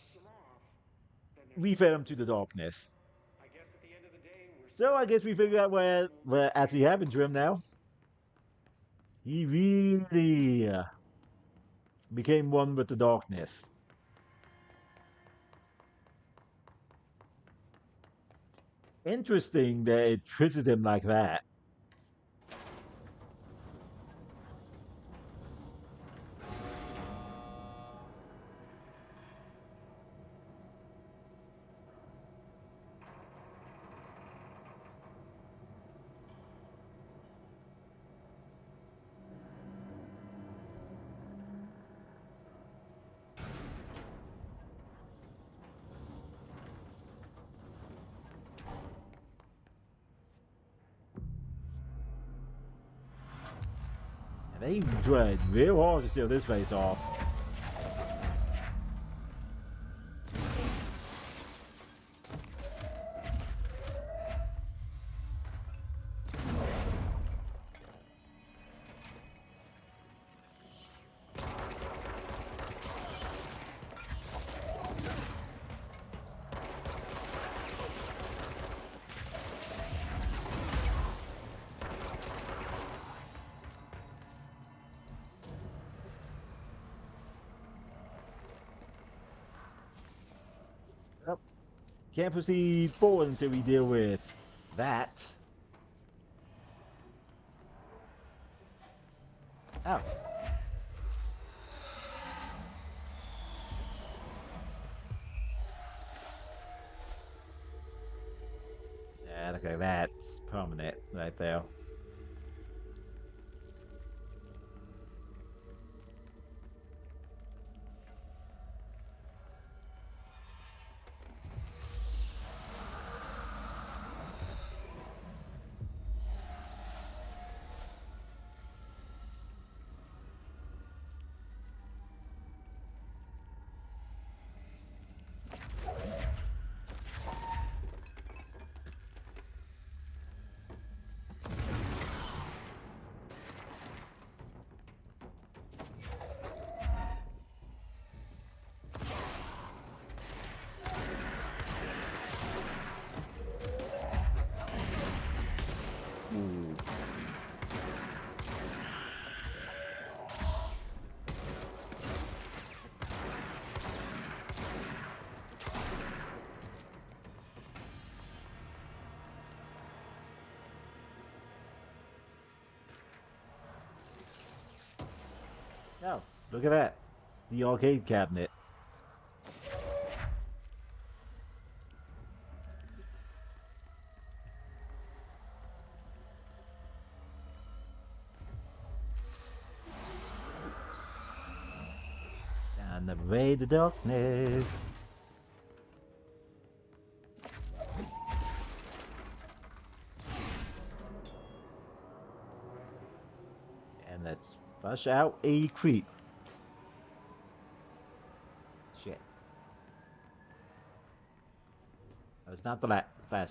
we fed him to the darkness. So I guess we figured out what actually happened to him now. He really became one with the darkness. Interesting that it twisted him like that. They tried real hard to steal this face off. Yep. Can't proceed forward until we deal with that. Oh. Yeah, okay, that's permanent right there. Ooh. Oh, look at that. The arcade cabinet. Down the way to darkness. And let's flush out a creep. Shit. That was not the flash.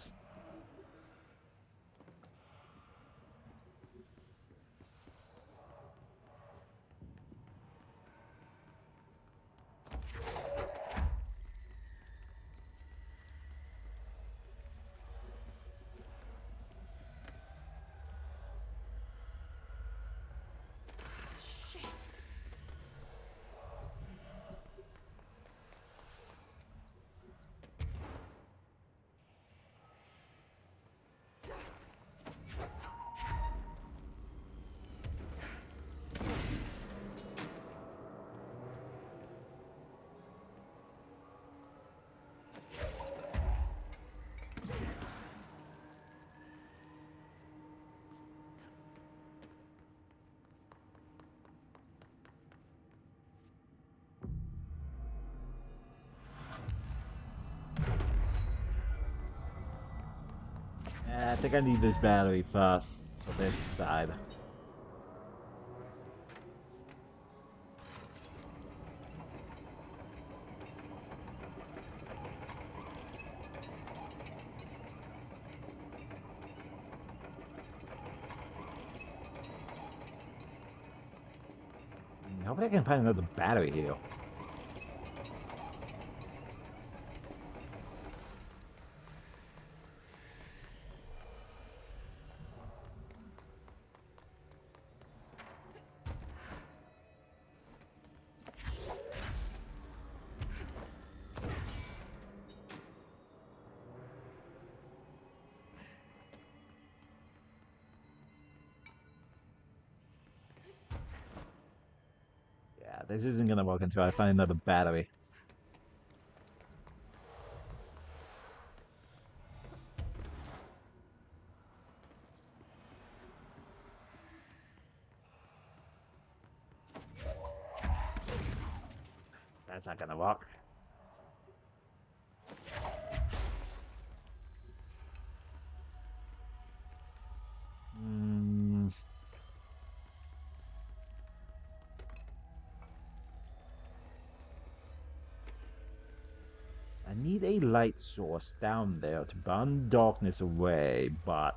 I think I need this battery first for this side. Hopefully I can find another battery here. Yeah, this isn't gonna work until I find another battery. That's not gonna work. I need a light source down there to burn darkness away, but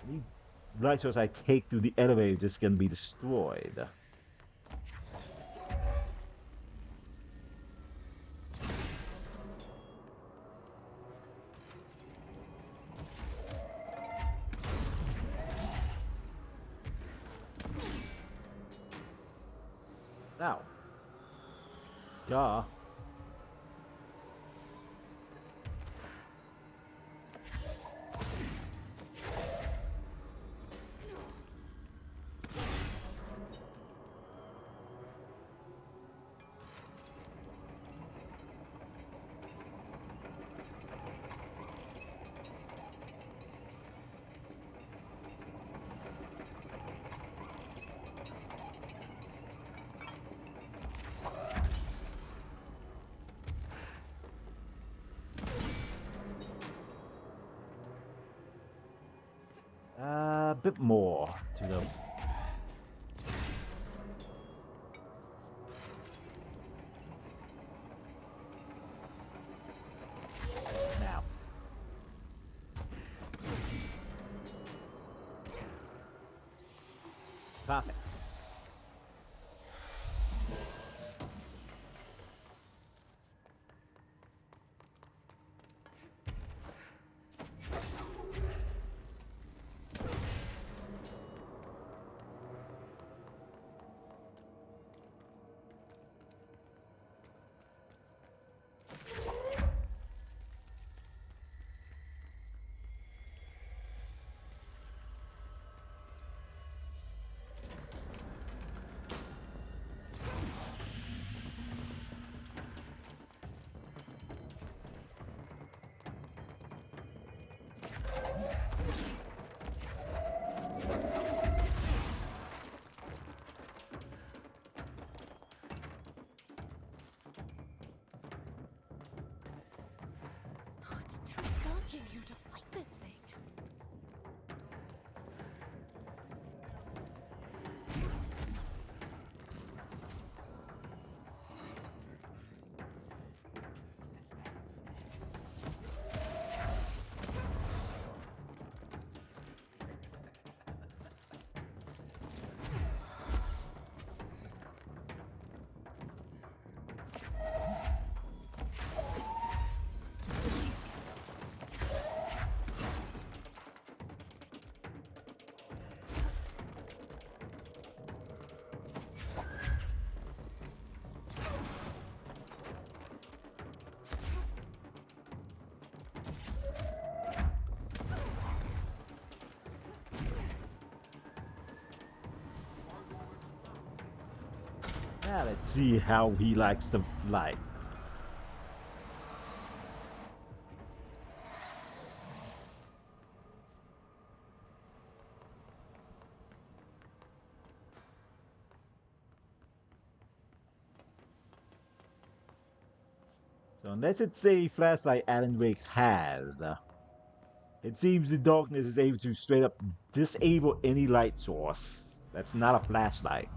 any light source I take through the elevator is just gonna be destroyed. Now, duh. A bit more to the. Now. Perfect. It's too dark in here to fight this thing. Now let's see how he likes the light. So unless it's a flashlight Alan Wake has, it seems the darkness is able to straight up disable any light source. That's not a flashlight.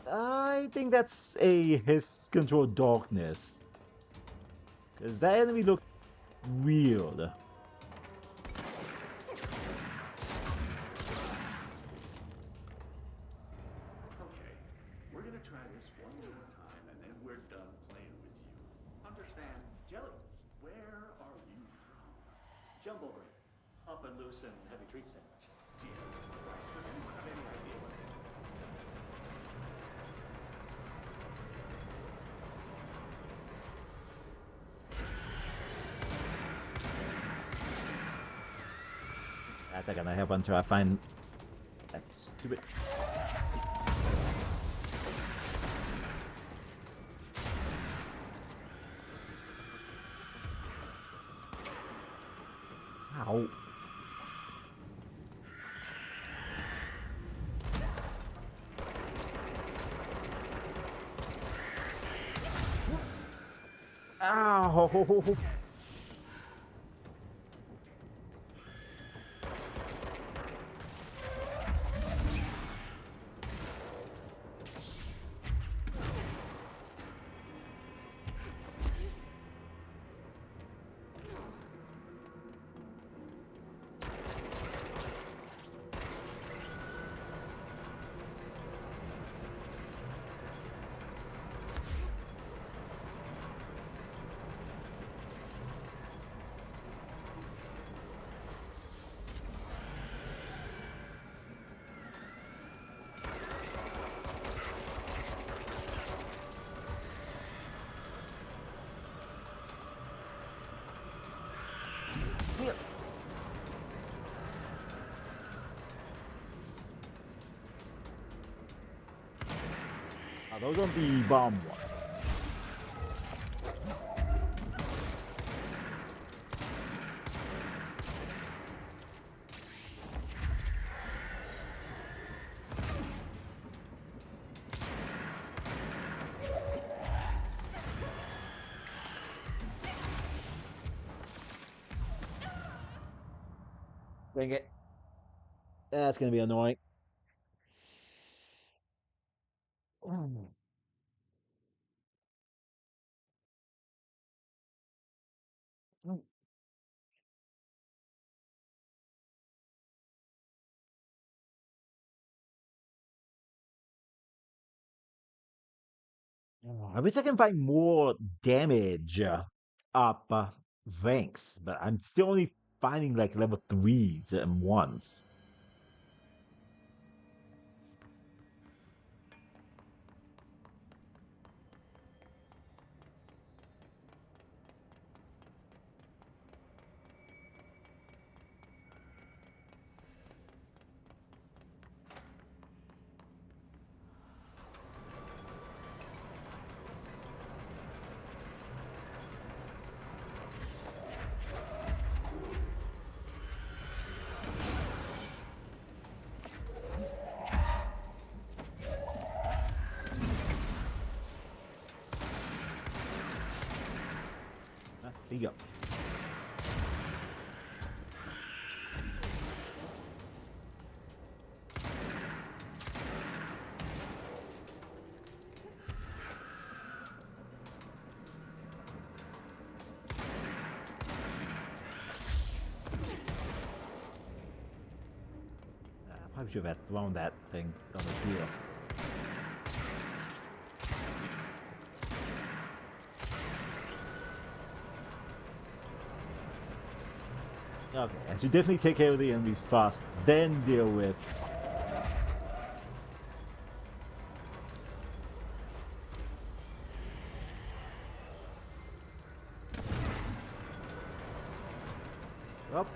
I think that's a his controlled darkness. Because that enemy looked weird. Okay, we're gonna try this one more time, and then we're done playing with you. Understand? Jelly, where are you from? Jumbo bread. Up and loose and heavy treat sandwich. Jesus Christ, does anyone have any idea what this is? That's not gonna help until I find that stupid. Ow. Ow. Those aren't the bomb ones. Dang it. That's gonna be annoying. I wish I can find more damage up ranks, but I'm still only finding like level 3s and 1s. There you go. I probably should have thrown that thing on the field. Okay, I should definitely take care of the enemies first, then deal with. Up.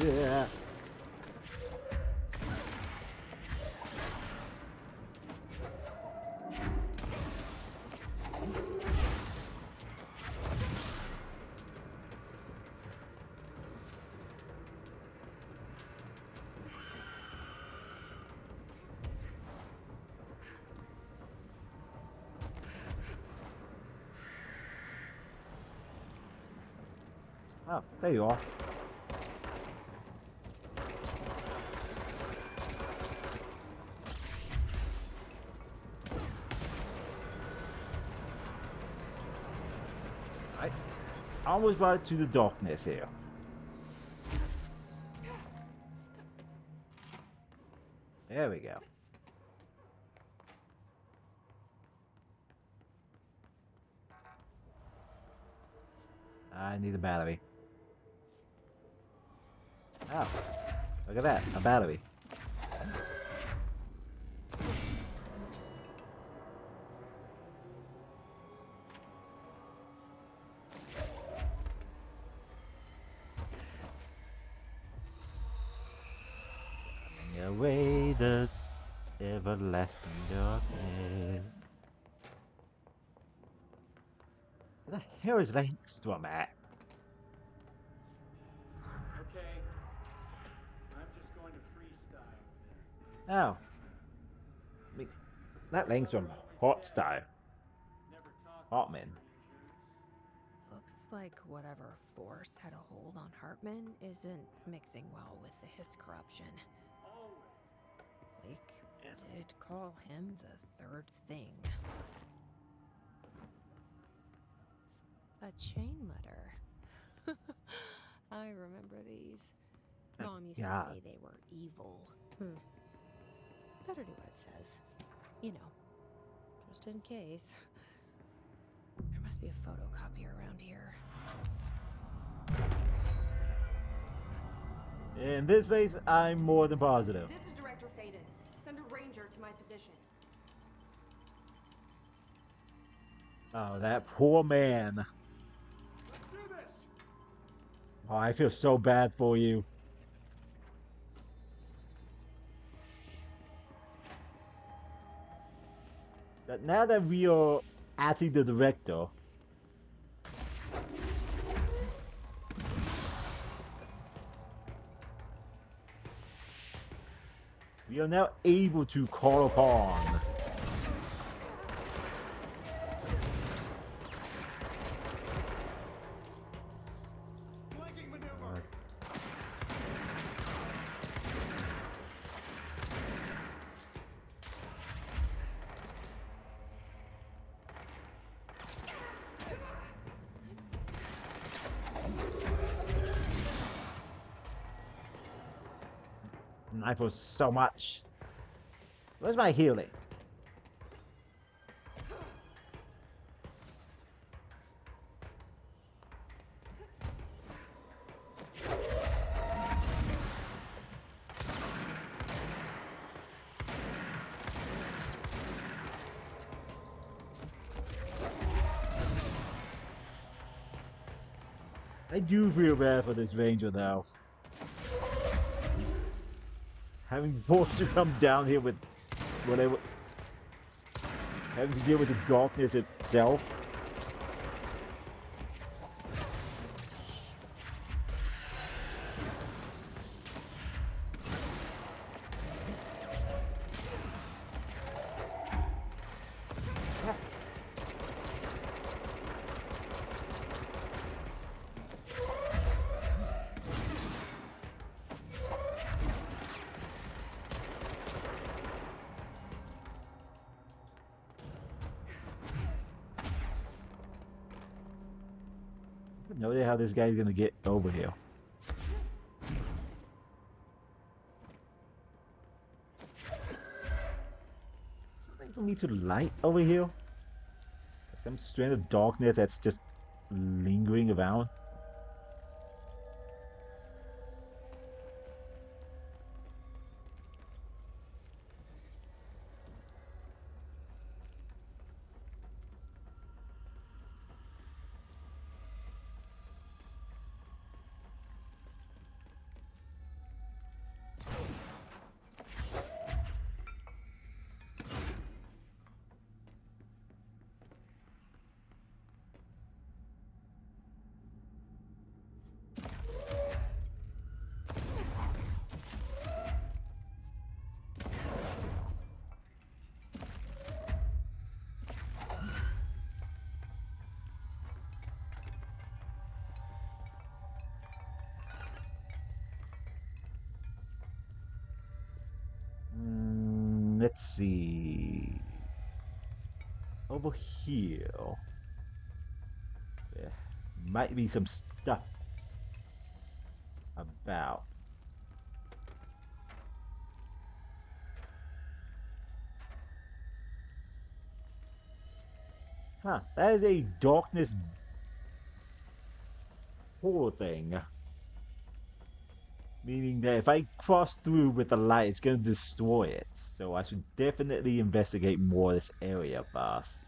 Yeah. Oh, there you are. I almost brought it to the darkness here. There we go. I need a battery. Oh. Look at that, a battery. Away the everlasting darkness. Where the hell is Langstrom at? Okay. I'm just going to freestyle a bit. Oh. I mean, that Langstrom hot style. Hartman. Looks like whatever force had a hold on Hartman isn't mixing well with his corruption. Blake did call him the third thing. A chain letter. I remember these. Mom used to say they were evil. Better do what it says. You know, just in case. There must be a photocopier around here. In this case, I'm more than positive. This is Director Faden. Send a ranger to my position. Oh, that poor man. Let's do this. Oh, I feel so bad for you. But now that we are actually the director, we are now able to call upon Flanking maneuver. I feel so much. Where's my healing? I do feel bad for this ranger now. Having forced to come down here with whatever, having to deal with the darkness itself. No idea how this guy's gonna get over here. Something for me to light over here? Some strand of darkness that's just lingering around. Let's see. Over here. There might be some stuff about. Huh, that is a darkness portal thing. Meaning that if I cross through with the light, it's going to destroy it. So I should definitely investigate more of this area, boss.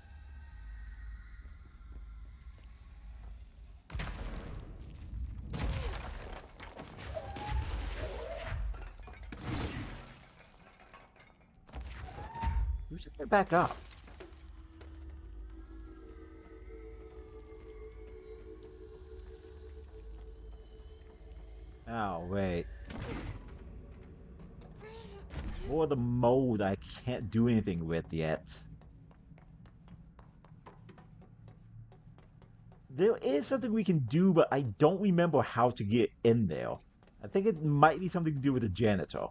We should get back up. Oh, wait. More of the mold I can't do anything with yet. There is something we can do, but I don't remember how to get in there. I think it might be something to do with the janitor.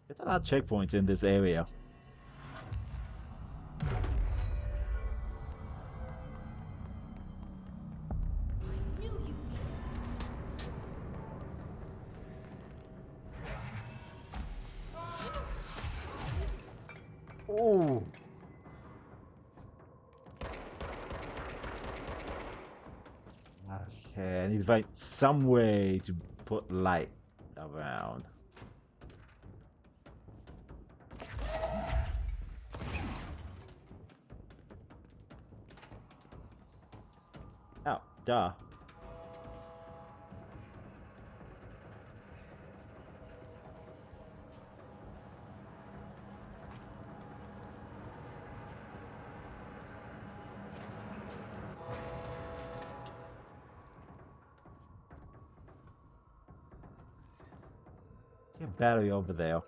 There's a lot of checkpoints in this area. Oh. Okay, I need to find some way to put light around. Oh, duh. See a battery over there.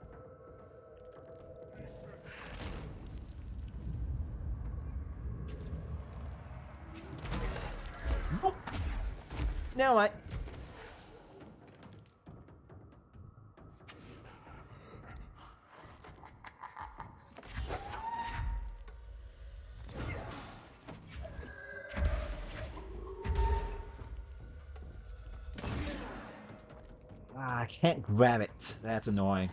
Oh. Now what? Ah, I can't grab it. That's annoying.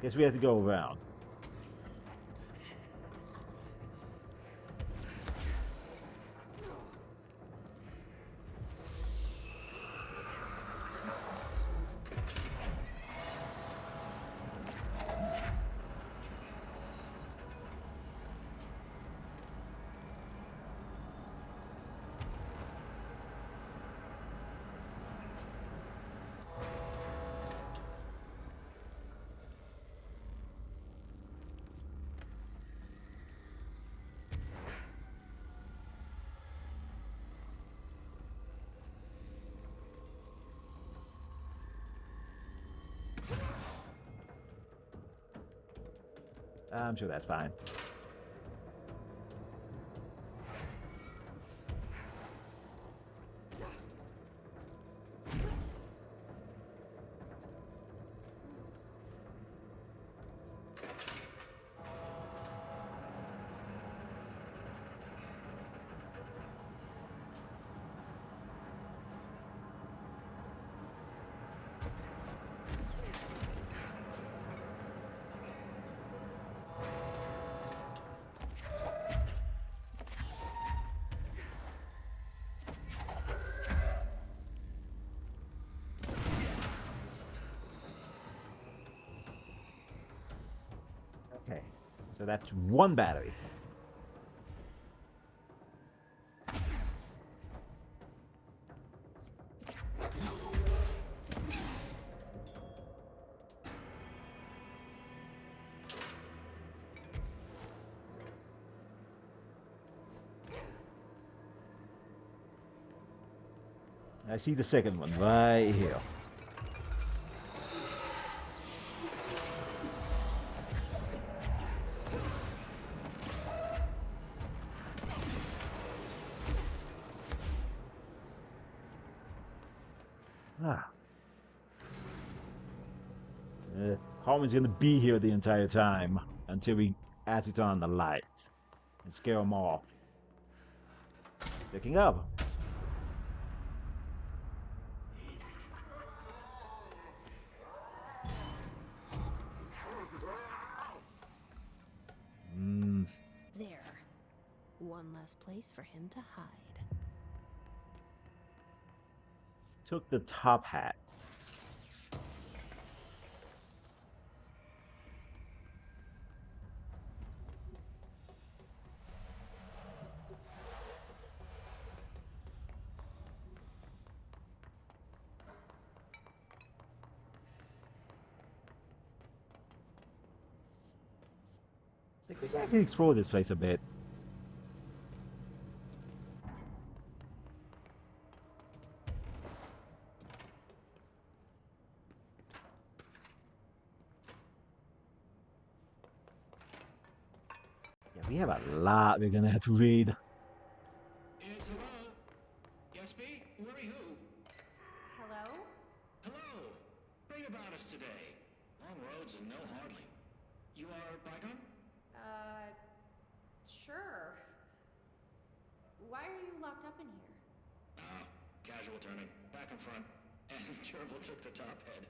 Guess we have to go around. I'm sure that's fine. Okay, so that's one battery. I see the second one right here. Ah. Harmon's gonna be here the entire time until we acid on the light and scare them off. Picking up. one less place for him to hide. Took the top hat. I think I can explore this place a bit. Yeah, we have a lot we're gonna have to read. Yes, hello? Yes, me? Worry who? Hello? Hello! Bring about us today. Long roads and no hardly. You are Bygone? Sure. Why are you locked up in here? Casual turning. Back and front. And Gerbil took the top head.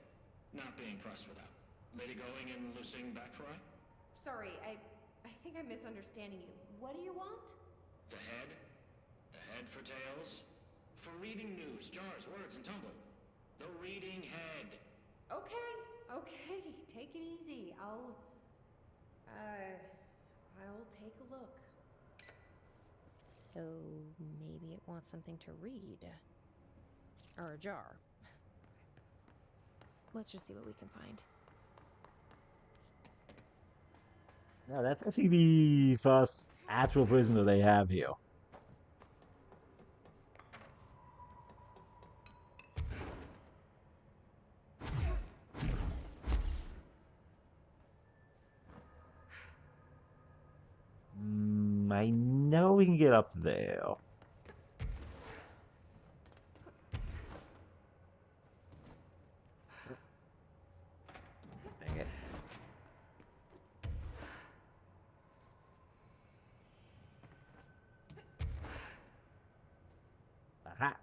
Not being pressed for that. Lady going and loosing back fry? Sorry, I think I'm misunderstanding you. What do you want? The head? The head for tales? For reading news, jars, words, and tumble. The reading head. Okay. Take it easy. I'll take a look. So maybe it wants something to read. Or a jar. Let's just see what we can find. Now that's actually the first actual prisoner they have here. I know we can get up there. Dang it. Aha. I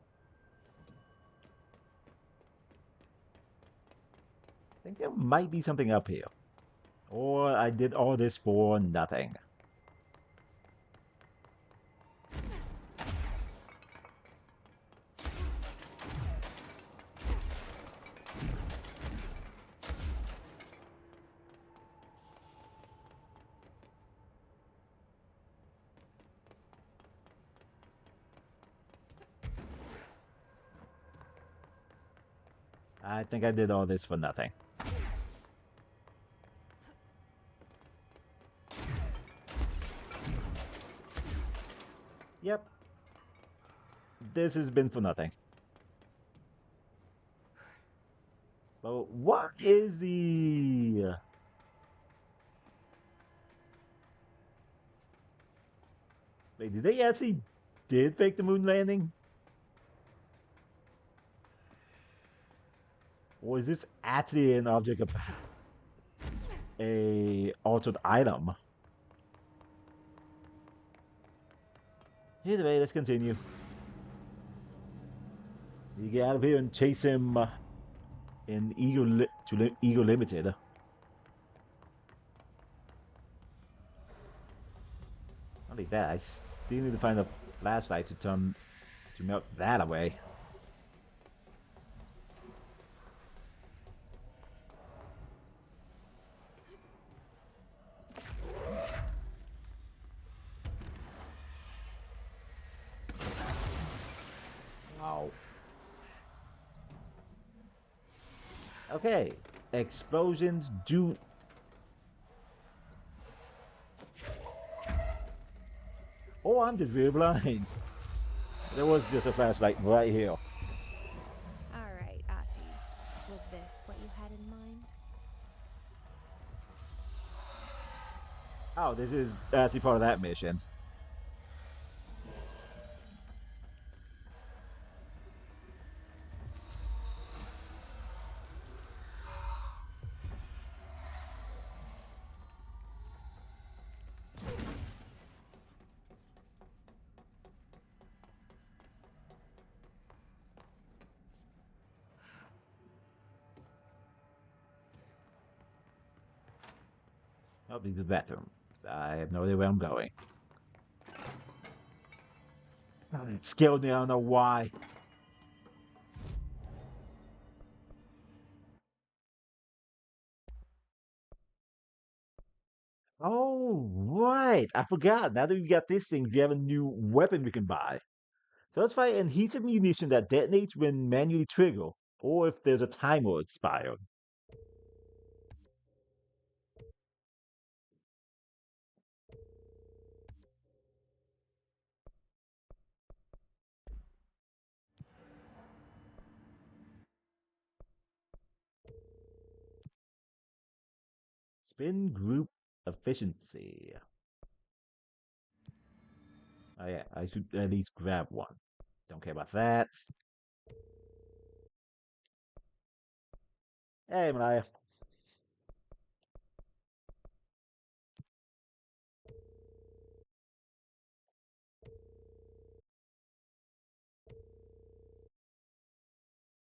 think there might be something up here. Or I did all this for nothing. I think I did all this for nothing. Yep. This has been for nothing. But what is the... Wait, did they actually fake the moon landing? Or is this actually an object of a altered item? Either way, let's continue. You get out of here and chase him in Ego Limited. Not only that, I still need to find a flashlight to melt that away. Wow. Okay, explosions do... Oh, I'm just really blind. There was just a flashlight right here. Alright, Ati. Was this what you had in mind? Oh, this is actually part of that mission. Oh, these are the bathroom. I have no idea where I'm going. It scared me, I don't know why. Oh, right. I forgot. Now that we got this thing, we have a new weapon we can buy. So let's find adhesive munition that detonates when manually triggered, or if there's a timer expired. Spin group efficiency. Oh yeah, I should at least grab one. Don't care about that. Hey, Malaya.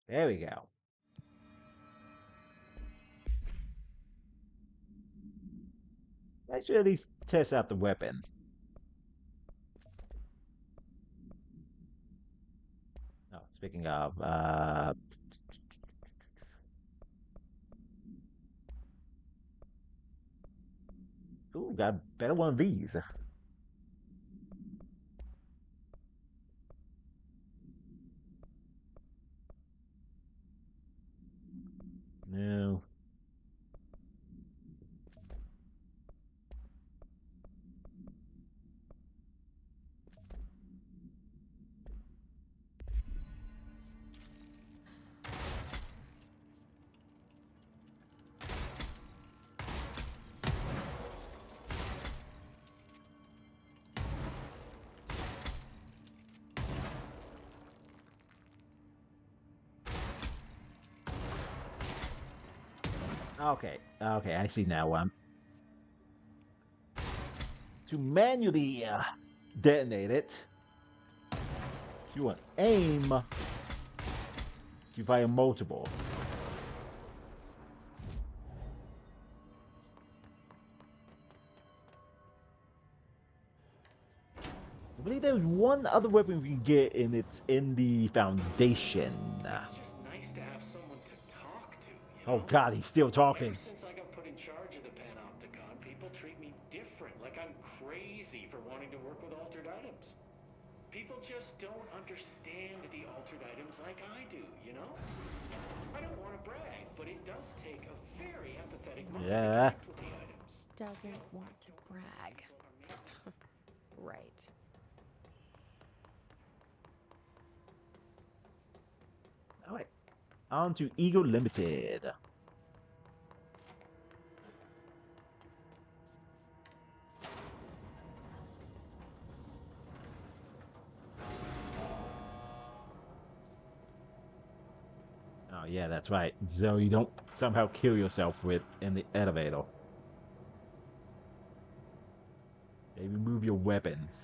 There we go. I should at least test out the weapon. Oh, speaking of, ooh, got a better one of these. No. Okay, okay, I see now. To manually detonate it, you want aim. You fire multiple. I believe there's one other weapon we can get, and it's in the foundation. It's just nice to have someone to talk to, you Oh know? God, he's still talking. Ever since I got put in charge of the Panopticon, people treat me different, like I'm crazy for wanting to work with altered items. People just don't understand the altered items like I do, you know? I don't want to brag, but it does take a very empathetic mind to Yeah. connect with the items. Doesn't want to brag. Right. Alright. On to Ego Limited. Oh yeah, that's right. So you don't somehow kill yourself with in the elevator. They remove your weapons.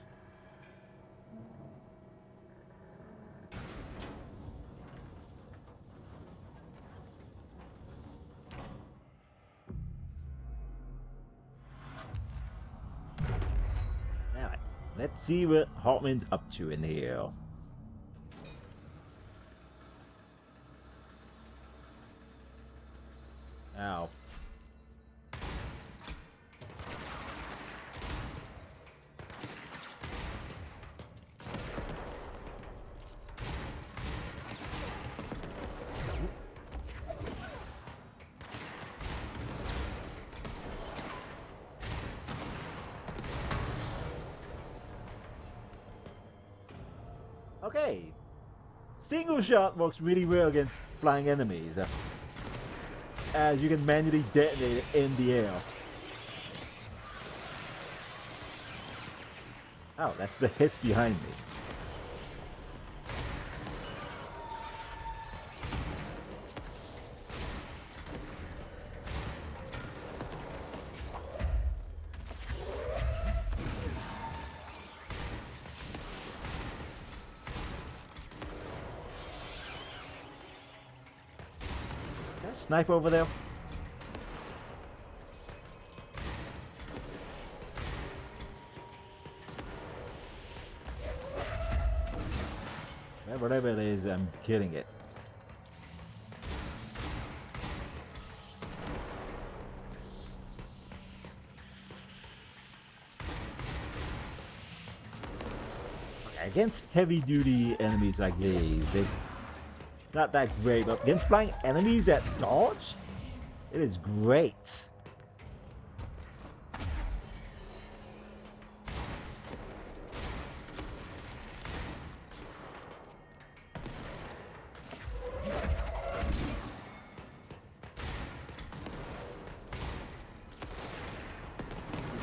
Alright. Let's see what Hartman's up to in here. Ow. Okay. Single shot works really well against flying enemies, as you can manually detonate it in the air. Oh, that's the hiss behind me. That sniper over there? Whatever it is, I'm killing it. Okay, against heavy-duty enemies like these, they're not that great, but against flying enemies that dodge, it is great.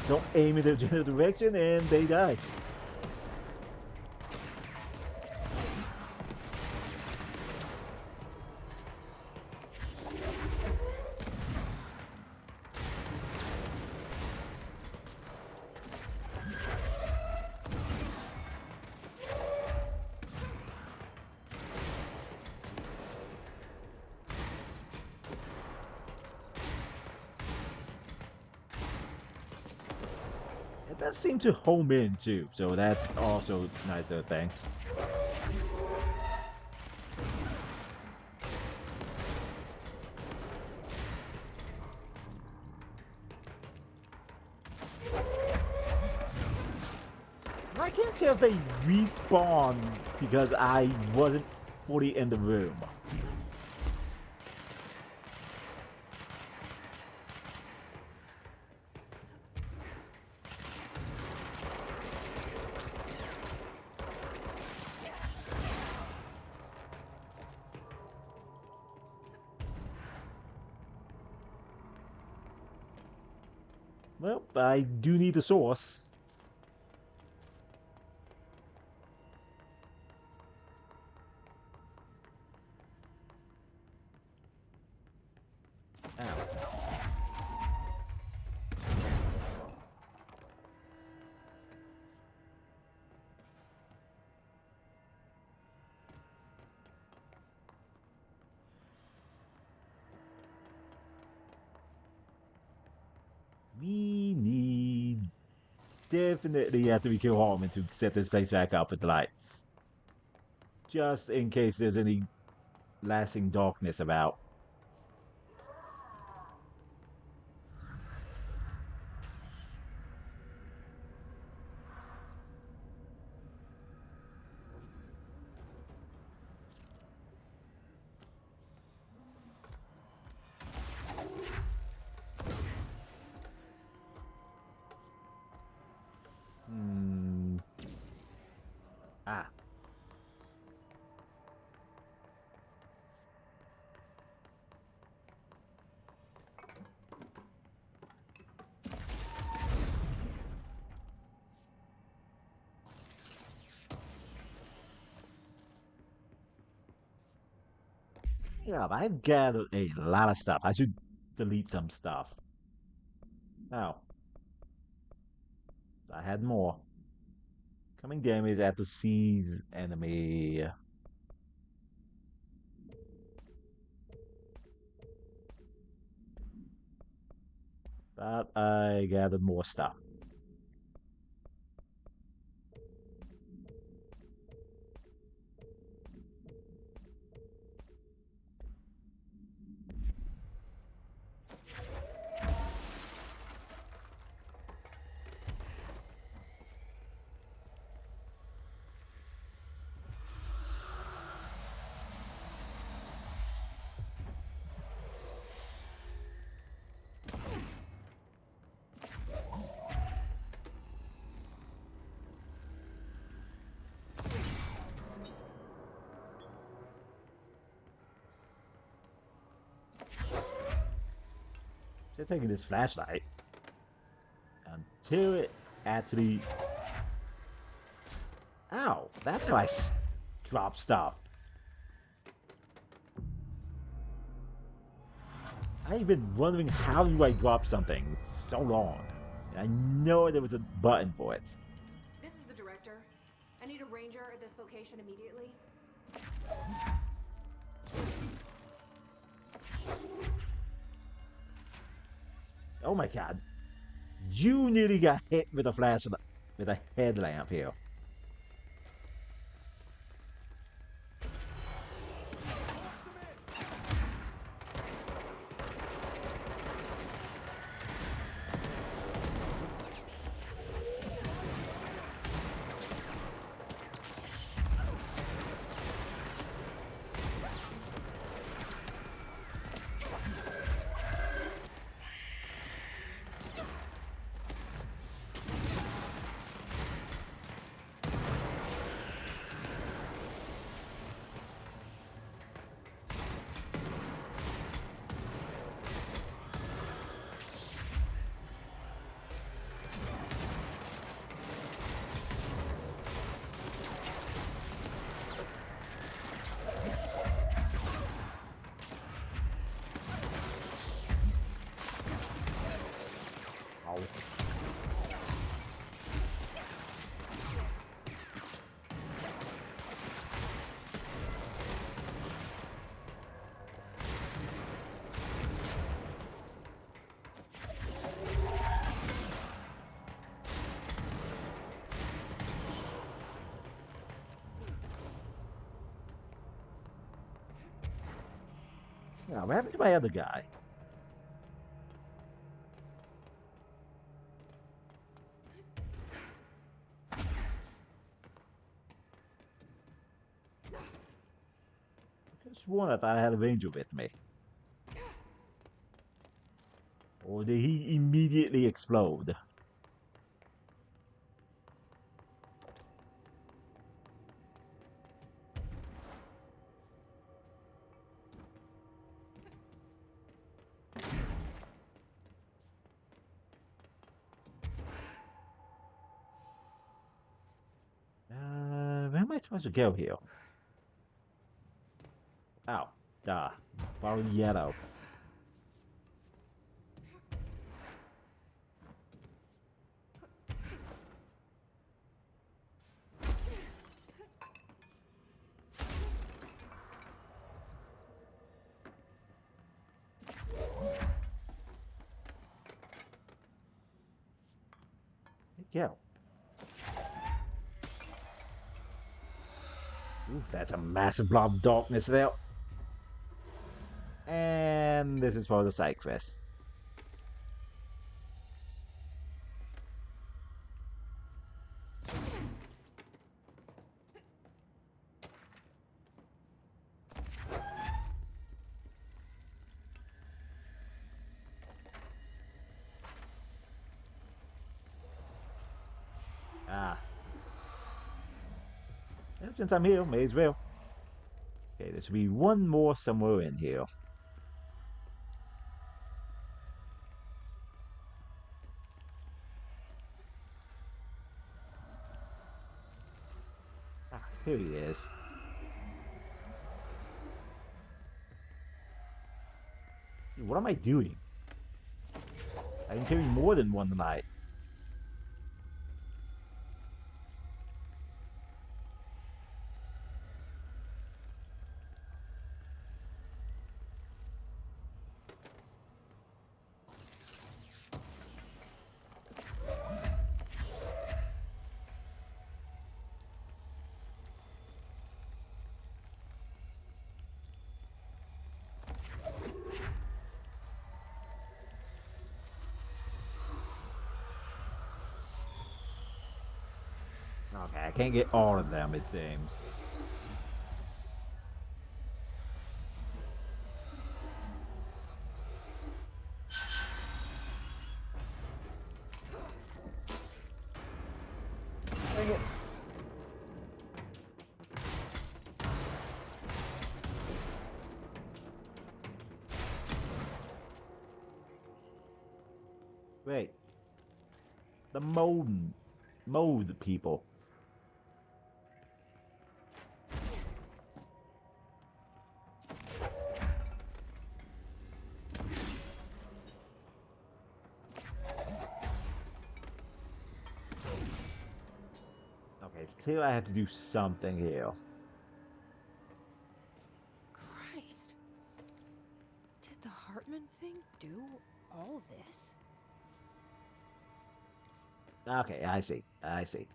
Don't aim in the general direction and they die. It does seem to home in too, so that's also a nice little thing. I can't tell if they respawn because I wasn't fully in the room. Well, I do need a source. We need definitely after we kill Harmon to set this place back up with the lights. Just in case there's any lasting darkness about. Ah. Yeah, I've gathered a lot of stuff. I should delete some stuff. Oh. I had more. Coming damage after seize enemy. But I gathered more stuff. Just taking this flashlight until it actually. Ow! That's how I drop stuff. I've been wondering how do I drop something so long. I know there was a button for it. This is the director. I need a ranger at this location immediately. Oh my god. You nearly got hit with a flashlight, with a headlamp here. Yeah, what happened to my other guy? I sworn I thought I had a ranger with me. Or did he immediately explode? Where am I supposed to go here? Oh, duh. Follow yellow. Go. Ooh, that's a massive blob of darkness there. And this is for the side quest. Ah. And since I'm here, may as well. Okay, there should be one more somewhere in here. Ah, here he is. What am I doing? I can carry more than one tonight. Okay, I can't get all of them, it seems. Dang it. Wait. The mold people. Okay, it's clear I have to do something here. Christ. Did the Hartman thing do all this? Okay, I see. I see.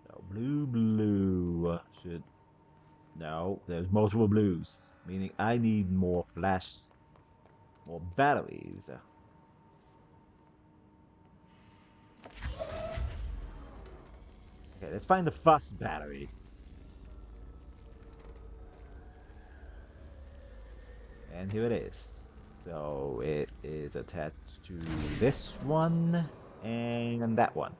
So blue should... No, there's multiple blues. Meaning I need more more batteries. Okay, let's find the first battery. And here it is. So it is attached to this one and that one.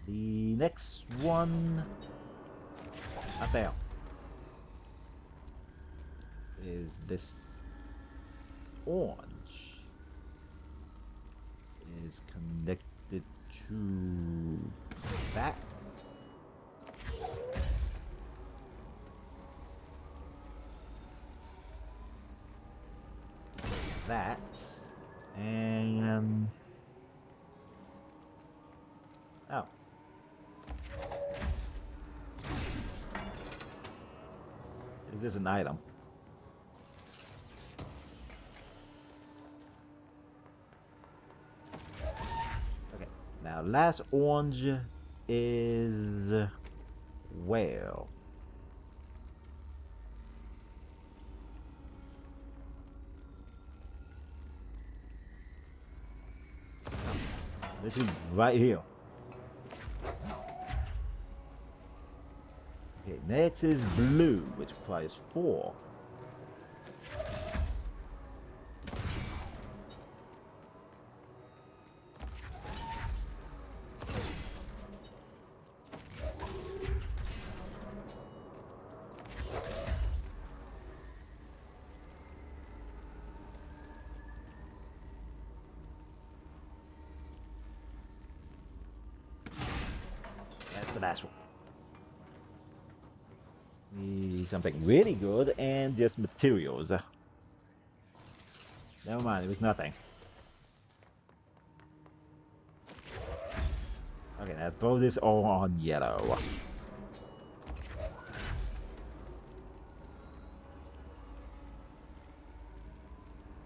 The next one up there is this orange. Is connected to that. That and oh. Is this an item? Now, last orange is well. This is right here. Okay, next is blue, which requires 4. That's the last one. Need something really good and just materials. Never mind, it was nothing. Okay, now throw this all on yellow.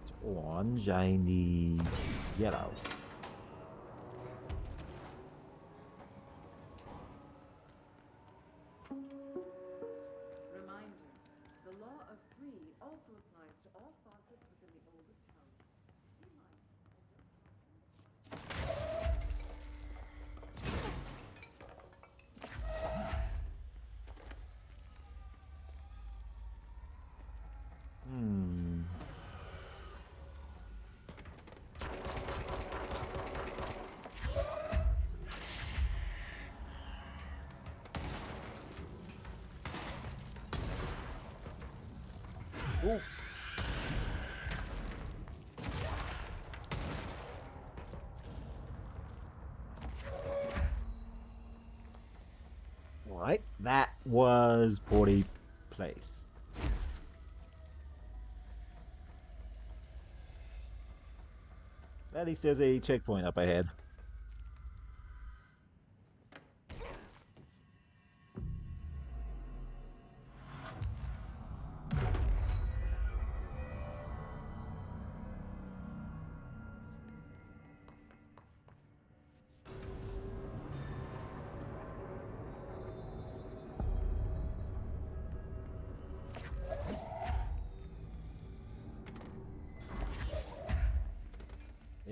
It's orange, I need yellow. Reminder, the law of 3 also applies to all faucets within the oldest house. Be mindful and don't cause Hmm. Ooh. Alright, that was poorly placed. At least there's a checkpoint up ahead.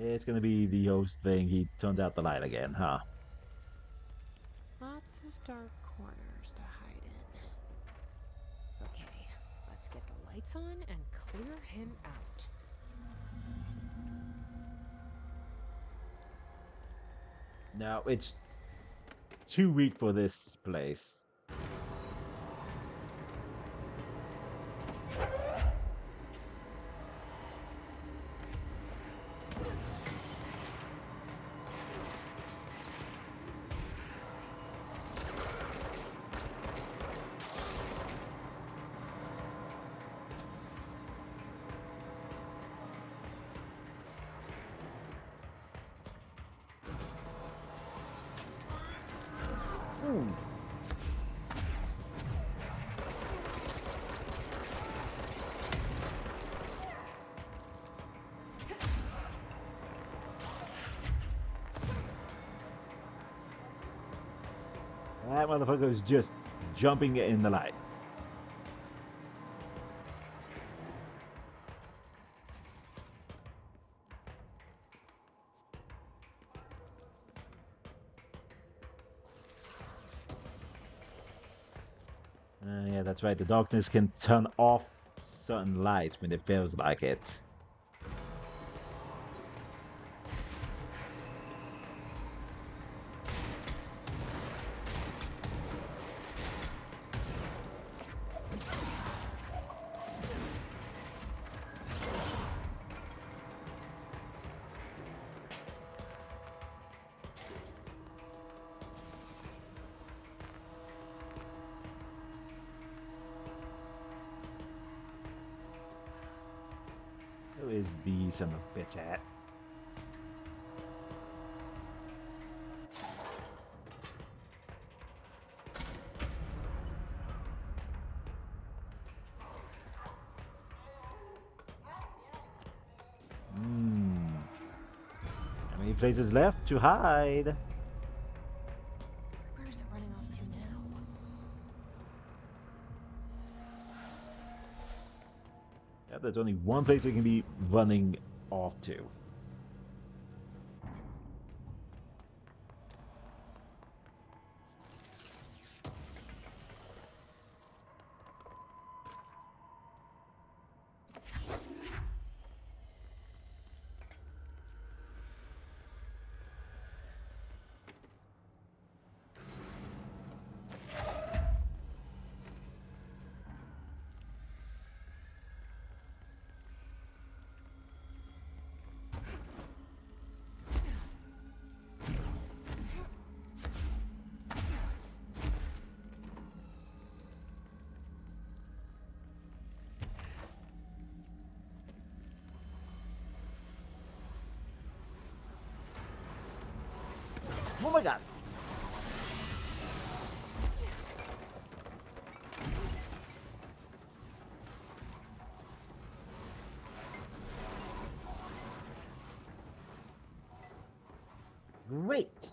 It's gonna be the host thing. He turns out the light again, huh? Lots of dark corners to hide in. Okay, let's get the lights on and clear him out. Now, it's too weak for this place. Ooh. That motherfucker is just jumping in the light. Yeah, that's right. The darkness can turn off certain lights when it feels like it. Who is the son of a bitch at? How many places left to hide? Where's it running off to now? Yeah, there's only one place it can be running off to. Oh my god! Great!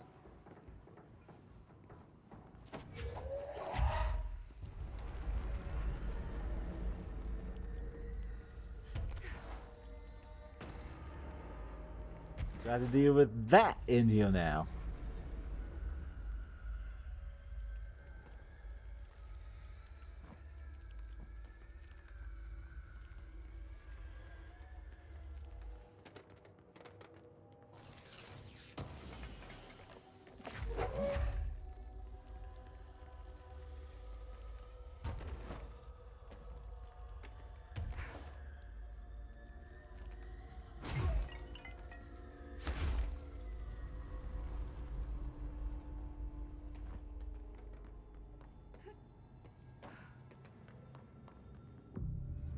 Got to deal with that in here now.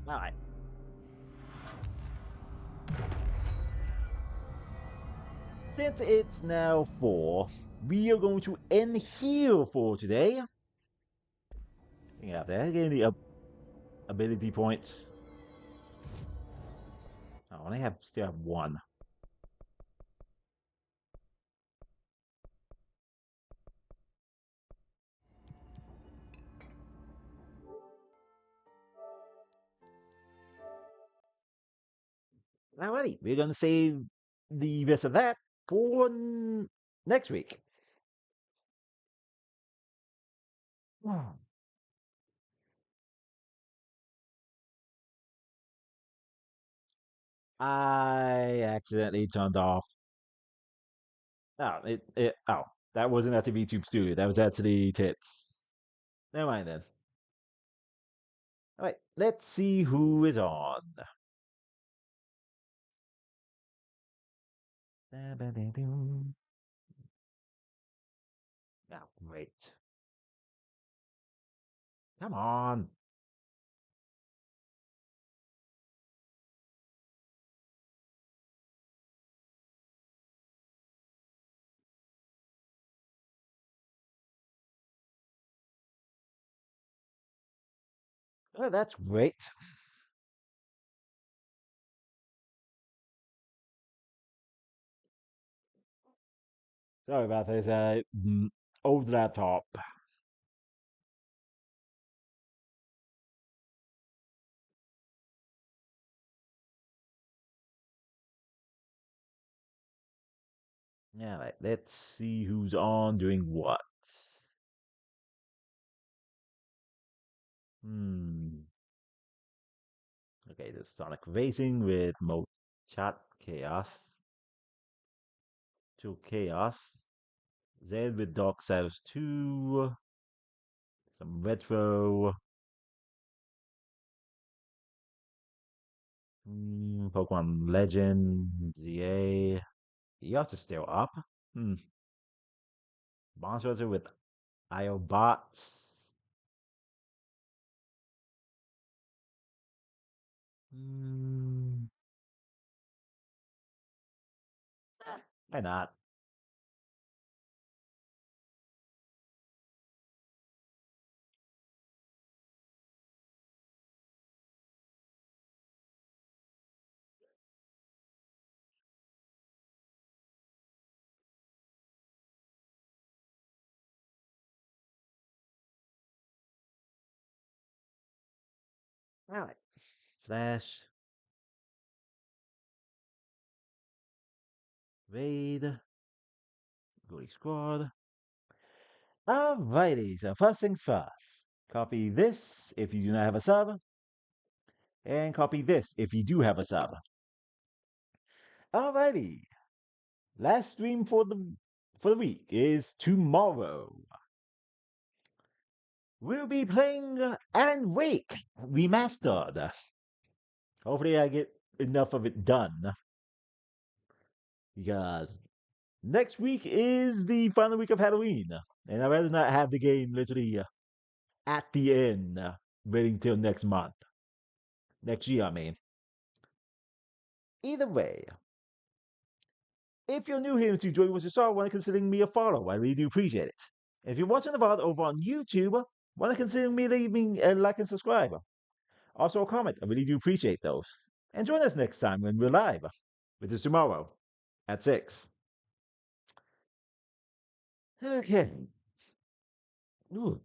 Alright. Since it's now 4, we are going to end here for today. Yeah, they're getting the ability points. I only still have 1. Alrighty, we're gonna save the rest of that for next week. I accidentally turned off. Oh, that wasn't at the VTube Studio. That was at the tits. Never mind then. All right, let's see who is on. Oh, great. Come on. Oh, that's great. Sorry about this. Old laptop. All right, let's see who's on doing what. Okay, there's Sonic Racing with Chat Chaos. To Chaos. Zed with Dark Souls 2. Some retro. Pokemon Legend. ZA. Yours is still up. Monster with IOBots. Why not? All right. Slash raid. Go squad. Alrighty, so first things first. Copy this if you do not have a sub, and copy this if you do have a sub. Alrighty. Last stream for the week is tomorrow. We'll be playing Alan Wake Remastered. Hopefully I get enough of it done. Because next week is the final week of Halloween. And I'd rather not have the game literally at the end, waiting till next month. Next year, I mean. Either way, if you're new here and you enjoy what you saw, want to consider me a follow. I really do appreciate it. If you're watching the VOD over on YouTube, want to consider me leaving a like and subscribe. Also a comment. I really do appreciate those. And join us next time when we're live, which is tomorrow at 6. Okay. Ooh.